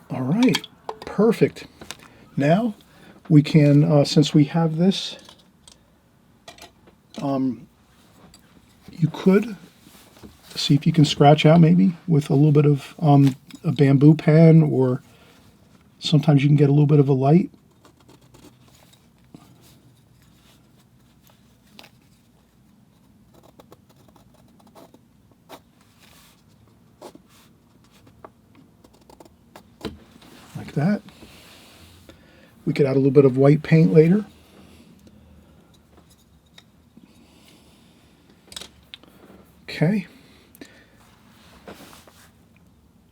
all right, perfect. Now we can, since we have this, you could see if you can scratch out maybe with a little bit of a bamboo pen, or sometimes you can get a little bit of a light. Like that. We could add a little bit of white paint later. Okay.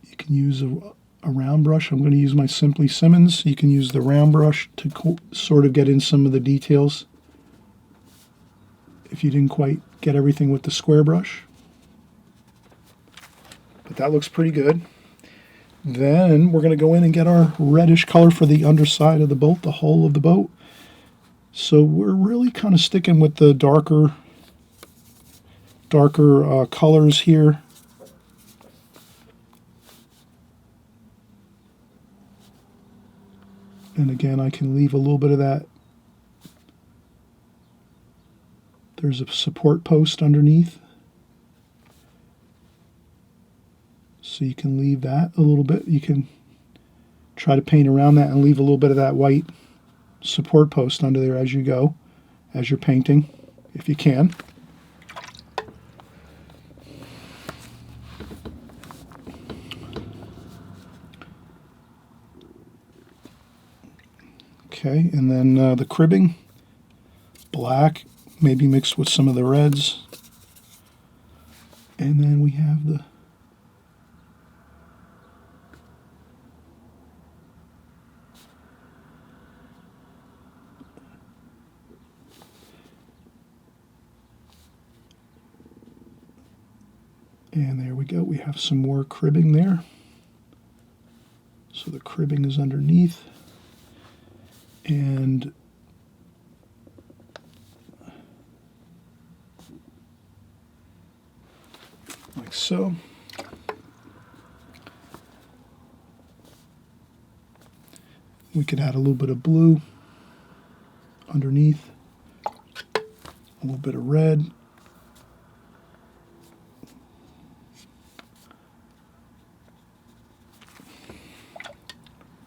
You can use a round brush. I'm going to use my Simply Simmons. You can use the round brush to sort of get in some of the details if you didn't quite get everything with the square brush. But that looks pretty good. Then we're going to go in and get our reddish color for the underside of the boat, the hull of the boat. So we're really kind of sticking with the darker colors here. And again, I can leave a little bit of that. There's a support post underneath. So you can leave that a little bit. You can Try to paint around that and leave a little bit of that white support post under there as you go, as you're painting, if you can. Okay, and then the cribbing, black, maybe mixed with some of the reds. And then we have the and there we go. We have some more cribbing there. So the cribbing is underneath. And like so. We could add a little bit of blue underneath, a little bit of red.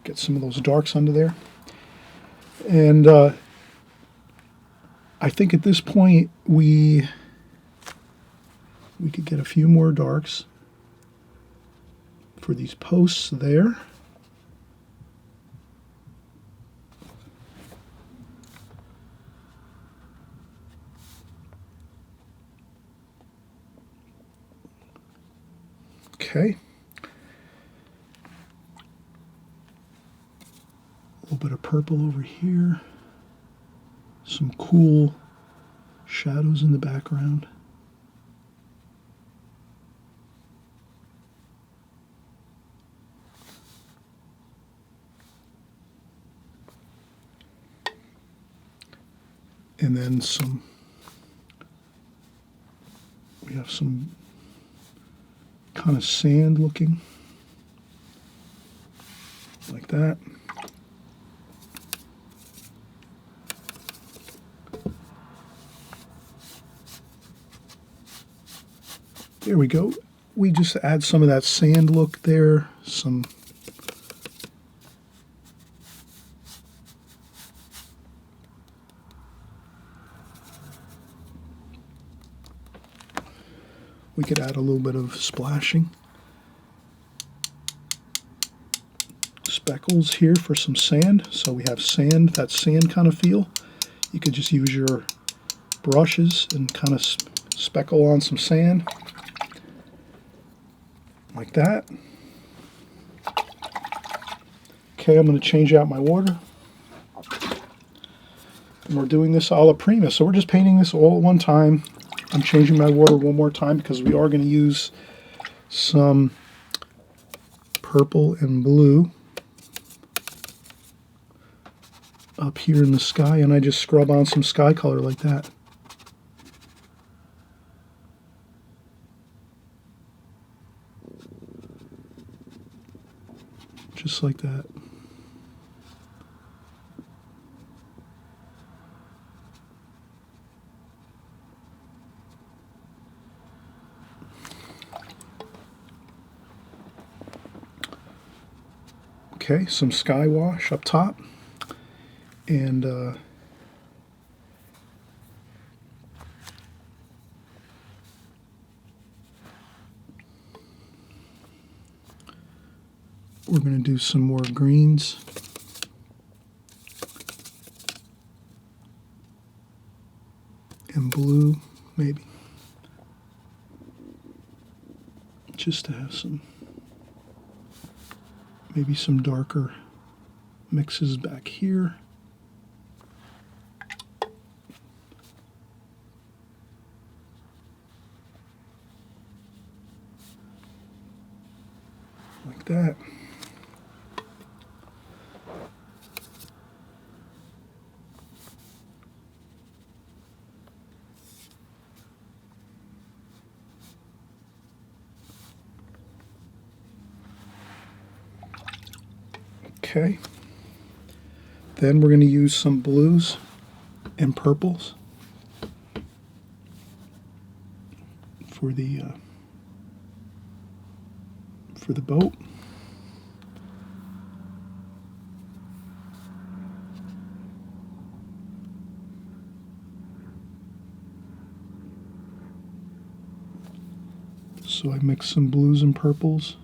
Get some of those darks under there. And I think at this point we could get a few more darks for these posts there. Okay. A little bit of purple over here. Some cool shadows in the background. And then we have some kind of sand looking, like that. There we go. We just add some of that sand look there, we could add a little bit of splashing. Speckles here for some sand. So we have sand, that sand kind of feel. You could just use your brushes and kind of speckle on some sand. Like that. Okay, I'm going to change out my water. And we're doing this a la prima. So we're just painting this all at one time. I'm changing my water one more time because we are going to use some purple and blue up here in the sky, and I just scrub on some sky color like that. Just like that. Okay, some sky wash up top, and we're going to do some more greens. And blue, maybe. Just to have some, maybe some darker mixes back here. Like that. Okay, then we're going to use some blues and purples for the boat. So I mix some blues and purples.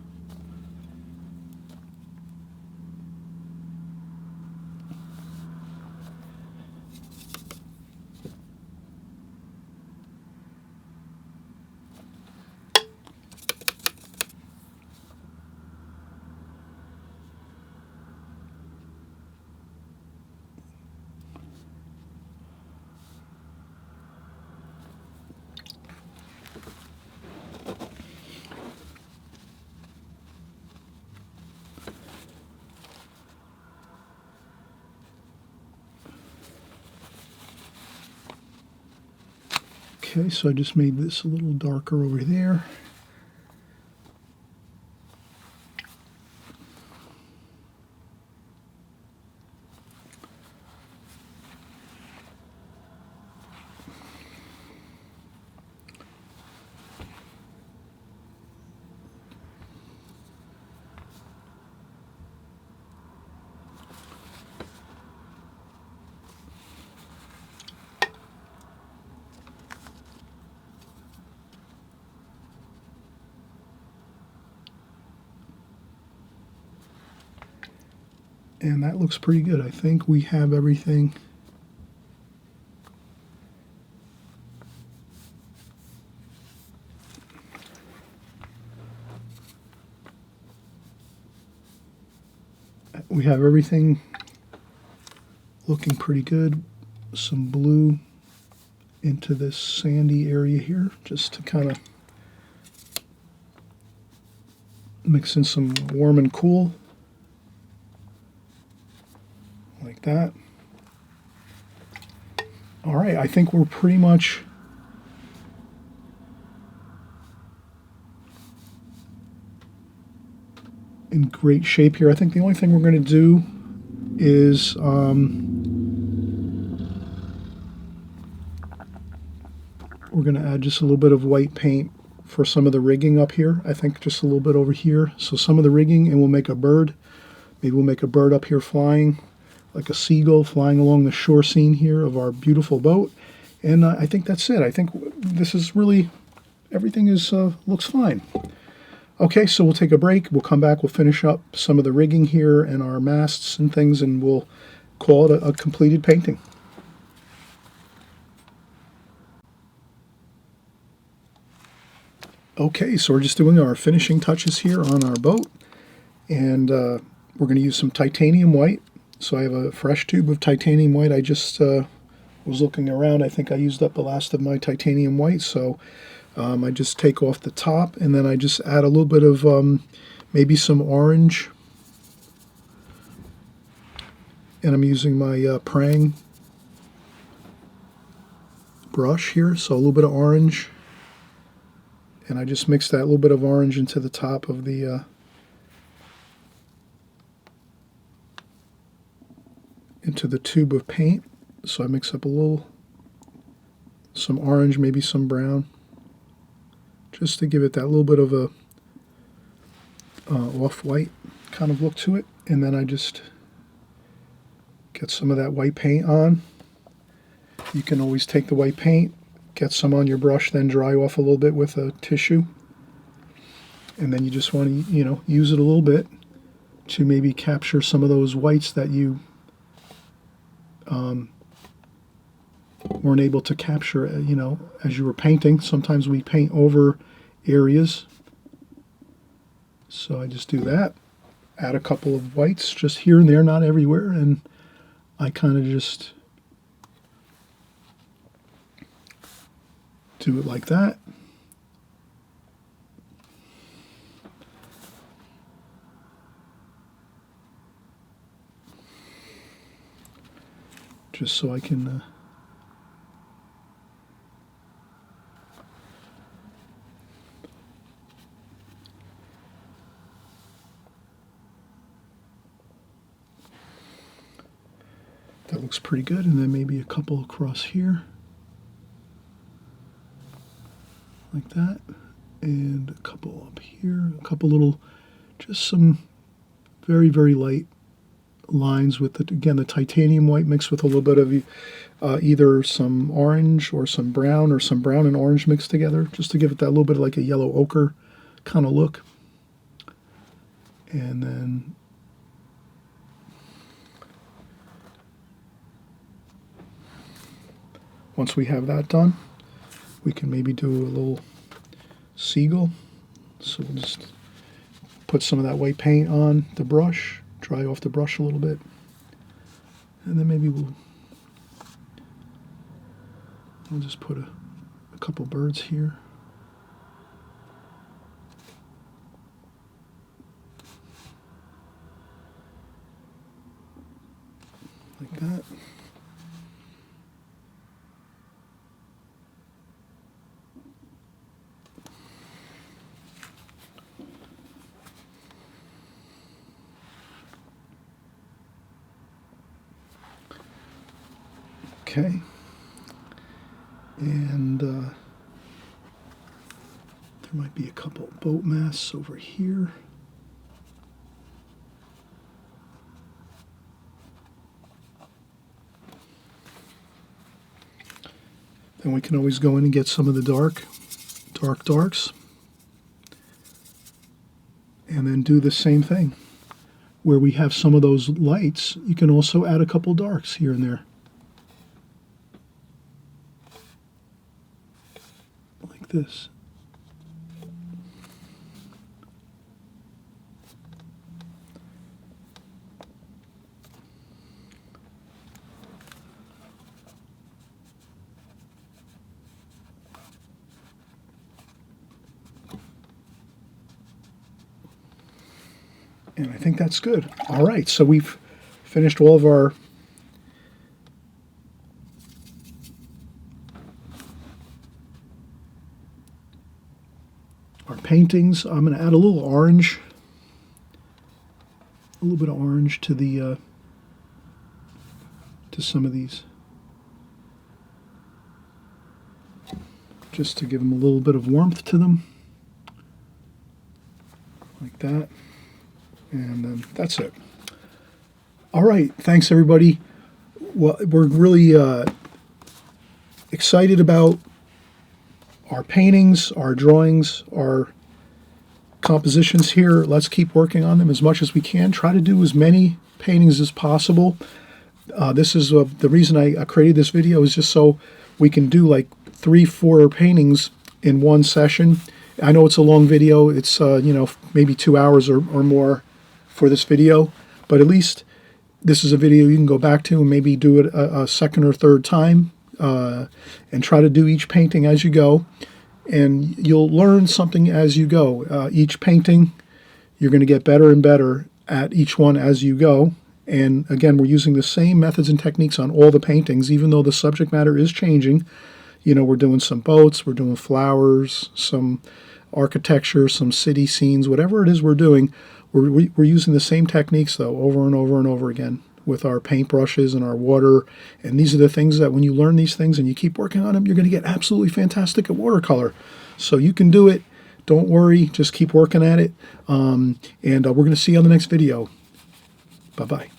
Okay, so I just made this a little darker over there. And that looks pretty good. I think we have everything. We have everything looking pretty good. Some blue into this sandy area here, just to kind of mix in some warm and cool. Like that. All right, I think we're pretty much in great shape here. I think the only thing we're going to do is we're going to add just a little bit of white paint for some of the rigging up here. I think just a little bit over here. So some of the rigging, and we'll make a bird. Maybe we'll make a bird up here flying, like a seagull flying along the shore scene here of our beautiful boat. And I think that's it. I think this is really, everything is looks fine. Okay, so we'll take a break. We'll come back. We'll finish up some of the rigging here and our masts and things, and we'll call it a completed painting. Okay, so we're just doing our finishing touches here on our boat, and we're going to use some titanium white. So I have a fresh tube of titanium white. I just was looking around. I think I used up the last of my titanium white, so I just take off the top, and then I just add a little bit of maybe some orange. And I'm using my praying brush here, so a little bit of orange. And I just mix that little bit of orange into the top of the into the tube of paint. So I mix up some orange, maybe some brown, just to give it that little bit of a off-white kind of look to it. And then I just get some of that white paint on. You can always take the white paint, get some on your brush, then dry off a little bit with a tissue. And then you just want to, use it a little bit to maybe capture some of those whites that you weren't able to capture, as you were painting. Sometimes we paint over areas. So I just do that. Add a couple of whites just here and there, not everywhere, and I kind of just do it like that. Just so I can that looks pretty good, and then maybe a couple across here like that, and a couple up here, a couple little, just some very, very light lines with, again, the titanium white mixed with a little bit of either some orange or some brown and orange mixed together, just to give it that little bit of like a yellow ochre kind of look. And then once we have that done, we can maybe do a little seagull. So we'll just put some of that white paint on the brush, dry off the brush a little bit, and then maybe we'll just put a couple birds here. Like that. Okay, and there might be a couple boat masts over here. Then we can always go in and get some of the darks, and then do the same thing. Where we have some of those lights, you can also add a couple darks here and there. This. And I think that's good. All right, so we've finished all of our paintings. I'm going to add a little orange, a little bit of orange to the to some of these, just to give them a little bit of warmth to them, like that. And then that's it. All right, thanks everybody. Well, we're really excited about our paintings, our drawings, our compositions here. Let's keep working on them as much as we can. Try to do as many paintings as possible. This is the reason I created this video, is just so we can do like 3-4 paintings in one session. I know it's a long video. It's you know, maybe 2 hours or more for this video, but at least this is a video you can go back to and maybe do it a second or third time. And try to do each painting as you go, and you'll learn something as you go. Each painting, you're going to get better and better at each one as you go. And again, we're using the same methods and techniques on all the paintings, even though the subject matter is changing. You know, we're doing some boats, we're doing flowers, some architecture, some city scenes, whatever it is we're doing, we're using the same techniques though, over and over and over again, with our paintbrushes and our water. And these are the things that when you learn these things and you keep working on them, you're going to get absolutely fantastic at watercolor. So you can do it. Don't worry. Just keep working at it. And we're going to see you on the next video. Bye-bye.